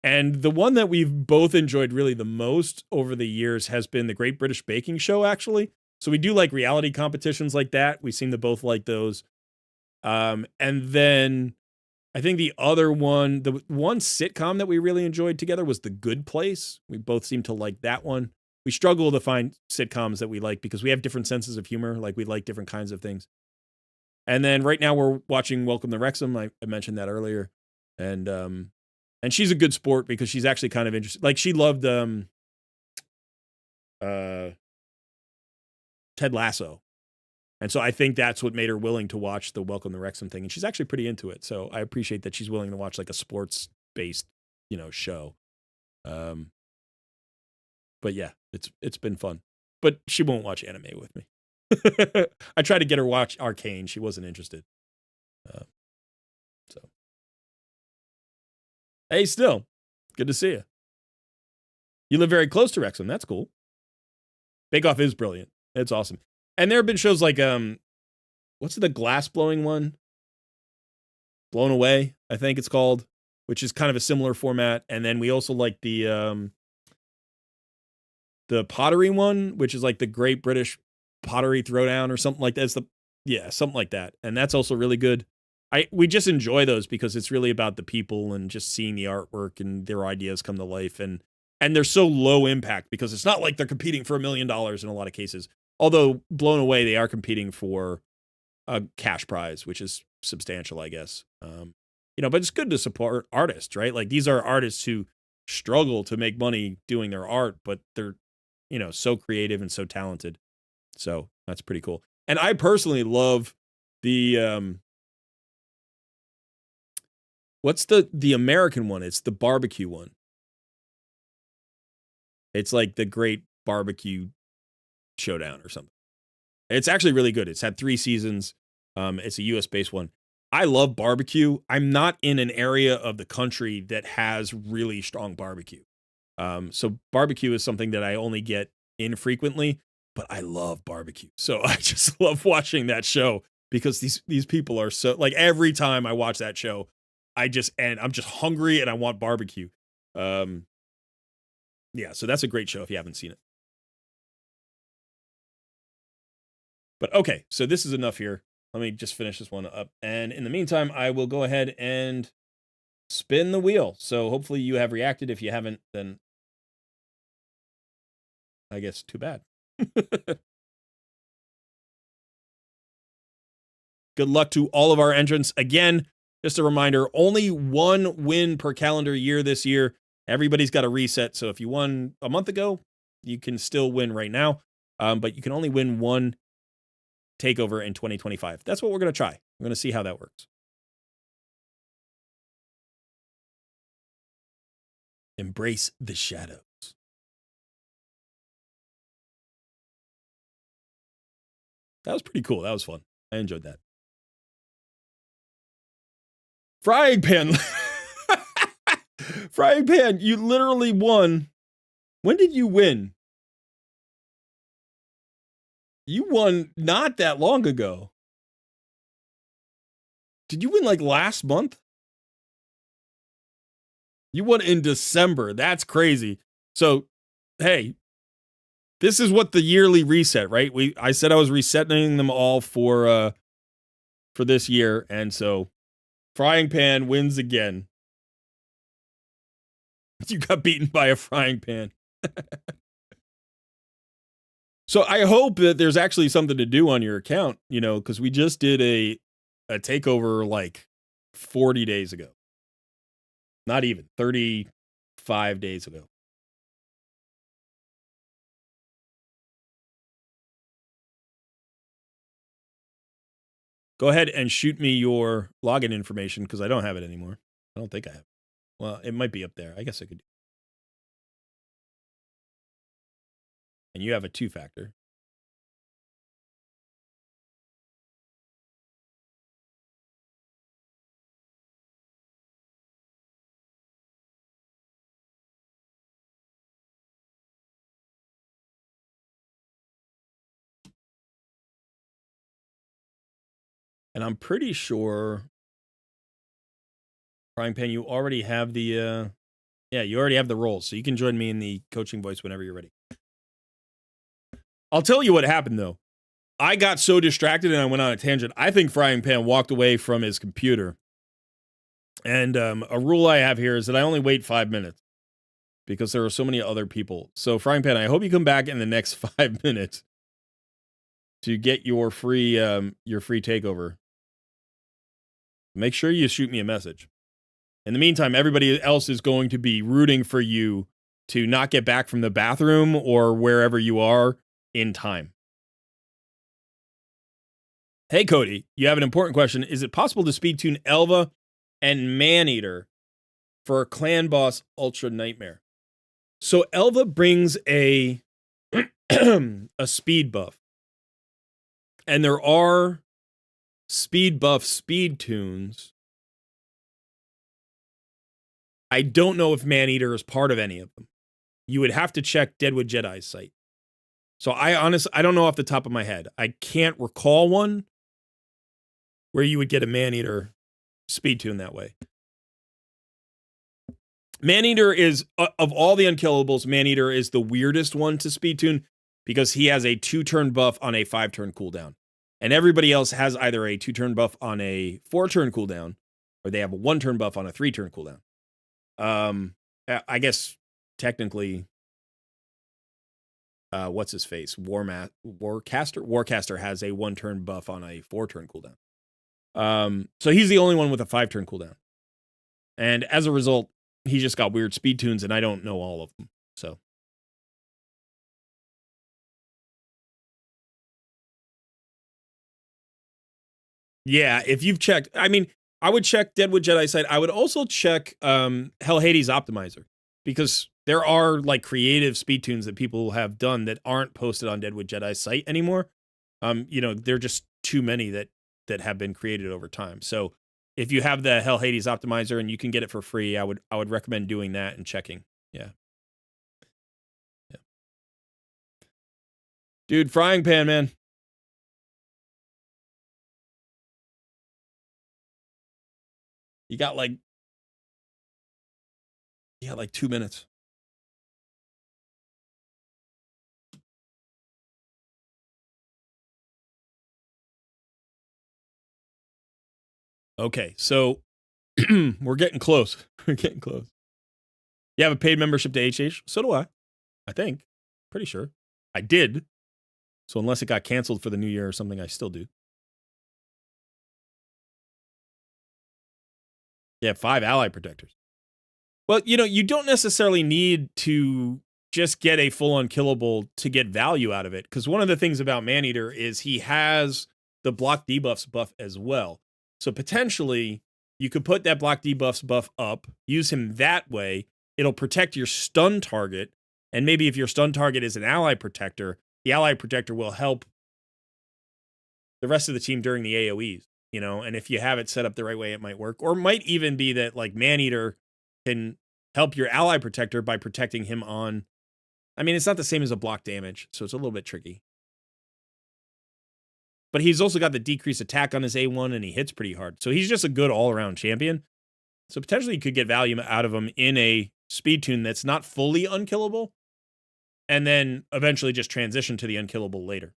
And the one that we've both enjoyed really the most over the years has been the Great British Baking Show, actually. So we do like reality competitions like that. We seem to both like those. And then I think the other one, the one sitcom that we really enjoyed together was The Good Place. We both seem to like that one. We struggle to find sitcoms that we like because we have different senses of humor. Like we like different kinds of things. And then right now we're watching Welcome to Wrexham. I mentioned that earlier. And she's a good sport because she's actually kind of interested. Like she loved Ted Lasso. And so I think that's what made her willing to watch the Welcome to Wrexham thing. And she's actually pretty into it. So I appreciate that she's willing to watch like a sports-based, show. But yeah, it's been fun. But she won't watch anime with me. I tried to get her watch Arcane. She wasn't interested. So. Hey, still. Good to see you. You live very close to Wrexham. That's cool. Bake Off is brilliant. It's awesome. And there have been shows like, what's the glass blowing one? Blown Away, I think it's called, which is kind of a similar format. And then we also like the pottery one, which is like the Great British Pottery Throwdown or something like that. Something like that. And that's also really good. We just enjoy those because it's really about the people and just seeing the artwork and their ideas come to life. And they're so low impact because it's not like they're competing for $1 million in a lot of cases. Although Blown Away, they are competing for a cash prize, which is substantial, I guess. But it's good to support artists, right? Like these are artists who struggle to make money doing their art, but they're, so creative and so talented. So that's pretty cool. And I personally love the, what's the American one? It's the barbecue one. It's like the Great Barbecue Showdown or something. It's actually really good. It's had 3 seasons. It's a US based one. I love barbecue. I'm not in an area of the country that has really strong barbecue. So barbecue is something that I only get infrequently, but I love barbecue. So I just love watching that show because these people are so, like, every time I watch that show, I'm just hungry and I want barbecue. Yeah, so that's a great show if you haven't seen it. But okay, so this is enough here. Let me just finish this one up. And in the meantime, I will go ahead and spin the wheel. So hopefully you have reacted. If you haven't, then I guess too bad. Good luck to all of our entrants. Again, just a reminder, only 1 win per calendar year this year. Everybody's got a reset. So if you won a month ago, you can still win right now. But you can only win 1 Takeover in 2025. That's what we're going to try. We're going to see how that works. Embrace the shadows. That was pretty cool. That was fun. I enjoyed that. Frying pan. Frying pan, you literally won. When did you win? You won not that long ago. Did you win like last month? You won in December. That's crazy. So, hey, this is what the yearly reset, right? I said I was resetting them all for this year, and so Frying Pan wins again. You got beaten by a frying pan. So I hope that there's actually something to do on your account, you know, because we just did a takeover like 40 days ago. Not even 35 days ago. Go ahead and shoot me your login information because I don't have it anymore. I don't think I have it. Well, it might be up there. I guess I could. And you have a 2-factor. And I'm pretty sure, Frying Pan, you already have the, you already have the roles. So you can join me in the coaching voice whenever you're ready. I'll tell you what happened, though. I got so distracted and I went on a tangent. I think Frying Pan walked away from his computer. And a rule I have here is that I only wait 5 minutes because there are so many other people. So, Frying Pan, I hope you come back in the next 5 minutes to get your free takeover. Make sure you shoot me a message. In the meantime, everybody else is going to be rooting for you to not get back from the bathroom or wherever you are in time. Hey, Cody, you have an important question. Is it possible to speed tune Elva and Maneater for a clan boss Ultra Nightmare? So Elva brings a speed buff. And there are speed buff speed tunes. I don't know if Maneater is part of any of them. You would have to check Deadwood Jedi's site. So I don't know off the top of my head. I can't recall one where you would get a Maneater speed tune that way. Maneater is, of all the unkillables, Maneater is the weirdest one to speed tune because he has a 2-turn buff on a 5-turn cooldown. And everybody else has either a 2-turn buff on a 4-turn cooldown or they have a 1-turn buff on a 3-turn cooldown. I guess technically, what's his face? Warcaster has a 1-turn buff on a 4-turn cooldown. So he's the only one with a 5-turn cooldown. And as a result, he just got weird speed tunes, and I don't know all of them. So. Yeah, if you've checked, I mean, I would check Deadwood Jedi site. I would also check Hell Hades Optimizer because there are like creative speed tunes that people have done that aren't posted on Deadwood Jedi's site anymore. You know, there are just too many that have been created over time. So if you have the Hell Hades Optimizer and you can get it for free, I would recommend doing that and checking. Yeah. Dude, Frying Pan, man. You got like 2 minutes. Okay, so we're getting close. We're getting close. You have a paid membership to HH? So do I. I think. Pretty sure. I did. So unless it got canceled for the new year or something, I still do. Yeah, 5 ally protectors. Well, you know, you don't necessarily need to just get a full unkillable to get value out of it. Because one of the things about Maneater is he has the block debuffs buff as well. So potentially you could put that block debuffs buff up, use him that way. It'll protect your stun target. And maybe if your stun target is an ally protector, the ally protector will help the rest of the team during the AoEs, you know, and if you have it set up the right way, it might work. Or it might even be that like Maneater can help your ally protector by protecting him on. I mean, it's not the same as a block damage, so it's a little bit tricky. But he's also got the decreased attack on his A1, and he hits pretty hard. So he's just a good all-around champion. So potentially you could get value out of him in a speed tune that's not fully unkillable, and then eventually just transition to the unkillable later.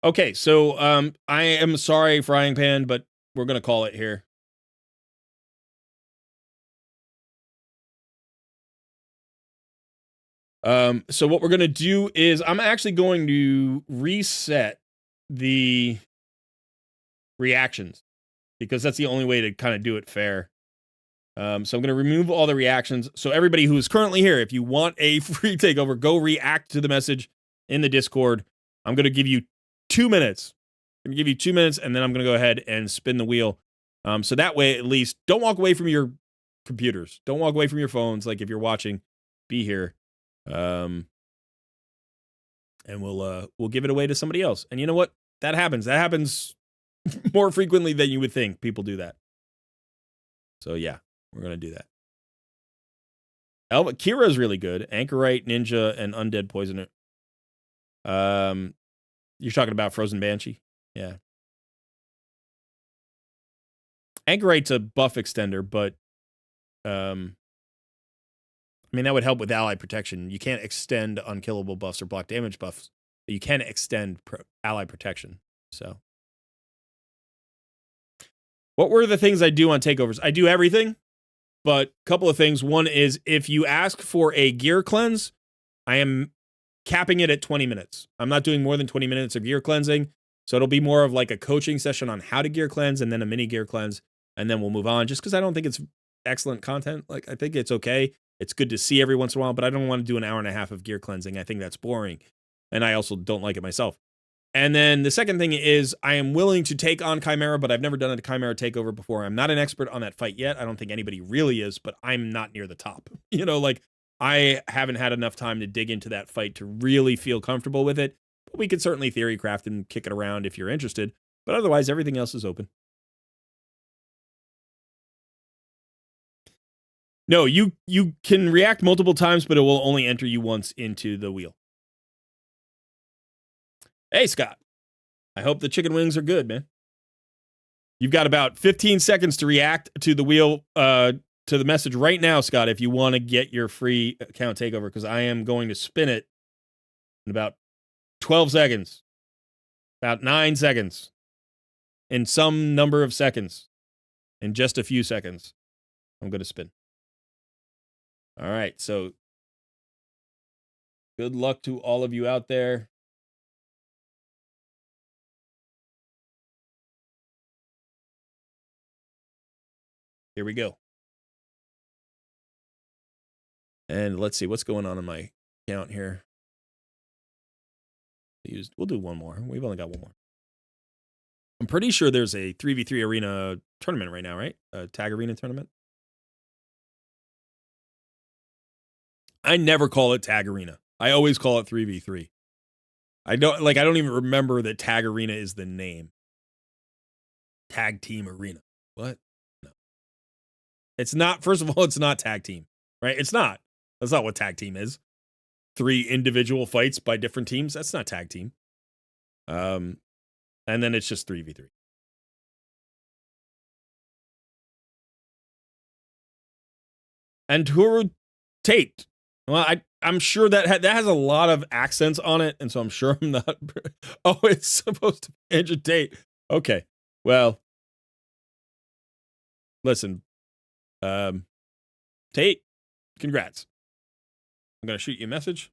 Okay, so I am sorry, Frying Pan, but we're going to call it here. So what we're going to do is I'm actually going to reset the reactions because that's the only way to kind of do it fair. So I'm going to remove all the reactions. So everybody who is currently here, if you want a free takeover, go react to the message in the Discord. I'm going to give you 2 minutes. I'm going to give you 2 minutes, and then I'm going to go ahead and spin the wheel. So that way, at least, don't walk away from your computers. Don't walk away from your phones. Like, if you're watching, be here. And we'll give it away to somebody else. And you know what? That happens. That happens more frequently than you would think. People do that. So, yeah, we're going to do that. Kira is really good. Anchorite, Ninja, and Undead Poisoner. You're talking about Frozen Banshee? Yeah. Anchorite's a buff extender, but I mean, that would help with ally protection. You can't extend unkillable buffs or block damage buffs, but you can extend ally protection. So, what were the things I do on takeovers? I do everything, but a couple of things. One is if you ask for a gear cleanse, I am capping it at 20 minutes. I'm not doing more than 20 minutes of gear cleansing. So it'll be more of like a coaching session on how to gear cleanse and then a mini gear cleanse. And then we'll move on just because I don't think it's excellent content. Like, I think it's okay. It's good to see every once in a while, but I don't want to do an hour and a half of gear cleansing. I think that's boring. And I also don't like it myself. And then the second thing is I am willing to take on Chimera, but I've never done a Chimera takeover before. I'm not an expert on that fight yet. I don't think anybody really is, but I'm not near the top. You know, like, I haven't had enough time to dig into that fight to really feel comfortable with it. But we could certainly theory craft and kick it around if you're interested. But otherwise, everything else is open. No, you can react multiple times, but it will only enter you once into the wheel. Hey, Scott. I hope the chicken wings are good, man. You've got about 15 seconds to react to the wheel, to the message right now, Scott, if you want to get your free account takeover, because I am going to spin it in about 12 seconds, about 9 seconds, in some number of seconds, in just a few seconds. I'm going to spin. All right, so good luck to all of you out there. Here we go. And let's see what's going on in my account here. We'll do one more. We've only got one more. I'm pretty sure there's a 3v3 arena tournament right now, right? A tag arena tournament. I never call it tag arena. I always call it 3v3. I don't even remember that tag arena is the name. Tag team arena. What? No. It's not, first of all, it's not tag team, right? It's not. That's not what tag team is. 3 individual fights by different teams. That's not tag team. And then it's just 3v3. And Turu Tate. Well, I'm sure that has a lot of accents on it, and so I'm sure I'm not. Oh, it's supposed to be Andrew Tate. Okay. Well, listen. Tate, congrats. I'm going to shoot you a message.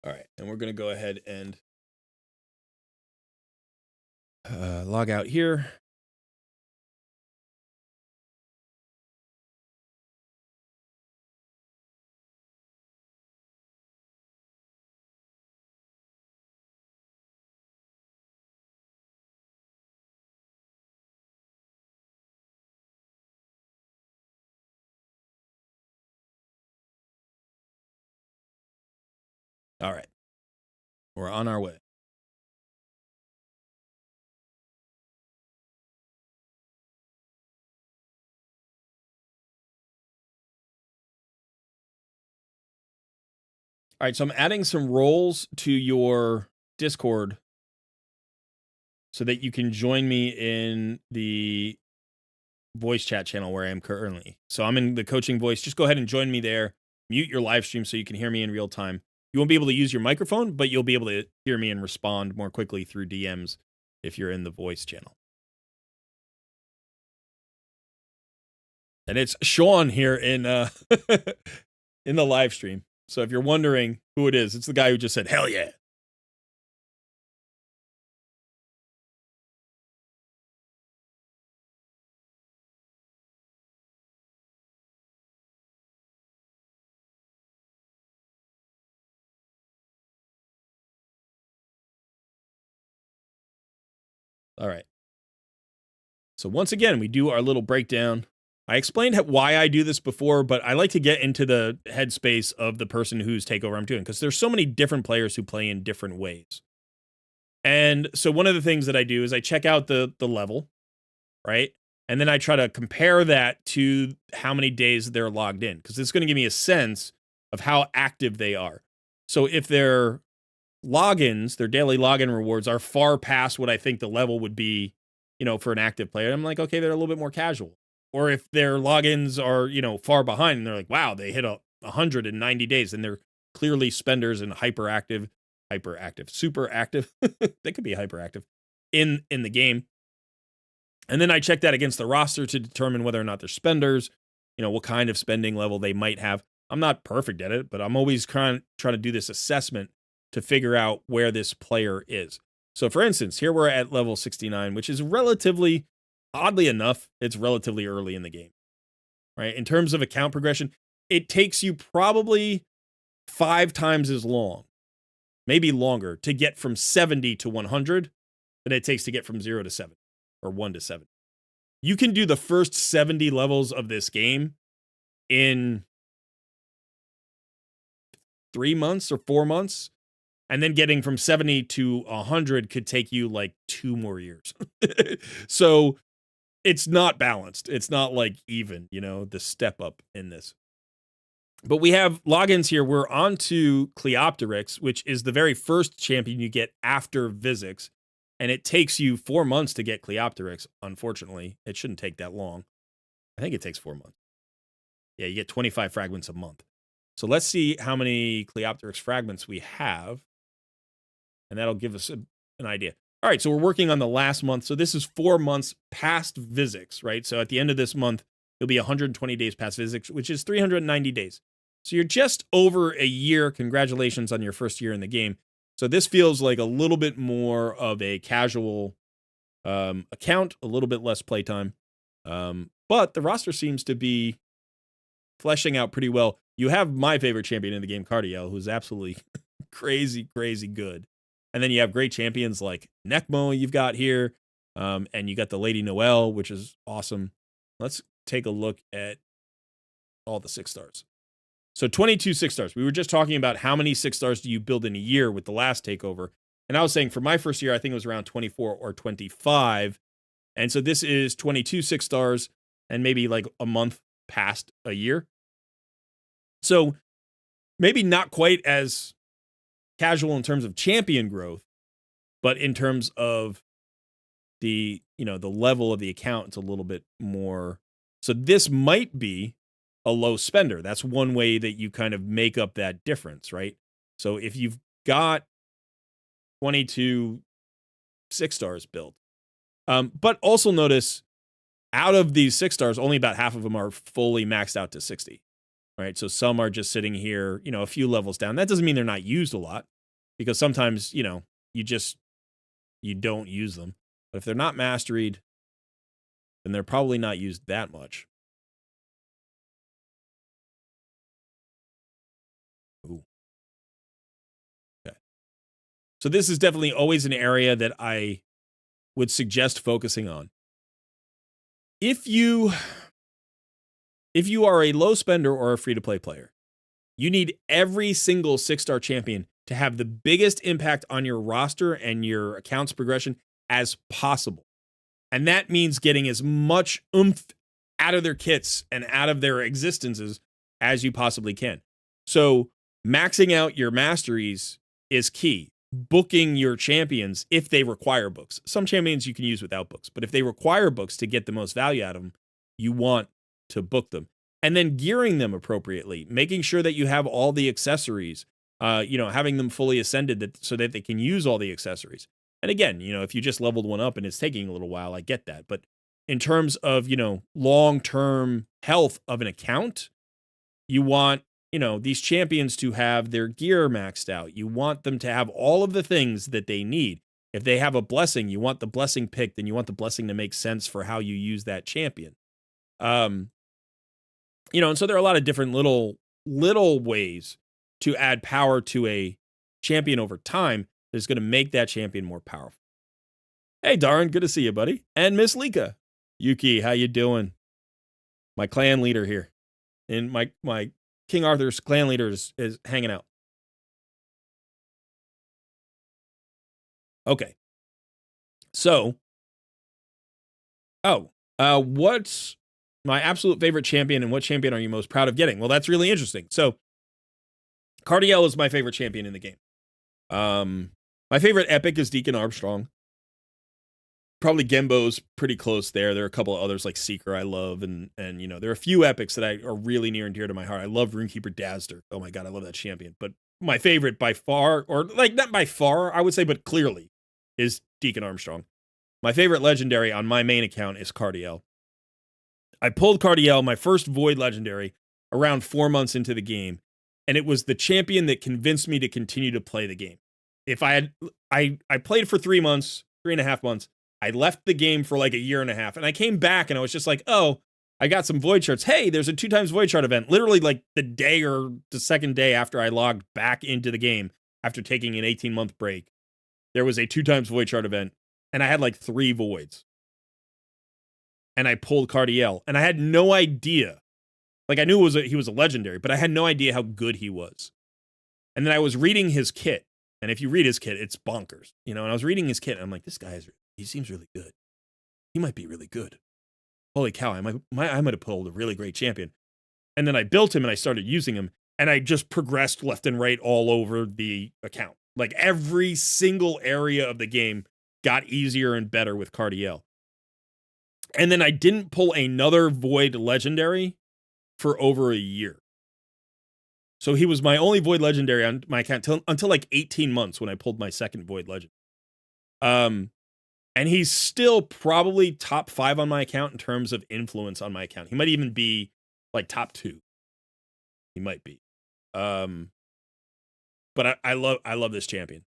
All right, and we're going to go ahead and log out here. All right, we're on our way. All right, so I'm adding some roles to your Discord so that you can join me in the voice chat channel where I am currently. So I'm in the coaching voice. Just go ahead and join me there. Mute your live stream so you can hear me in real time. You won't be able to use your microphone, but you'll be able to hear me and respond more quickly through DMs if you're in the voice channel. And it's Sean here in in the live stream. So if you're wondering who it is, it's the guy who just said, hell yeah. All right. So once again, we do our little breakdown. I explained why I do this before, but I like to get into the headspace of the person whose takeover I'm doing, because there's so many different players who play in different ways. And so one of the things that I do is I check out the level, right? And then I try to compare that to how many days they're logged in, because it's going to give me a sense of how active they are. So if their logins, their daily login rewards are far past what I think the level would be, for an active player, I'm like, okay, they're a little bit more casual. Or if their logins are, far behind and they're like, wow, they hit 190 days and they're clearly spenders and hyperactive, super active. They could be hyperactive in the game. And then I check that against the roster to determine whether or not they're spenders, what kind of spending level they might have. I'm not perfect at it, but I'm always trying to do this assessment to figure out where this player is. So for instance, here we're at level 69, which is relatively, oddly enough, it's relatively early in the game, right? In terms of account progression, it takes you probably 5 times as long, maybe longer, to get from 70 to 100 than it takes to get from 0 to 7 or 1 to 7. You can do the first 70 levels of this game in 3 months or 4 months. And then getting from 70 to 100 could take you like 2 more years. So it's not balanced. It's not like even, the step up in this. But we have logins here. We're on to Cleopteryx, which is the very first champion you get after Vizix. And it takes you 4 months to get Cleopteryx, unfortunately. It shouldn't take that long. I think it takes 4 months. Yeah, you get 25 fragments a month. So let's see how many Cleopteryx fragments we have. And that'll give us an idea. All right, so we're working on the last month. So this is 4 months past Vizix, right? So at the end of this month, it'll be 120 days past Vizix, which is 390 days. So you're just over a year. Congratulations on your first year in the game. So this feels like a little bit more of a casual account, a little bit less playtime. But the roster seems to be fleshing out pretty well. You have my favorite champion in the game, Cardiel, who's absolutely crazy, crazy good. And then you have great champions like Necmo you've got here. And you got the Lady Noelle, which is awesome. Let's take a look at all the 6 stars. So 22 6 stars. We were just talking about how many 6 stars do you build in a year with the last takeover. And I was saying for my first year, I think it was around 24 or 25. And so this is 22 6 stars and maybe like a month past a year. So maybe not quite as casual in terms of champion growth, but in terms of the level of the account, it's a little bit more. So this might be a low spender. That's one way that you kind of make up that difference, right? So if you've got 22 6 stars built, but also notice out of these 6 stars, only about half of them are fully maxed out to 60, right? So some are just sitting here, a few levels down. That doesn't mean they're not used a lot. because sometimes, you don't use them. But if they're not masteried, then they're probably not used that much. Ooh. Okay. So this is definitely always an area that I would suggest focusing on. If you are a low spender or a free-to-play player, you need every single 6-star champion to have the biggest impact on your roster and your account's progression as possible. And that means getting as much oomph out of their kits and out of their existences as you possibly can. So maxing out your masteries is key. Booking your champions if they require books. Some champions you can use without books, but if they require books to get the most value out of them, you want to book them. And then gearing them appropriately, making sure that you have all the accessories, having them fully ascended so that they can use all the accessories. And again, if you just leveled one up and it's taking a little while, I get that. But in terms of, long-term health of an account, you want, these champions to have their gear maxed out. You want them to have all of the things that they need. If they have a blessing, you want the blessing picked, and you want the blessing to make sense for how you use that champion. And so there are a lot of different little ways to add power to a champion over time that's going to make that champion more powerful. Hey, Darren, good to see you, buddy. And Miss Lika. Yuki, how you doing? My clan leader here. And my King Arthur's clan leader is hanging out. Okay. So, what's my absolute favorite champion, and what champion are you most proud of getting? Well, that's really interesting. So, Cardiel is my favorite champion in the game. My favorite epic is Deacon Armstrong. Probably Gembo's pretty close there. There are a couple of others like Seeker I love, and there are a few epics that are really near and dear to my heart. I love Runekeeper Dazder. Oh my god, I love that champion. But my favorite by far, or like not by far, I would say, but clearly, is Deacon Armstrong. My favorite legendary on my main account is Cardiel. I pulled Cardiel, my first Void legendary, around 4 months into the game, and it was the champion that convinced me to continue to play the game. If I played for 3.5 months. I left the game for like a year and a half, and I came back and I was just like, oh, I got some Void Shards. Hey, there's a 2x Void Shard event. Literally like the day or the second day after I logged back into the game after taking an 18-month break, there was a 2x Void Shard event, and I had like 3 Voids. And I pulled Cardiel, and I had no idea. Like, I knew he was a legendary, but I had no idea how good he was. And then I was reading his kit, and if you read his kit, it's bonkers. And I was reading his kit, and I'm like, this guy he seems really good. He might be really good. Holy cow, I might have pulled a really great champion. And then I built him and I started using him, and I just progressed left and right all over the account. Like every single area of the game got easier and better with Cardiel. And then I didn't pull another Void legendary for over a year. So he was my only Void legendary on my account until like 18 months when I pulled my second Void legend. And he's still probably top 5 on my account in terms of influence on my account. He might even be like top 2. He might be. But I love this champion.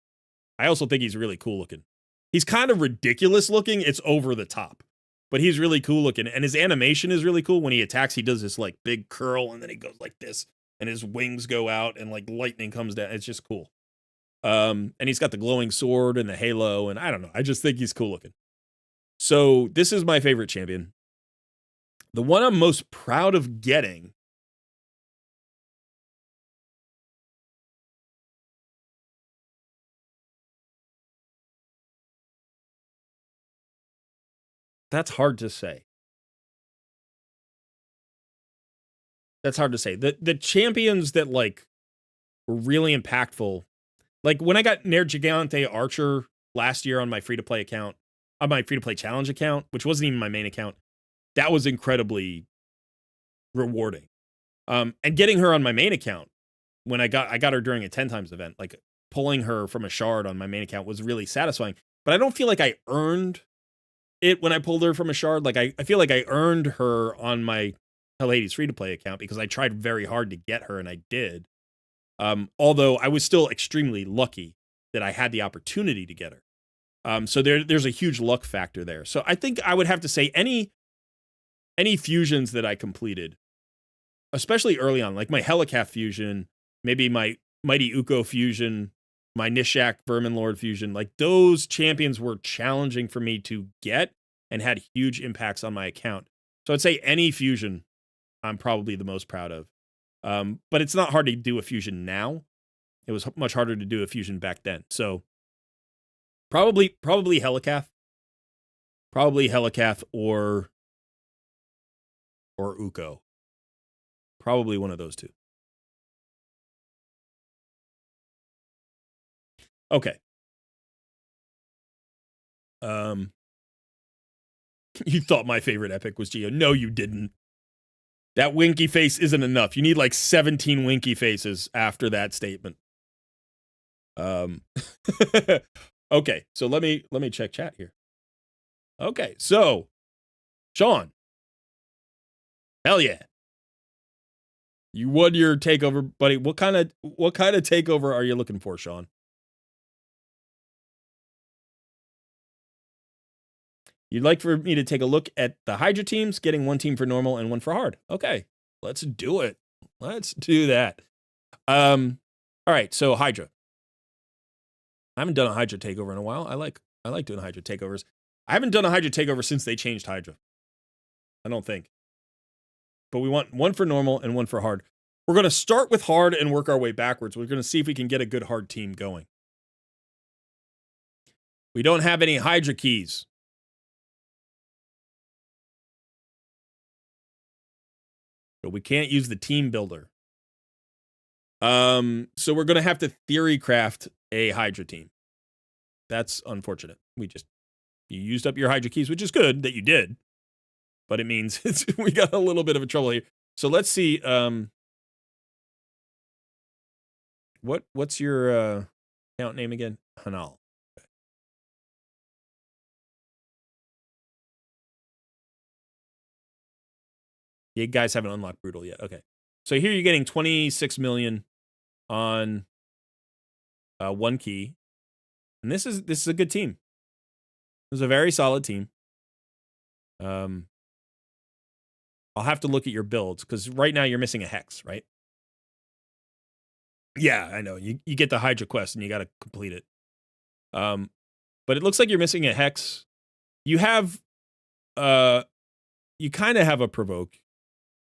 I also think he's really cool looking. He's kind of ridiculous looking. It's over the top. But he's really cool looking. And his animation is really cool. When he attacks, he does this like big curl, and then he goes like this, and his wings go out and like lightning comes down. It's just cool. And he's got the glowing sword and the halo, and I don't know. I just think he's cool looking. So this is my favorite champion. The one I'm most proud of getting. That's hard to say. The champions that like were really impactful. Like when I got Nair Gigante Archer last year on my free-to-play account, on my free-to-play challenge account, which wasn't even my main account, that was incredibly rewarding. And getting her on my main account, when I got her during a 10 times event, like pulling her from a shard on my main account was really satisfying. But I don't feel like I earned it when I pulled her from a shard. Like I feel like I earned her on my Hell Hades free-to-play account because I tried very hard to get her, and I did. Although I was still extremely lucky. that I had the opportunity to get her. So there's a huge luck factor there. So I think I would have to say any fusions that I completed, especially early on, like my Helicath fusion, maybe my Mighty Uko fusion, my Nishak Vermin Lord fusion, like those champions were challenging for me to get and had huge impacts on my account. So I'd say any fusion I'm probably the most proud of. But it's not hard to do a fusion now. It was much harder to do a fusion back then. So probably Helicath. Probably Helicath or Uko. Probably one of those two. Okay. You thought my favorite epic was Geo. No, you didn't. That winky face isn't enough. You need like 17 winky faces after that statement. Okay, so let me check chat here. Okay, so Sean. Hell yeah. You won your takeover, buddy. What kind of takeover are you looking for, Sean? You'd like for me to take a look at the Hydra teams, getting one team for normal and one for hard. Okay, let's do it. Let's do that. All right, so Hydra. I haven't done a Hydra takeover in a while. I like doing Hydra takeovers. I haven't done a Hydra takeover since they changed Hydra. I don't think. But we want one for normal and one for hard. We're going to start with hard and work our way backwards. We're going to see if we can get a good hard team going. We don't have any Hydra keys. So we can't use the team builder. So we're going to have to theory craft a Hydra team. That's unfortunate. You used up your Hydra keys, which is good that you did. But it means we got a little bit of a trouble here. So let's see. What's your account name again? Hanal. Okay. You guys haven't unlocked Brutal yet. Okay. So here you're getting 26 million on one key. And this is a good team. This is a very solid team. I'll have to look at your builds because right now you're missing a hex, right? Yeah, I know. You get the Hydra quest and you got to complete it. But it looks like you're missing a hex. You have you kind of have a provoke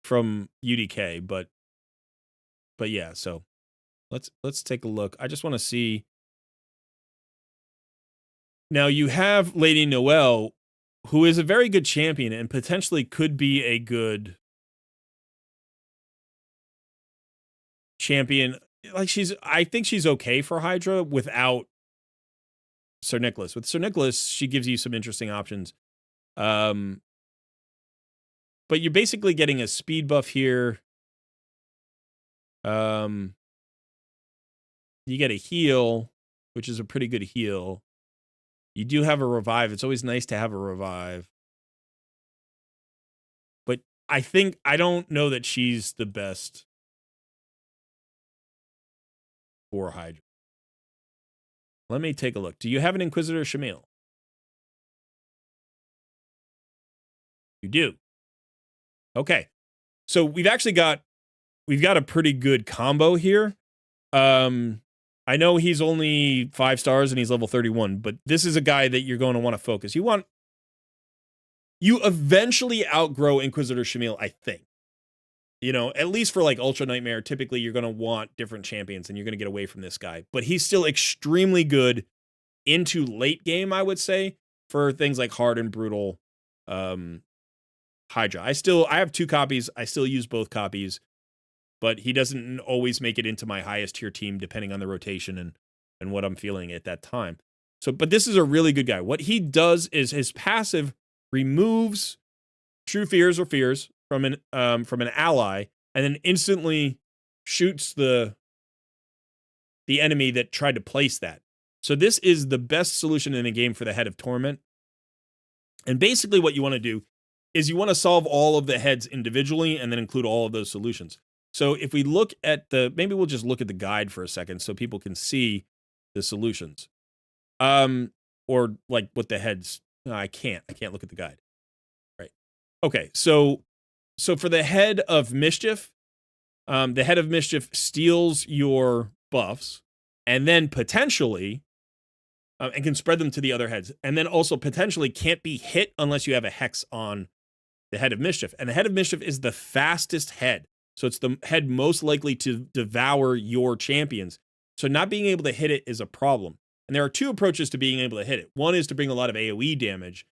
from UDK, but yeah, so let's take a look. I just want to see. Now you have Lady Noelle, who is a very good champion and potentially could be a good champion. Like I think she's okay for Hydra without Sir Nicholas. With Sir Nicholas, she gives you some interesting options. But you're basically getting a speed buff here. You get a heal, which is a pretty good heal. You do have a revive. It's always nice to have a revive. But I don't know that she's the best for Hydra. Let me take a look. Do you have an Inquisitor Shamil? You do. Okay. So we've got a pretty good combo here. I know he's only 5 stars and he's level 31, but this is a guy that you're going to want to focus. You eventually outgrow Inquisitor Shamil, I think. You know, at least for like Ultra Nightmare, typically you're going to want different champions and you're going to get away from this guy. But he's still extremely good into late game, I would say, for things like hard and brutal Hydra. I have 2 copies. I still use both copies. But he doesn't always make it into my highest tier team, depending on the rotation and what I'm feeling at that time. So, but this is a really good guy. What he does is his passive removes true fears or fears from an ally, and then instantly shoots the enemy that tried to place that. So this is the best solution in the game for the Head of Torment. And basically what you want to do is you want to solve all of the heads individually and then include all of those solutions. So if we look at maybe we'll just look at the guide for a second so people can see the solutions. Or like what the heads. No, I can't look at the guide. Right. Okay. So for the head of mischief, the head of mischief steals your buffs, and then potentially, and can spread them to the other heads, and then also potentially can't be hit unless you have a hex on the head of mischief. And the head of mischief is the fastest head. So it's the head most likely to devour your champions. So not being able to hit it is a problem. And there are two approaches to being able to hit it. One is to bring a lot of AoE damage,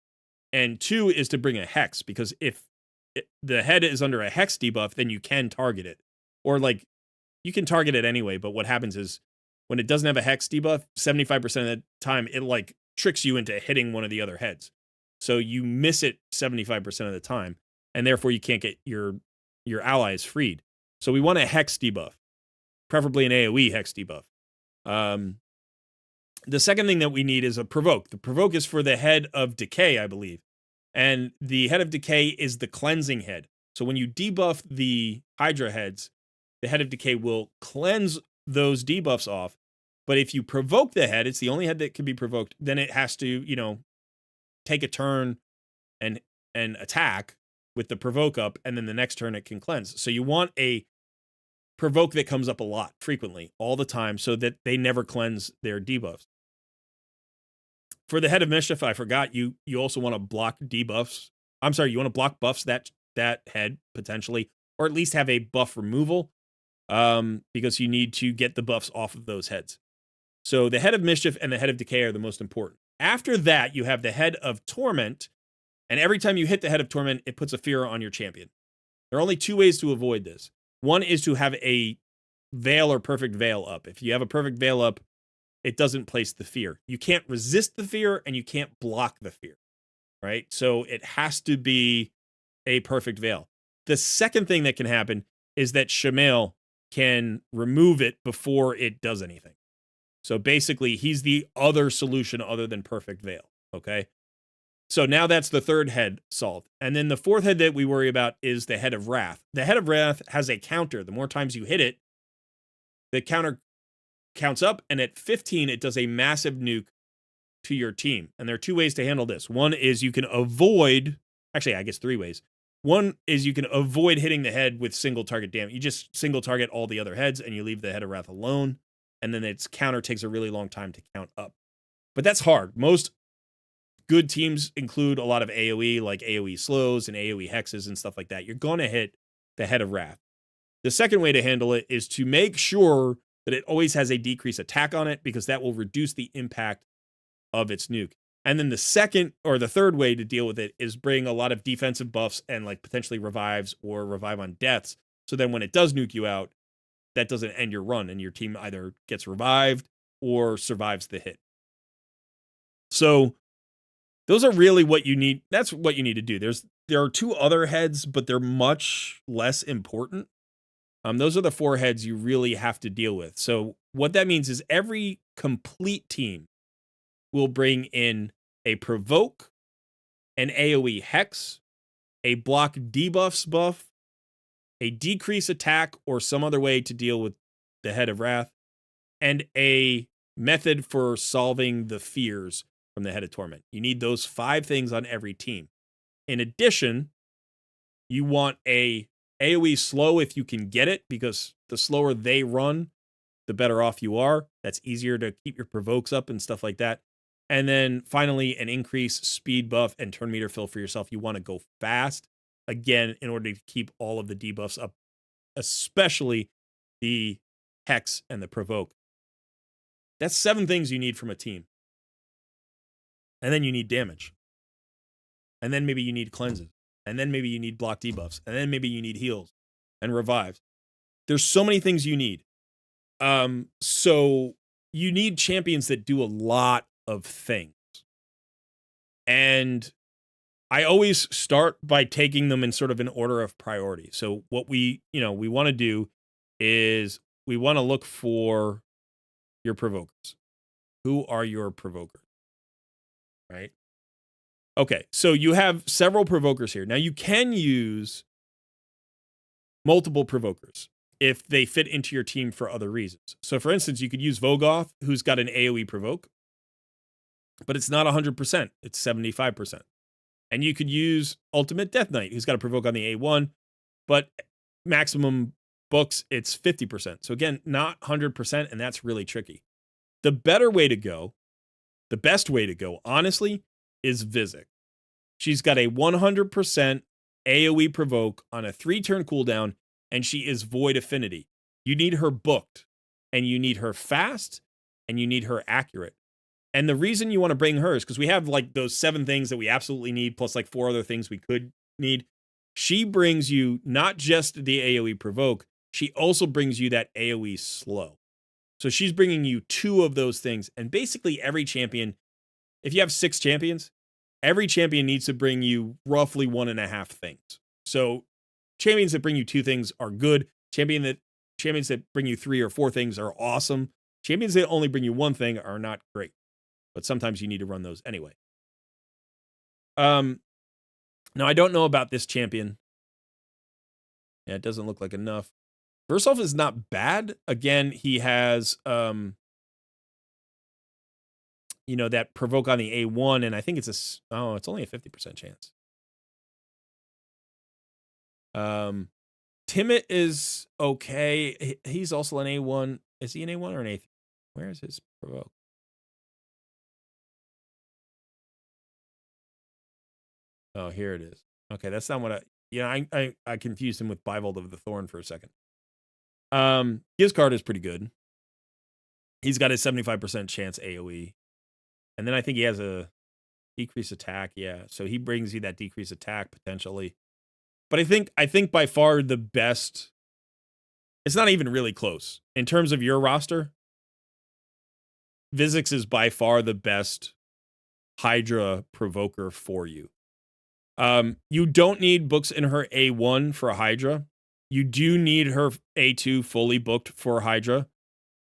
and two is to bring a hex, because if the head is under a hex debuff, then you can target it. Or like, you can target it anyway, but what happens is when it doesn't have a hex debuff, 75% of the time, it like tricks you into hitting one of the other heads. So you miss it 75% of the time, and therefore you can't get your allies freed. So we want a hex debuff, preferably an AoE hex debuff. The second thing that we need is a provoke. The provoke is for the head of decay, I believe. And the head of decay is the cleansing head. So when you debuff the Hydra heads, the head of decay will cleanse those debuffs off. But if you provoke the head, it's the only head that can be provoked, then it has to, take a turn and attack with the provoke up, and then the next turn it can cleanse. So you want a provoke that comes up a lot, frequently, all the time, so that they never cleanse their debuffs. For the head of mischief, I forgot, you also want to block debuffs. I'm sorry, you want to block buffs that head, potentially, or at least have a buff removal, because you need to get the buffs off of those heads. So the head of mischief and the head of decay are the most important. After that, you have the head of torment, and every time you hit the head of torment, it puts a fear on your champion. There are only two ways to avoid this. One is to have a veil or perfect veil up. If you have a perfect veil up, it doesn't place the fear. You can't resist the fear, and you can't block the fear, right? So it has to be a perfect veil. The second thing that can happen is that Shamail can remove it before it does anything. So basically, he's the other solution other than perfect veil, okay? So now that's the third head solved. And then the fourth head that we worry about is the head of wrath. The head of wrath has a counter. The more times you hit it, the counter counts up, and at 15, it does a massive nuke to your team. And there are two ways to handle this. One is you can avoid, actually, I guess three ways. One is you can avoid hitting the head with single target damage. You just single target all the other heads, and you leave the head of wrath alone. And then its counter takes a really long time to count up. But that's hard. Most good teams include a lot of AoE, like AoE slows and AoE hexes and stuff like that. You're going to hit the head of wrath. The second way to handle it is to make sure that it always has a decrease attack on it, because that will reduce the impact of its nuke. And then the second or the third way to deal with it is bring a lot of defensive buffs and like potentially revives or revive on deaths. So then when it does nuke you out, that doesn't end your run, and your team either gets revived or survives the hit. So those are really what you need. That's what you need to do. There are two other heads, but they're much less important. Those are the four heads you really have to deal with. So what that means is every complete team will bring in a provoke, an AoE hex, a block debuffs buff, a decrease attack or some other way to deal with the head of wrath, and a method for solving the fears from the head of torment. You need those 5 things on every team. In addition, you want a AoE slow if you can get it, because the slower they run, the better off you are. That's easier to keep your provokes up and stuff like that. And then finally, an increase speed buff and turn meter fill for yourself. You want to go fast, again, in order to keep all of the debuffs up, especially the hex and the provoke. That's 7 things you need from a team. And then you need damage. And then maybe you need cleanses. And then maybe you need block debuffs. And then maybe you need heals and revives. There's so many things you need. So you need champions that do a lot of things. And I always start by taking them in sort of an order of priority. So what we want to do is we want to look for your provokers. Who are your provokers? Right? Okay, so you have several provokers here. Now you can use multiple provokers. if they fit into your team for other reasons. So, for instance, you could use Vogoth, who's got an AoE provoke, but it's not 100%, it's 75%. And you could use Ultimate Death Knight, who's got a provoke on the A1, but maximum books, it's 50%. So, again, not 100%, and that's really tricky. The better way to go, the best way to go, honestly, is Vizek. She's got a 100% AoE provoke on a 3-turn cooldown, and she is Void Affinity. You need her booked, and you need her fast, and you need her accurate. And the reason you want to bring her is because we have like those 7 things that we absolutely need, plus like 4 other things we could need. She brings you not just the AoE provoke, she also brings you that AoE slow. So she's bringing you 2 of those things. And basically every champion, if you have 6 champions, every champion needs to bring you roughly 1.5 things. So champions that bring you 2 things are good. Champions that bring you 3 or 4 things are awesome. Champions that only bring you 1 thing are not great. But sometimes you need to run those anyway. Now I don't know about this champion. Yeah, it doesn't look like enough. Versov is not bad. Again, he has that provoke on the A1, and I think it's only a 50% chance. Timit is okay. He's also an A1. Is he an A1 or an A3? Where is his provoke? Oh, here it is. Okay, that's not what I confused him with Bivold of the Thorn for a second. His card is pretty good. He's got a 75% chance AoE. And then I think he has a decreased attack, yeah. So he brings you that decreased attack potentially. But I think by far the best, it's not even really close. In terms of your roster, Vizix is by far the best Hydra provoker for you. You don't need books in her A1 for a Hydra. You do need her A2 fully booked for Hydra.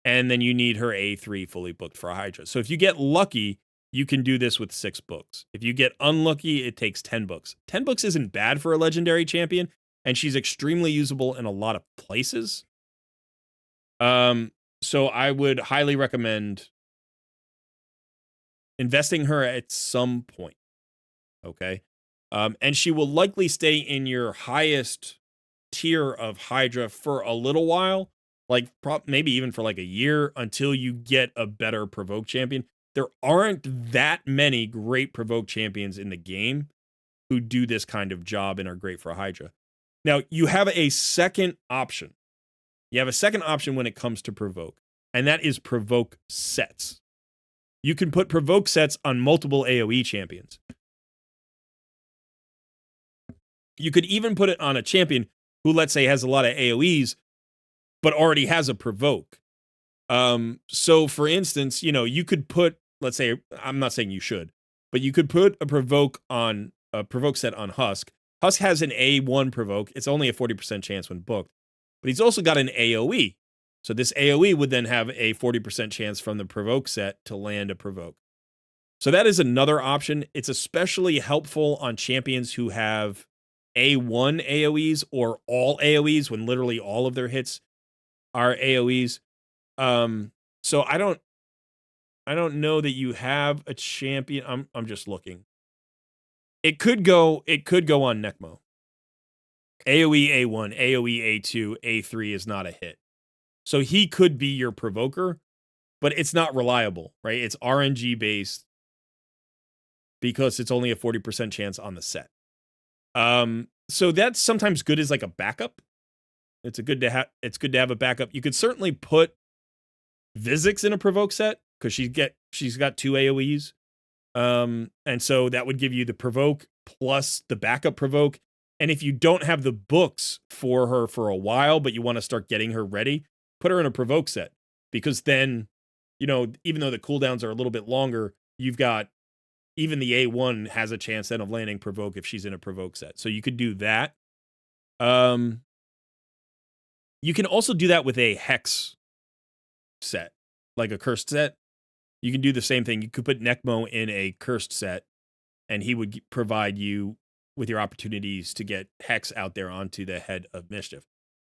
And then you need her A3 fully booked for a Hydra. So if you get lucky, you can do this with 6 books. If you get unlucky, it takes 10 books. 10 books isn't bad for a legendary champion, and she's extremely usable in a lot of places. So I would highly recommend investing her at some point. Okay. And she will likely stay in your highest tier of Hydra for a little while, like maybe even for like a year until you get a better provoke champion. There aren't that many great provoke champions in the game who do this kind of job and are great for Hydra. Now, you have a second option. You have a second option when it comes to provoke, and that is provoke sets. You can put provoke sets on multiple AoE champions. You could even put it on a champion who, let's say, has a lot of AoEs, but already has a provoke. So, for instance, you could put, let's say, I'm not saying you should, but you could put a provoke set on Husk. Husk has an A1 provoke. It's only a 40% chance when booked, but he's also got an AoE. So this AoE would then have a 40% chance from the provoke set to land a provoke. So that is another option. It's especially helpful on champions who have A1 AoEs or all AoEs when literally all of their hits are AoEs. So I don't know that you have a champion. I'm just looking. It could go on Necmo. AoE A1, AoE A2, A3 is not a hit. So he could be your provoker, but it's not reliable, right? It's RNG based because it's only a 40% chance on the set. So that's sometimes good as like a backup. It's good to have a backup. You could certainly put Vizix in a provoke set because she's got 2 AoEs. And so that would give you the provoke plus the backup provoke. And if you don't have the books for her for a while, but you want to start getting her ready, put her in a provoke set, because then, even though the cooldowns are a little bit longer, you've got even the A1 has a chance then of landing provoke if she's in a provoke set. So you could do that. You can also do that with a hex set, like a cursed set. You can do the same thing. You could put Necmo in a cursed set, and he would provide you with your opportunities to get hex out there onto the head of mischief.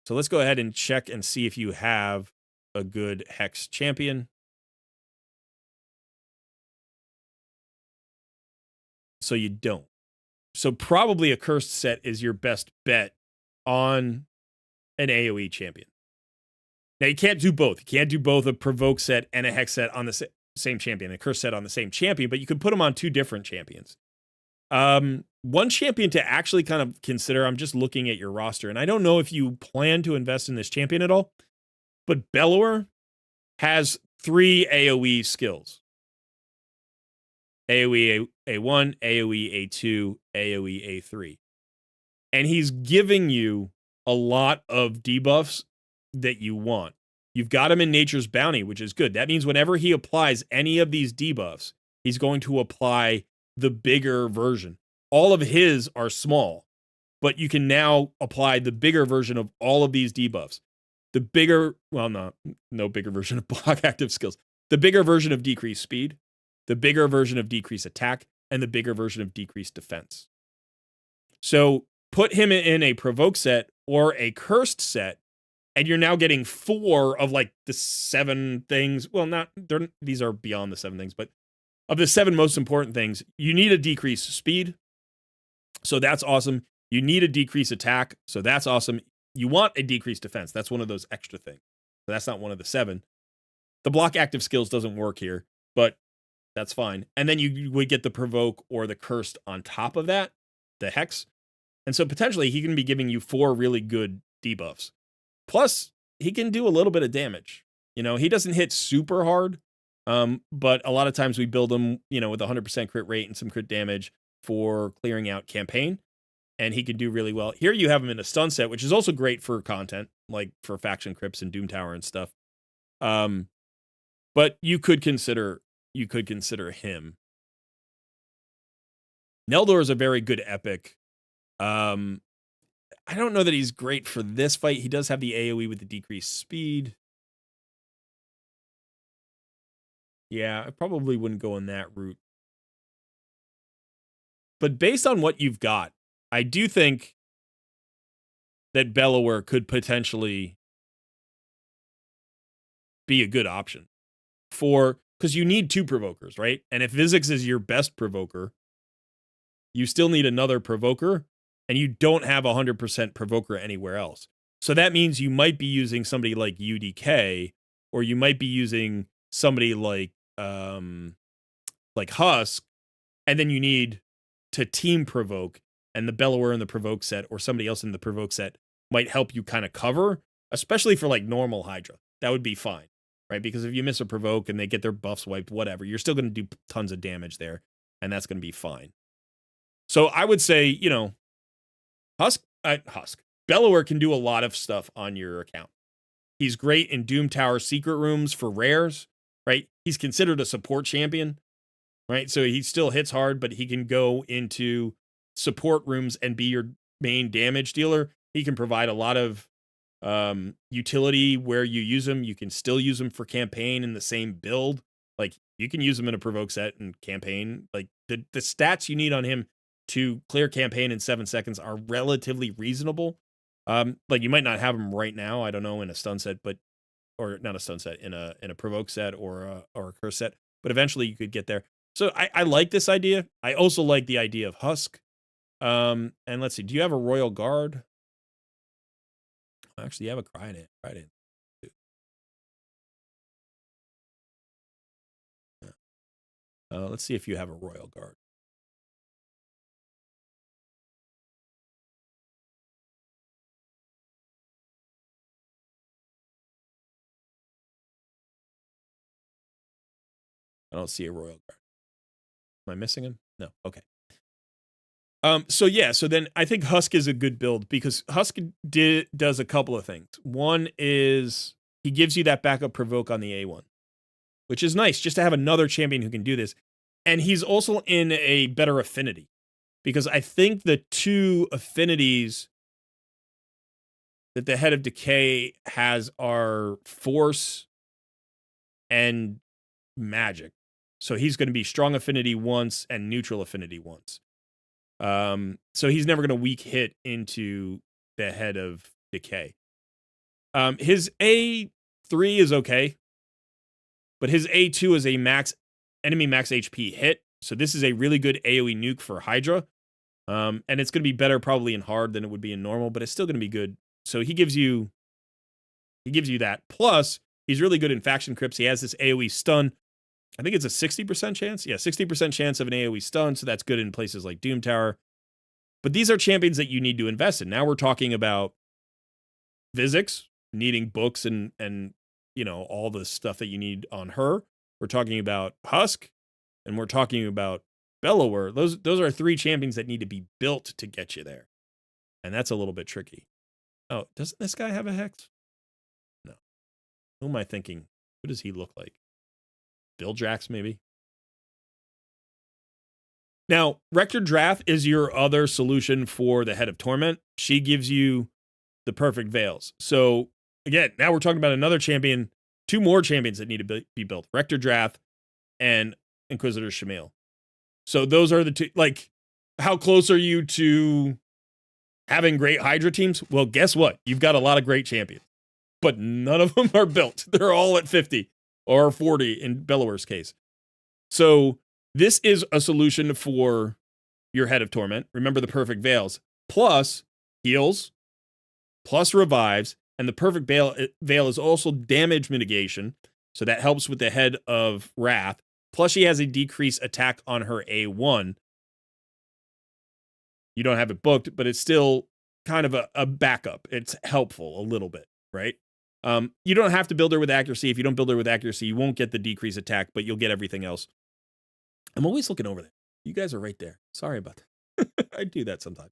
So let's go ahead and check and see if you have a good Hex champion. So you don't. So probably a Cursed set is your best bet on an AoE champion. Now, you can't do both. You can't do both a Provoke set and a Hex set on the same champion, a Cursed set on the same champion, but you could put them on two different champions. One champion to actually kind of consider, I'm just looking at your roster, and I don't know if you plan to invest in this champion at all, but Bellower has 3 AoE skills. AoE A1, AoE A2, AoE A3. And he's giving you a lot of debuffs that you want. You've got him in Nature's Bounty, which is good. That means whenever he applies any of these debuffs, he's going to apply the bigger version. All of his are small, but you can now apply the bigger version of all of these debuffs. The bigger, well, no bigger version of block active skills. The bigger version of decreased speed, the bigger version of decreased attack, and the bigger version of decreased defense. So put him in a Provoke set or a Cursed set, and you're now getting 4 of like the 7 things. Well, these are beyond the 7 things, but of the 7 most important things, you need a decreased speed. So that's awesome. You need a decreased attack. So that's awesome. You want a decreased defense. That's one of those extra things. So that's not one of the 7. The block active skills doesn't work here, but that's fine. And then you would get the Provoke or the Cursed on top of that, the Hex. And so potentially he can be giving you 4 really good debuffs. Plus, he can do a little bit of damage. You know, he doesn't hit super hard, but a lot of times we build him, you know, with 100% crit rate and some crit damage for clearing out campaign. And he can do really well. Here you have him in a stun set, which is also great for content, like for faction crypts and Doom Tower and stuff. But you could consider him. Neldor is a very good epic. I don't know that he's great for this fight. He does have the AoE with the decreased speed. Yeah, I probably wouldn't go in that route. But based on what you've got, I do think that Bellower could potentially be a good option because you need 2 provokers, right? And if Vizix is your best provoker, you still need another provoker, and you don't have 100% provoker anywhere else. So that means you might be using somebody like UDK, or you might be using somebody like Husk, and then you need to team provoke, and the Bellower in the provoke set or somebody else in the provoke set might help you kind of cover, especially for like normal Hydra. That would be fine, right? Because if you miss a provoke and they get their buffs wiped, whatever, you're still going to do tons of damage there, and that's going to be fine. So I would say, you know, Bellower can do a lot of stuff on your account. He's great in Doom Tower secret rooms for rares, right? He's considered a support champion, right? So he still hits hard, but he can go into support rooms and be your main damage dealer. He can provide a lot of utility where you use him. You can still use him for campaign in the same build. Like, you can use him in a provoke set and campaign. Like, the stats you need on him to clear campaign in 7 seconds are relatively reasonable. Like, you might not have him right now, I don't know, in a stun set, or not a stun set, in a provoke set or a curse set, but eventually you could get there. So I like this idea. I also like the idea of Husk. And let's see, do you have a Royal Guard? Actually, you have a Cryden. Let's see if you have a Royal Guard. I don't see a Royal Guard. Am I missing him? No. Okay. So then I think Husk is a good build because Husk does a couple of things. One is he gives you that backup provoke on the A1, which is nice just to have another champion who can do this. And he's also in a better affinity because I think the 2 affinities that the Head of Decay has are Force and Magic. So he's going to be strong affinity once and neutral affinity once. So he's never going to weak hit into the Head of Decay. His A3 is okay, but his A2 is a enemy max HP hit. So this is a really good AoE nuke for Hydra. And it's going to be better probably in hard than it would be in normal, but it's still going to be good. So he gives you that. Plus, he's really good in faction crypts. He has this AoE stun. I think it's a 60% chance. Yeah, 60% chance of an AoE stun. So that's good in places like Doom Tower. But these are champions that you need to invest in. Now we're talking about Vizix needing books and all the stuff that you need on her. We're talking about Husk, and we're talking about Bellower. Those are 3 champions that need to be built to get you there. And that's a little bit tricky. Oh, doesn't this guy have a Hex? No. Who am I thinking? Who does he look like? Bill Jax, maybe? Now, Rector Drath is your other solution for the Head of Torment. She gives you the perfect veils. So, again, now we're talking about another champion, 2 more champions that need to be built. Rector Drath and Inquisitor Shamil. So those are the 2. Like, how close are you to having great Hydra teams? Well, guess what? You've got a lot of great champions, but none of them are built. They're all at 50 or 40 in Bellower's case. So this is a solution for your Head of Torment. Remember the perfect veils, plus heals, plus revives, and the perfect veil is also damage mitigation. So that helps with the Head of Wrath. Plus she has a decreased attack on her A1. You don't have it booked, but it's still kind of a backup. It's helpful a little bit, right? You don't have to build her with accuracy. If you don't build her with accuracy, you won't get the decreased attack, but you'll get everything else. I'm always looking over there. You guys are right there. Sorry about that. I do that sometimes.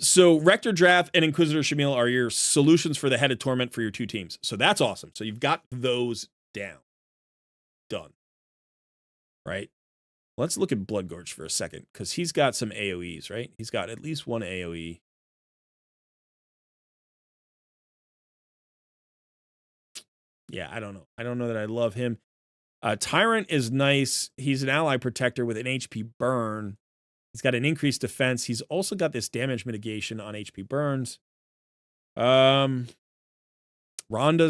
So Rector Drath and Inquisitor Shamil are your solutions for the Head of Torment for your 2 teams. So that's awesome. So you've got those down. Done. Right? Let's look at Bloodgorge for a second, because he's got some AoEs, right? He's got at least 1 AoE. Yeah, I don't know. I don't know that I love him. Tyrant is nice. He's an ally protector with an HP burn. He's got an increased defense. He's also got this damage mitigation on HP burns. Rhonda's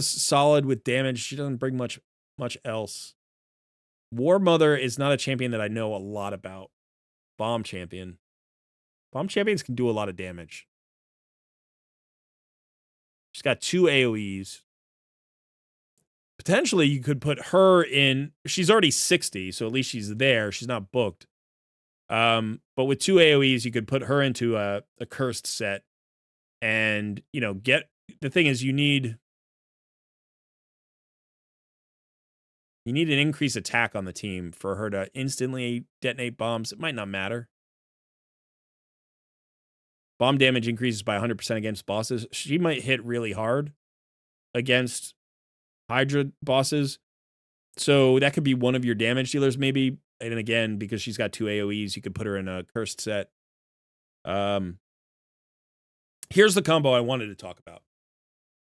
solid with damage. She doesn't bring much else. War Mother is not a champion that I know a lot about. Bomb champion. Bomb champions can do a lot of damage. She's got 2 AoEs. Potentially, you could put her in. She's already 60, so at least she's there. She's not booked. But with 2 AoEs, you could put her into a cursed set. And, get... The thing is, you need an increased attack on the team for her to instantly detonate bombs. It might not matter. Bomb damage increases by 100% against bosses. She might hit really hard against Hydra bosses. So that could be one of your damage dealers, maybe. And again, because she's got 2 AoEs, you could put her in a cursed set. Here's the combo I wanted to talk about.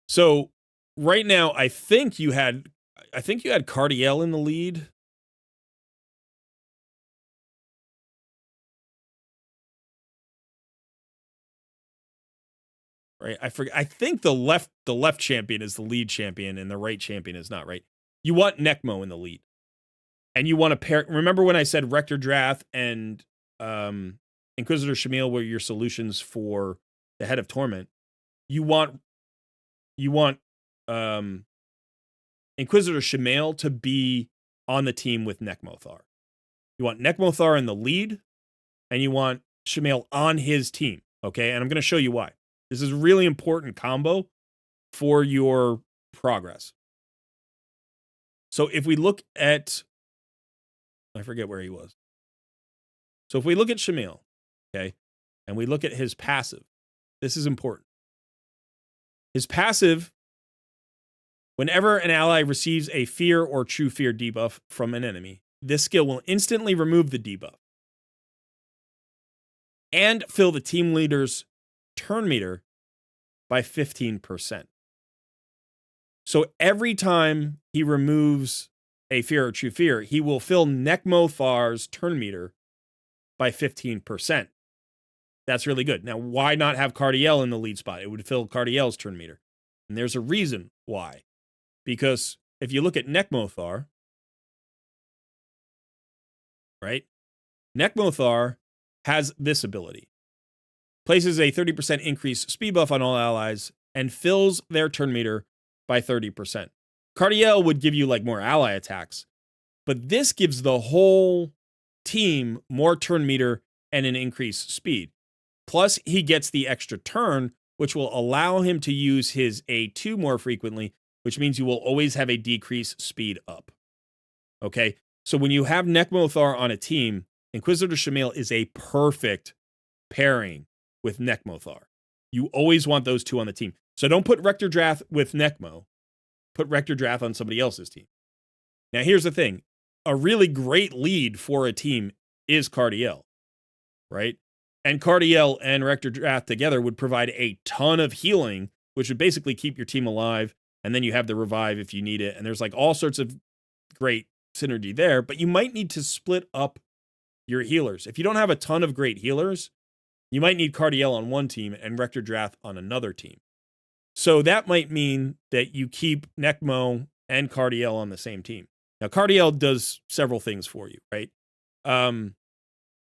So right now, I think you had Cardiel in the lead. Right? I think the left champion is the lead champion and the right champion is not, right? You want Necmo in the lead. And you want to pair... Remember when I said Rector Drath and Inquisitor Shamil were your solutions for the Head of Torment? You want Inquisitor Shamil to be on the team with Nekmothar. You want Nekmothar in the lead, and you want Shamil on his team, okay? And I'm going to show you why. This is a really important combo for your progress. So if we look at... I forget where he was. So if we look at Shamil, okay, and we look at his passive, this is important. His passive, whenever an ally receives a fear or true fear debuff from an enemy, this skill will instantly remove the debuff and fill the team leader's turn meter by 15%. So every time he removes a fear or true fear, he will fill Nekmothar's turn meter by 15%. That's really good. Now, why not have Cardiel in the lead spot? It would fill Cardiel's turn meter. And there's a reason why. Because if you look at Nekmothar, right? Nekmothar has this ability. Places a 30% increased speed buff on all allies and fills their turn meter by 30%. Cardiel would give you like more ally attacks, but this gives the whole team more turn meter and an increased speed. Plus, he gets the extra turn, which will allow him to use his A2 more frequently, which means you will always have a decreased speed up. Okay, so when you have Nekmothar on a team, Inquisitor Shamil is a perfect pairing with Nekmothar. You always want those two on the team. So don't put Rector Drath with Nekmo. Put Rector Drath on somebody else's team. Now, here's the thing. A really great lead for a team is Cardiel, right? And Cardiel and Rector Drath together would provide a ton of healing, which would basically keep your team alive. And then you have the revive if you need it. And there's like all sorts of great synergy there. But you might need to split up your healers. If you don't have a ton of great healers, you might need Cardiel on one team and Rector Drath on another team. So that might mean that you keep Nekmo and Cardiel on the same team. Now, Cardiel does several things for you, right?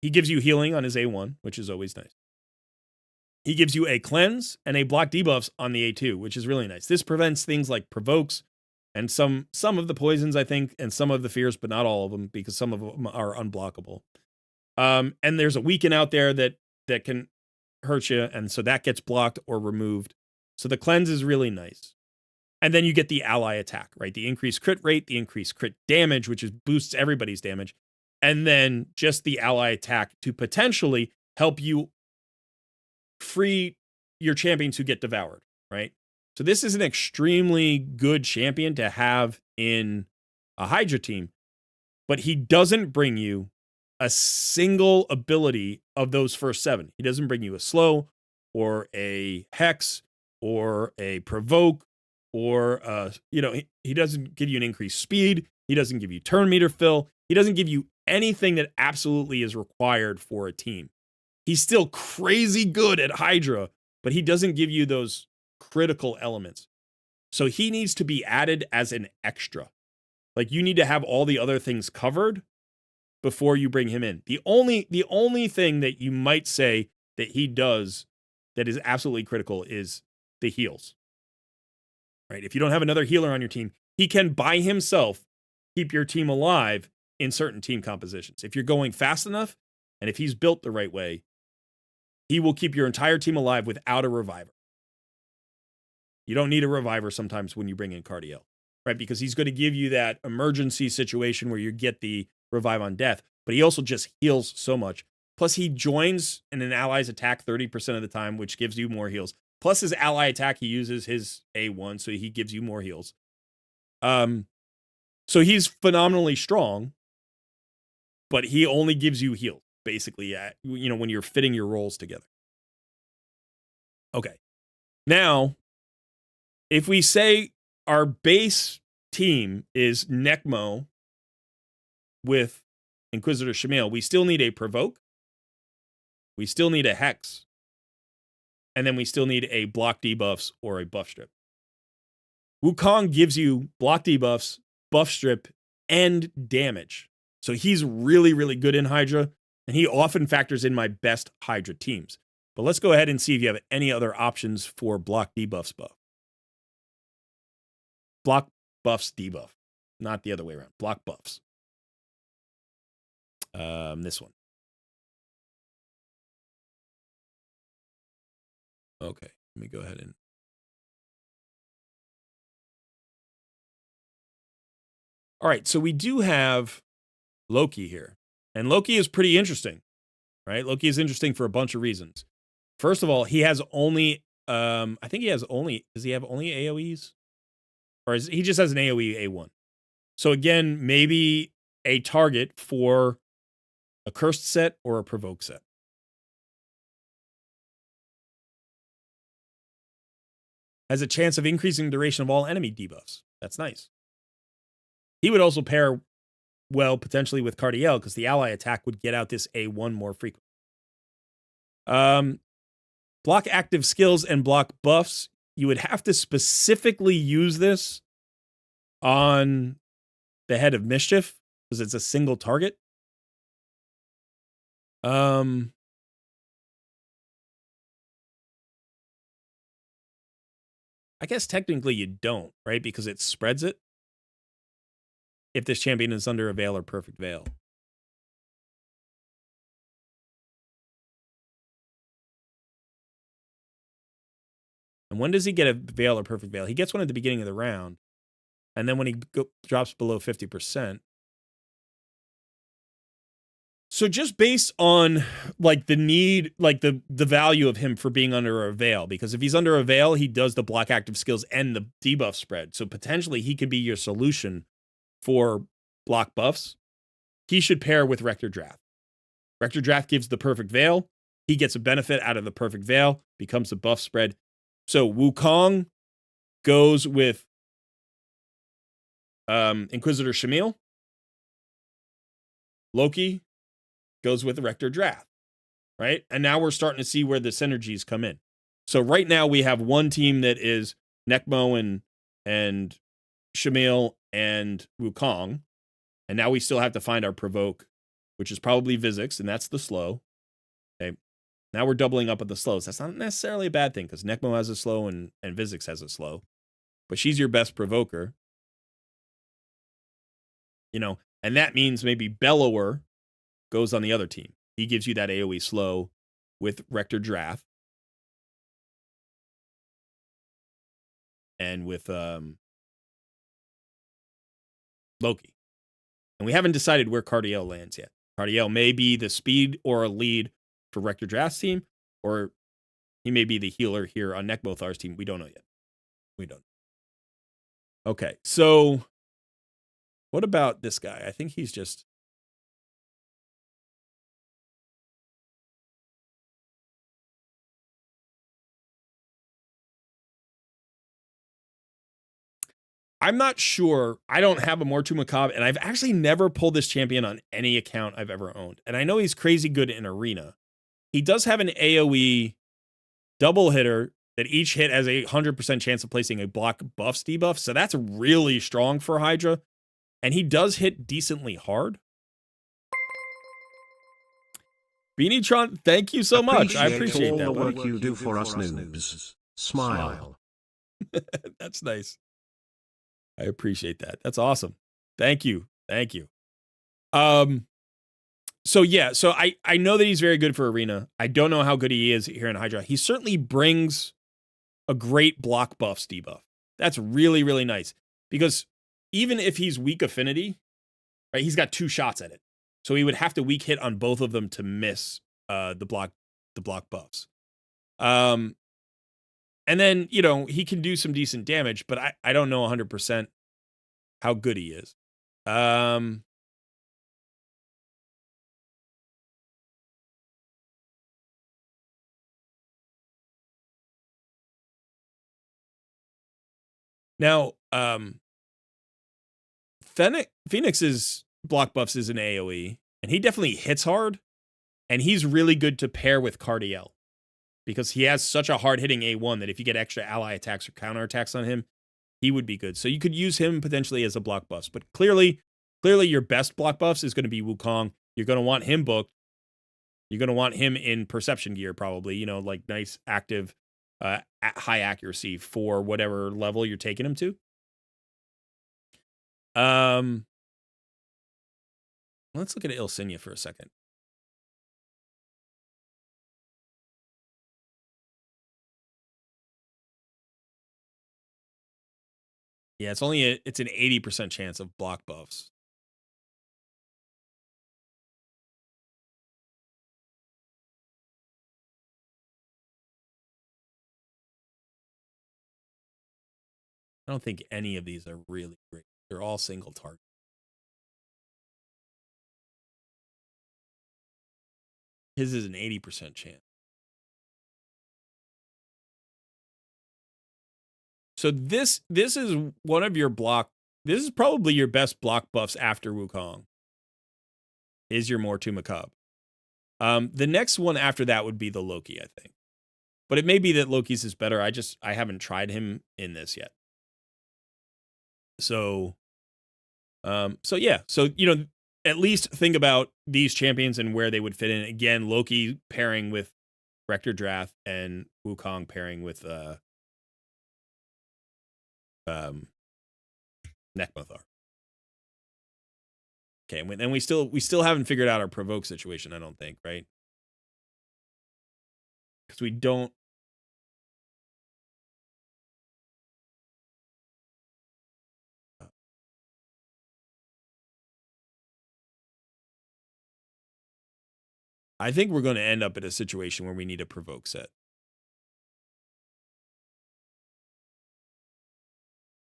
He gives you healing on his A1, which is always nice. He gives you a cleanse and a block debuffs on the A2, which is really nice. This prevents things like provokes and some of the poisons, I think, and some of the fears, but not all of them, because some of them are unblockable. And there's a weaken out there that can hurt you, and so that gets blocked or removed. So the cleanse is really nice. And then you get the ally attack, right? The increased crit rate, the increased crit damage, which boosts everybody's damage. And then just the ally attack to potentially help you free your champions who get devoured, right? So this is an extremely good champion to have in a Hydra team, but he doesn't bring you a single ability of those first 7. He doesn't bring you a slow or a hex or a provoke or he doesn't give you an increased speed. He doesn't give you turn meter fill. He doesn't give you anything that absolutely is required for a team. He's still crazy good at Hydra, but he doesn't give you those critical elements. So he needs to be added as an extra. Like, you need to have all the other things covered before you bring him in. The only thing that you might say that he does that is absolutely critical is the heals. Right? If you don't have another healer on your team, he can by himself keep your team alive in certain team compositions. If you're going fast enough, and if he's built the right way, he will keep your entire team alive without a reviver. You don't need a reviver sometimes when you bring in Cardiel, right? Because he's going to give you that emergency situation where you get the revive on death, but he also just heals so much. Plus, he joins in an ally's attack 30% of the time, which gives you more heals. Plus, his ally attack, he uses his A1, so he gives you more heals. So he's phenomenally strong, but he only gives you heals, basically, when you're fitting your roles together. Okay. Now, if we say our base team is Nekmo with Inquisitor Shamil, we still need a provoke. We still need a hex. And then we still need a block debuffs or a buff strip. Wukong gives you block debuffs, buff strip, and damage. So he's really, really good in Hydra, and he often factors in my best Hydra teams. But let's go ahead and see if you have any other options for block debuffs buff. Block buffs debuff, not the other way around. Block buffs. This one. Okay, let me go ahead and. All right, so we do have Loki here, and Loki is pretty interesting, right? Loki is interesting for a bunch of reasons. First of all, he has only, I think he has only, does he have only AoEs? Or he just has an AoE A1. So again, maybe a target for a cursed set or a provoke set. Has a chance of increasing duration of all enemy debuffs. That's nice. He would also pair well potentially with Cardiel because the ally attack would get out this A1 more frequently. Block active skills and block buffs you would have to specifically use this on the Head of Mischief because it's a single target. I guess technically you don't, right? Because it spreads it. If this champion is under a veil or perfect veil. And when does he get a veil or perfect veil? He gets one at the beginning of the round. And then when he drops below 50%. So just based on like the need, like the value of him for being under a veil, because if he's under a veil, he does the block active skills and the debuff spread. So potentially he could be your solution for block buffs. He should pair with Rector Drath. Rector Drath gives the perfect veil. He gets a benefit out of the perfect veil, becomes a buff spread. So Wukong goes with Inquisitor Shamil. Loki goes with Rector Drath, right? And now we're starting to see where the synergies come in. So right now we have one team that is Nekmo and Shamil and Wukong. And now we still have to find our Provoke, which is probably Vizix, and that's the slow. Okay. Now we're doubling up at the slows. That's not necessarily a bad thing because Nekmo has a slow and Vizix has a slow. But she's your best provoker. You know, and that means maybe Bellower goes on the other team. He gives you that AoE slow with Rector Drath. And with Loki. And we haven't decided where Cardiel lands yet. Cardiel may be the speed or a lead for Rector Drath's team, or he may be the healer here on Nekmothar's team. We don't know yet. We don't. Okay, so what about this guy? I think he's just... I'm not sure. I don't have a Mortu Macabre, and I've actually never pulled this champion on any account I've ever owned. And I know he's crazy good in Arena. He does have an AoE double hitter that each hit has a 100% chance of placing a block buffs debuff. So that's really strong for Hydra. And he does hit decently hard. Beanietron, thank you so much. I appreciate all that. the work you do for us noobs. Smile. That's nice. I appreciate that. That's awesome. Thank you. Thank you. So yeah, so I know that he's very good for Arena. I don't know how good he is here in Hydra. He certainly brings a great block buffs debuff. That's really, really nice. Because even if he's weak affinity, right, he's got 2 shots at it. So he would have to weak hit on both of them to miss the block buffs. And then, you know, he can do some decent damage, but I don't know 100% how good he is. Now, Phoenix's block buffs is an AoE, and he definitely hits hard, and he's really good to pair with Cardiel. Because he has such a hard-hitting A1 that if you get extra ally attacks or counterattacks on him, he would be good. So you could use him potentially as a block buffs. But clearly your best block buffs is going to be Wukong. You're going to want him booked. You're going to want him in perception gear probably. You know, like nice, active, high accuracy for whatever level you're taking him to. Let's look at Ilsinia for a second. Yeah, it's an 80% chance of block buffs. I don't think any of these are really great. They're all single target. His is an 80% chance. So this is one of your block. This is probably your best block buffs after Wukong. Is your Mortu Macabre. The next one after that would be the Loki, I think. But it may be that Loki's is better. I haven't tried him in this yet. So yeah. So, at least think about these champions and where they would fit in. Again, Loki pairing with Rector Drath and Wukong pairing with Nekmothar. Okay, and we still haven't figured out our provoke situation, I don't think, right? Because we don't. I think we're going to end up in a situation where we need a provoke set.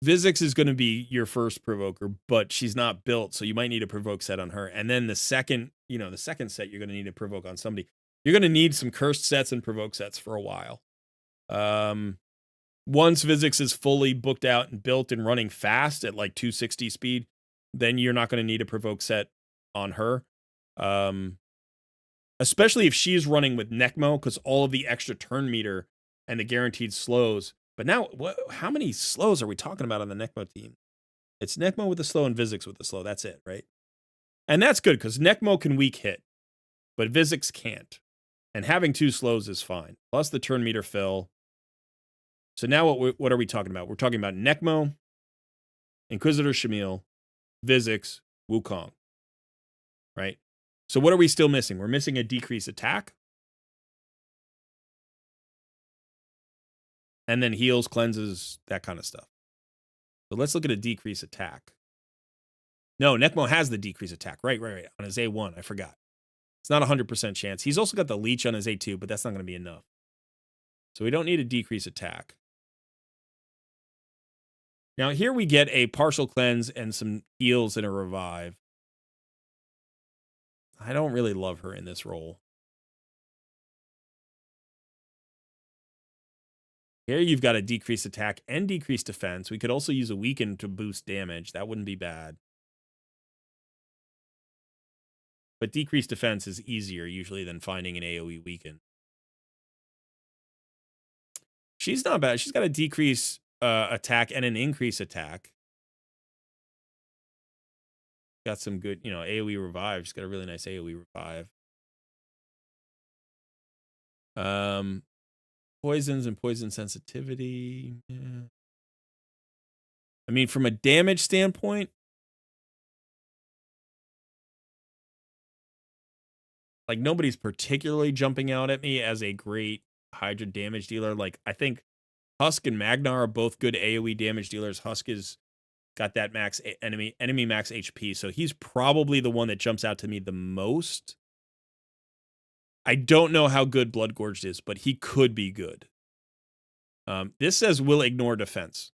Vizix is going to be your first provoker, but she's not built, so you might need a provoke set on her. And then the second set, you're going to need a provoke on somebody. You're going to need some cursed sets and provoke sets for a while. Once Vizix is fully booked out and built and running fast at like 260 speed, then you're not going to need a provoke set on her. Especially if she's running with Nekmo, because all of the extra turn meter and the guaranteed slows. But now, how many slows are we talking about on the Nekmo team? It's Nekmo with the slow and Vizix with the slow. That's it, right? And that's good, because Nekmo can weak hit, but Vizix can't. And having 2 slows is fine. Plus the turn meter fill. So now what are we talking about? We're talking about Nekmo, Inquisitor Shamil, Vizix, Wukong. Right? So what are we still missing? We're missing a decrease attack. And then heals, cleanses, that kind of stuff. So let's look at a decrease attack. No, Nekmo has the decrease attack. Right. On his A1, I forgot. It's not 100% chance. He's also got the leech on his A2, but that's not going to be enough. So we don't need a decrease attack. Now here we get a partial cleanse and some heals and a revive. I don't really love her in this role. Here you've got a decrease attack and decrease defense. We could also use a weaken to boost damage. That wouldn't be bad. But decreased defense is easier usually than finding an AoE weaken. She's not bad. She's got a decrease attack and an increase attack. Got some good, AoE revive. She's got a really nice AoE revive. Poisons and poison sensitivity. Yeah. I mean, from a damage standpoint, like nobody's particularly jumping out at me as a great Hydra damage dealer. Like I think Husk and Magnar are both good AoE damage dealers. Husk is got that max enemy max HP, so he's probably the one that jumps out to me the most. I don't know how good Blood Gorged is, but he could be good. This says will ignore defense.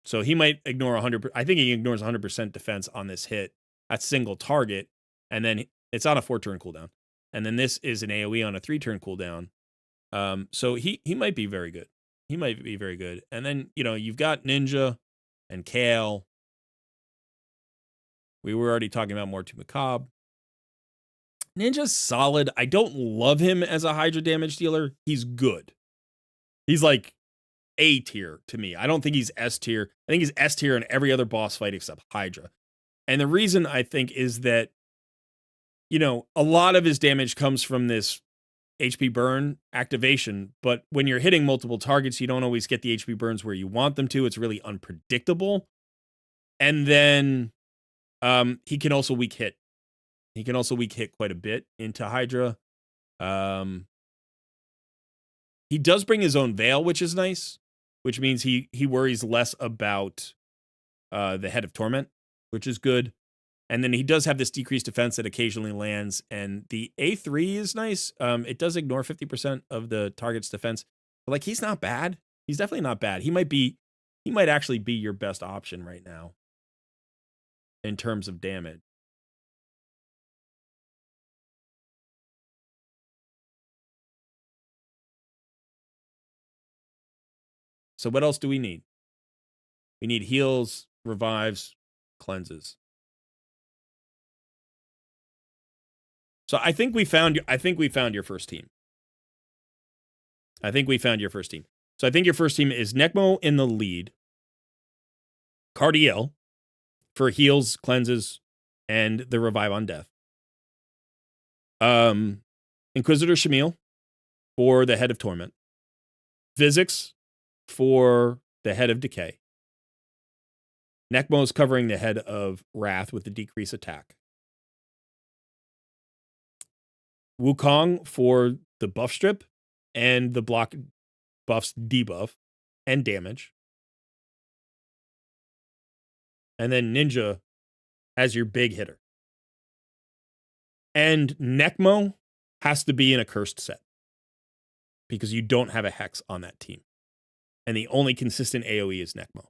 So he might ignore 100%. I think he ignores 100% defense on this hit at single target. And then it's on a 4-turn cooldown. And then this is an AoE on a 3-turn cooldown. So he might be very good. He might be very good. And then, you've got Ninja and Kale. We were already talking about Mortu Macabre. Ninja's solid. I don't love him as a Hydra damage dealer. He's good. He's like A tier to me. I don't think he's S tier. I think he's S tier in every other boss fight except Hydra. And the reason I think is that, a lot of his damage comes from this HP burn activation. But when you're hitting multiple targets, you don't always get the HP burns where you want them to. It's really unpredictable. And then he can also weak hit. He can also weak hit quite a bit into Hydra. He does bring his own veil, which is nice, which means he worries less about the Head of Torment, which is good. And then he does have this decreased defense that occasionally lands, and the A3 is nice. It does ignore 50% of the target's defense. But like, he's not bad. He's definitely not bad. He might actually be your best option right now in terms of damage. So what else do we need? We need heals, revives, cleanses. So I think we found your first team. I think we found your first team. So I think your first team is Necmo in the lead, Cardiel for heals, cleanses, and the revive on death. Inquisitor Shamil for the head of torment. Physics for the head of decay. Necmo is covering the head of wrath with the decrease attack. Wukong for the buff strip and the block buffs debuff and damage. And then Ninja as your big hitter. And Necmo has to be in a cursed set because you don't have a hex on that team. And the only consistent AoE is Necmo.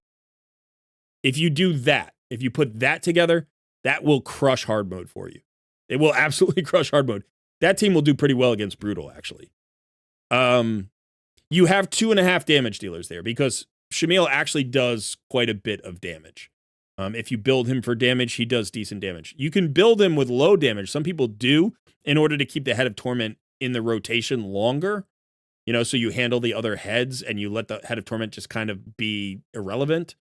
If you do that, if you put that together, that will crush hard mode for you. It will absolutely crush hard mode. That team will do pretty well against Brutal, actually. You have 2.5 damage dealers there because Shamil actually does quite a bit of damage. If you build him for damage, he does decent damage. You can build him with low damage. Some people do in order to keep the Head of Torment in the rotation longer. You know, so you handle the other heads and you let the Head of Torment just kind of be irrelevant.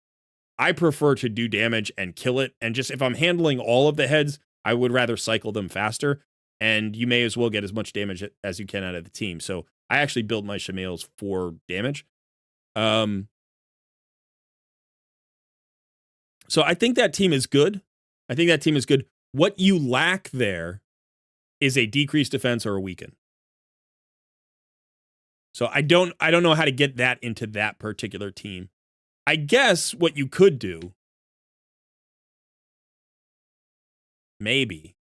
I prefer to do damage and kill it. And just if I'm handling all of the heads, I would rather cycle them faster. And you may as well get as much damage as you can out of the team. So I actually build my Shamils for damage. So I think that team is good. What you lack there is a decreased defense or a weaken. So I don't know how to get that into that particular team. I guess what you could do, maybe,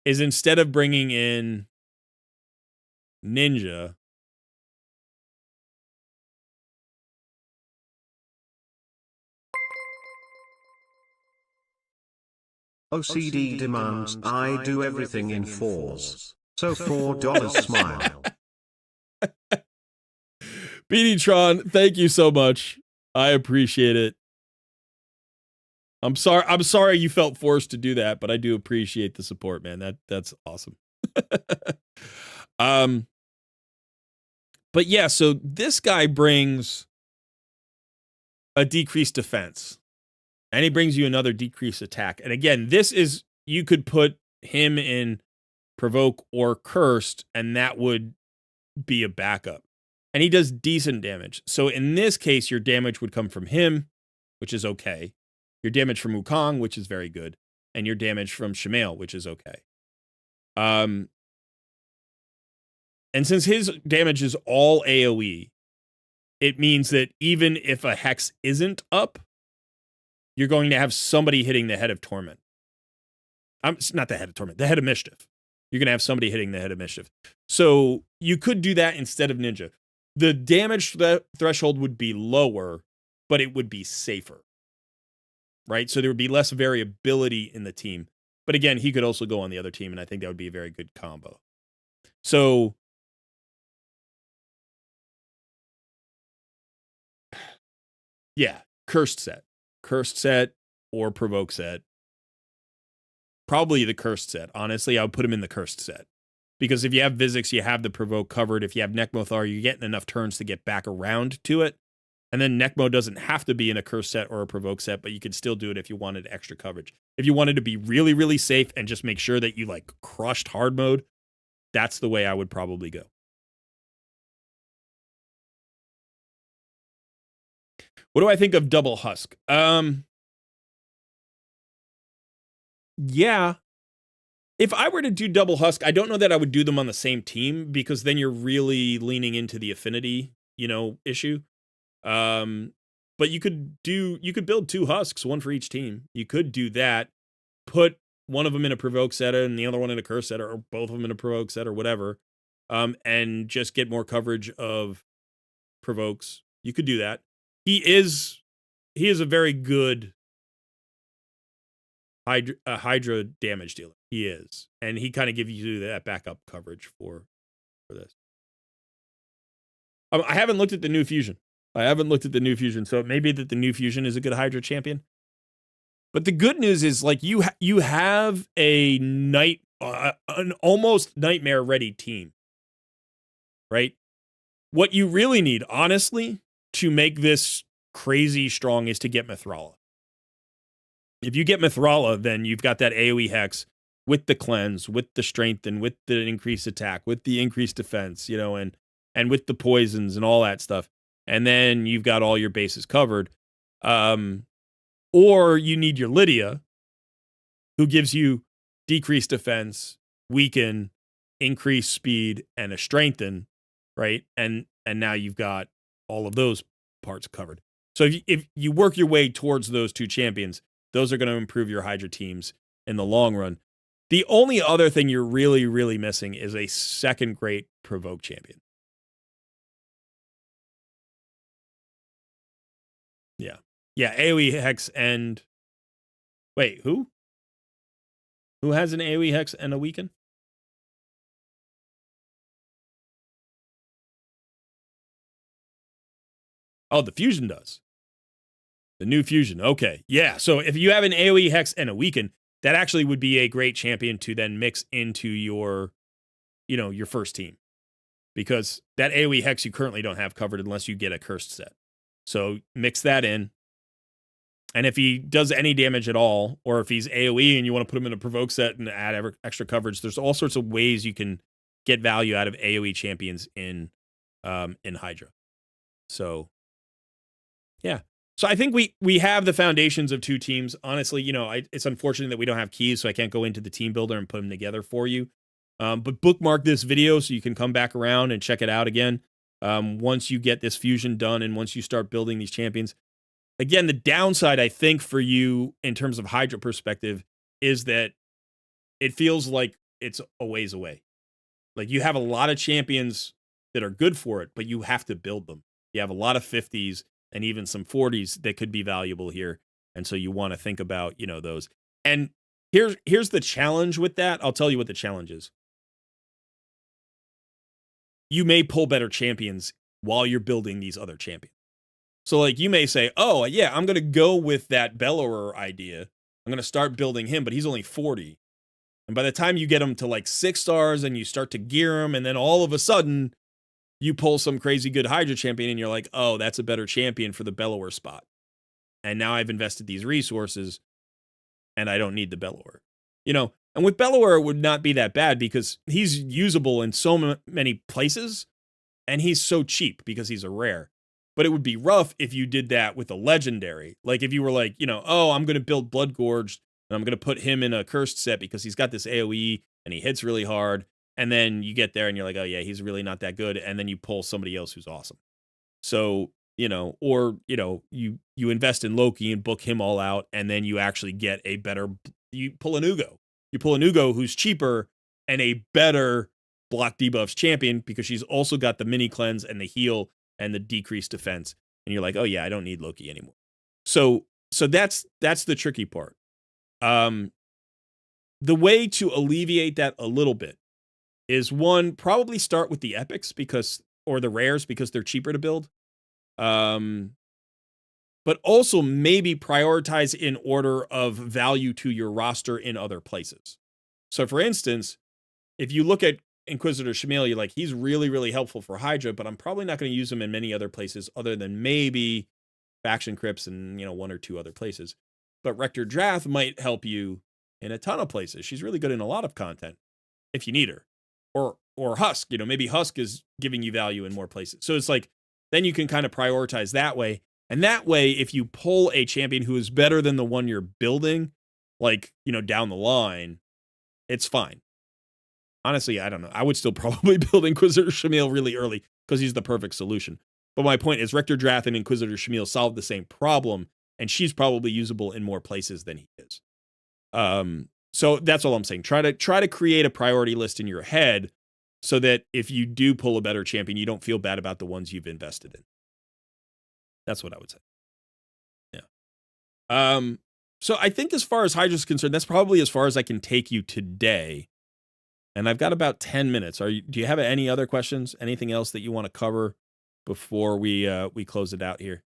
is instead of bringing in Ninja, OCD demands I do everything in fours. So $4 smile. BDtron, thank you so much. I appreciate it. I'm sorry you felt forced to do that, but I do appreciate the support, man. That's awesome. But yeah, so this guy brings a decreased defense. And he brings you another decreased attack. And again, this is, you could put him in provoke or cursed, and that would be a backup. And he does decent damage. So in this case, your damage would come from him, which is okay. Your damage from Wukong, which is very good. And your damage from Shamil, which is okay. And since his damage is all AoE, it means that even if a hex isn't up, you're going to have somebody hitting the Head of Torment. Not the Head of Torment, the Head of Mischief. You're going to have somebody hitting the Head of Mischief. So you could do that instead of Ninja. The damage threshold would be lower, but it would be safer. Right? So there would be less variability in the team. But again, he could also go on the other team, and I think that would be a very good combo. So yeah, cursed set or provoke set. Probably the cursed set. Honestly, I would put him in the cursed set. Because if you have Vizix, you have the provoke covered. If you have Necmothar, you're getting enough turns to get back around to it. And then Necmo doesn't have to be in a cursed set or a provoke set, but you could still do it if you wanted extra coverage. If you wanted to be really, really safe and just make sure that you like crushed hard mode, that's the way I would probably go. What do I think of Double Husk? Yeah. If I were to do Double Husk, I don't know that I would do them on the same team because then you're really leaning into the affinity, issue. But you could build 2 husks, one for each team. You could do that, put one of them in a provoke set and the other one in a curse set, or both of them in a provoke set or whatever. And just get more coverage of provokes. You could do that. He is a very good Hydra damage dealer. He is. And he kind of gives you that backup coverage for this. I haven't looked at the new fusion. So it may be that the new fusion is a good Hydra champion. But the good news is, like, you have a Night an almost nightmare ready team, right? What you really need, honestly, to make this crazy strong is to get Mithrala. If you get Mithrala, then you've got that AoE hex with the cleanse, with the strengthen, with the increased attack, with the increased defense, and with the poisons and all that stuff. And then you've got all your bases covered. Or you need your Lydia, who gives you decreased defense, weaken, increased speed, and a strengthen, right? And now you've got all of those parts covered. So if you work your way towards those two champions, those are going to improve your Hydra teams in the long run. The only other thing you're really, really missing is a second great provoke champion. Yeah. Yeah, AoE Hex and... Wait, who? Who has an AoE Hex and a weaken? Oh, the Fusion does. The new Fusion. Okay. Yeah. So if you have an AoE Hex and a weaken, that actually would be a great champion to then mix into your first team. Because that AoE Hex you currently don't have covered unless you get a cursed set. So mix that in. And if he does any damage at all, or if he's AoE and you want to put him in a provoke set and add extra coverage, there's all sorts of ways you can get value out of AoE champions in Hydra. So, yeah. So I think we have the foundations of two teams. Honestly, it's unfortunate that we don't have keys, so I can't go into the team builder and put them together for you. But bookmark this video so you can come back around and check it out again once you get this fusion done and once you start building these champions. Again, the downside, I think, for you in terms of Hydra perspective is that it feels like it's a ways away. Like you have a lot of champions that are good for it, but you have to build them. You have a lot of 50s and even some 40s that could be valuable here. And so you want to think about, those. And here's the challenge with that. I'll tell you what the challenge is. You may pull better champions while you're building these other champions. So, like, you may say, oh, yeah, I'm going to go with that Bellower idea. I'm going to start building him, but he's only 40. And by the time you get him to, like, 6 stars and you start to gear him, and then all of a sudden you pull some crazy good Hydra champion, and you're like, oh, that's a better champion for the Bellower spot. And now I've invested these resources, and I don't need the Bellower. And with Bellower, it would not be that bad because he's usable in so many places, and he's so cheap because he's a rare. But it would be rough if you did that with a legendary. Like if you were like, oh, I'm going to build Blood Gorged and I'm going to put him in a cursed set because he's got this AoE and he hits really hard. And then you get there and you're like, oh yeah, he's really not that good. And then you pull somebody else who's awesome. So, you invest in Loki and book him all out. And then you actually get you pull an Ugo. You pull an Ugo who's cheaper and a better block debuffs champion because she's also got the mini cleanse and the heal and the decreased defense. And you're like, oh yeah, I don't need Loki anymore. So that's the tricky part. The way to alleviate that a little bit is one, probably start with the epics or the rares because they're cheaper to build. But also maybe prioritize in order of value to your roster in other places. So for instance, if you look at Inquisitor Shamil, you're like, he's really, really helpful for Hydra, but I'm probably not going to use him in many other places other than maybe Faction Crypts and, one or two other places. But Rector Drath might help you in a ton of places. She's really good in a lot of content if you need her. Or Husk, maybe Husk is giving you value in more places. So it's like, then you can kind of prioritize that way. And that way, if you pull a champion who is better than the one you're building, like, down the line, it's fine. Honestly, I don't know. I would still probably build Inquisitor Shamil really early because he's the perfect solution. But my point is Rector Drath and Inquisitor Shamil solve the same problem, and she's probably usable in more places than he is. So that's all I'm saying. Try to create a priority list in your head so that if you do pull a better champion, you don't feel bad about the ones you've invested in. That's what I would say. Yeah. So I think as far as Hydra's concerned, that's probably as far as I can take you today. And I've got about 10 minutes. Do you have any other questions? Anything else that you want to cover before we close it out here?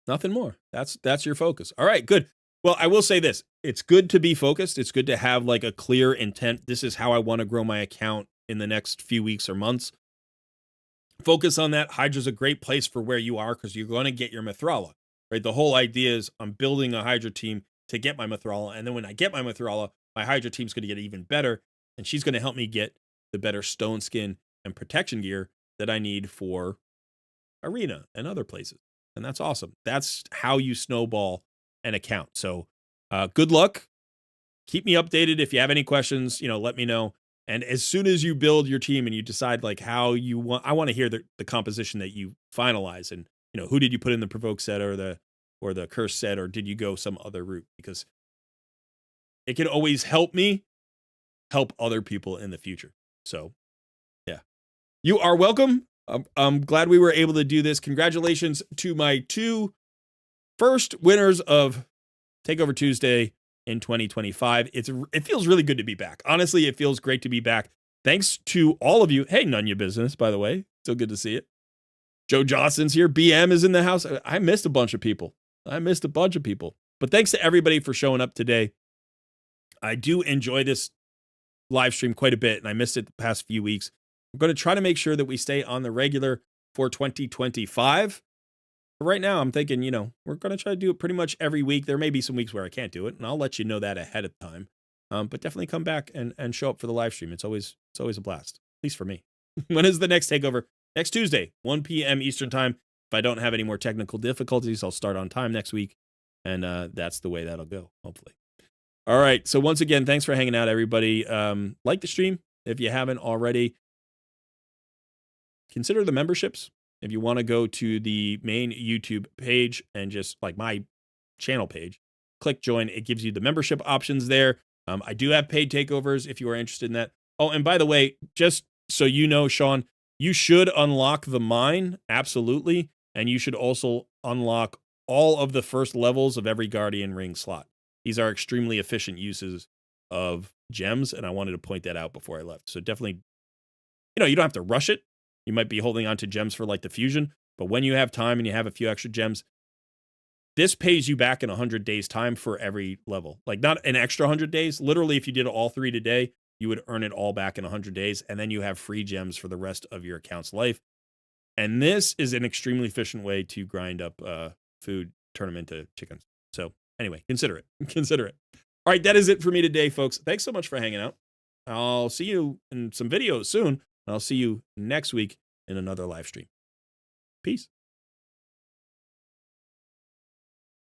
Nothing more. That's your focus. All right, good. Well, I will say this. It's good to be focused. It's good to have like a clear intent. This is how I want to grow my account in the next few weeks or months. Focus on that. Hydra's a great place for where you are because you're going to get your Mithrala, right? The whole idea is I'm building a Hydra team to get my Mithrala. And then when I get my Mithrala, my Hydra team's going to get even better. And she's going to help me get the better stone skin and protection gear that I need for Arena and other places. And that's awesome. That's how you snowball an account. So good luck. Keep me updated. If you have any questions, let me know. And as soon as you build your team and you decide like how you want, I want to hear the composition that you finalize. And, who did you put in the provoke set or the curse set, or did you go some other route? Because it can always help me help other people in the future. So yeah, you are welcome. I'm glad we were able to do this. Congratulations to my 2 first winners of Takeover Tuesday in 2025. It feels really good to be back. Honestly, it feels great to be back. Thanks to all of you. Hey, none of your business, by the way. Still good to see it. Joe Johnson's here. BM is in the house. I missed a bunch of people. But thanks to everybody for showing up today. I do enjoy this live stream quite a bit, and I missed it the past few weeks. I'm going to try to make sure that we stay on the regular for 2025. But right now, I'm thinking, we're going to try to do it pretty much every week. There may be some weeks where I can't do it, and I'll let you know that ahead of time. But definitely come back and show up for the live stream. It's always a blast, at least for me. When is the next Takeover? Next Tuesday, 1 p.m. Eastern time. If I don't have any more technical difficulties, I'll start on time next week. And that's the way that'll go, hopefully. All right. So once again, thanks for hanging out, everybody. Like the stream if you haven't already. Consider the memberships. If you want to go to the main YouTube page and just like my channel page, click join. It gives you the membership options there. I do have paid takeovers if you are interested in that. Oh, and by the way, just so you know, Sean, you should unlock the mine. Absolutely. And you should also unlock all of the first levels of every Guardian Ring slot. These are extremely efficient uses of gems. And I wanted to point that out before I left. So definitely, you don't have to rush it. You might be holding on to gems for like the fusion, but when you have time and you have a few extra gems, this pays you back in 100 days time for every level. Like not an extra 100 days. Literally, if you did all 3 today, you would earn it all back in 100 days. And then you have free gems for the rest of your account's life. And this is an extremely efficient way to grind up food, turn them into chickens. So anyway, consider it. All right, that is it for me today, folks. Thanks so much for hanging out. I'll see you in some videos soon. I'll see you next week in another live stream. Peace.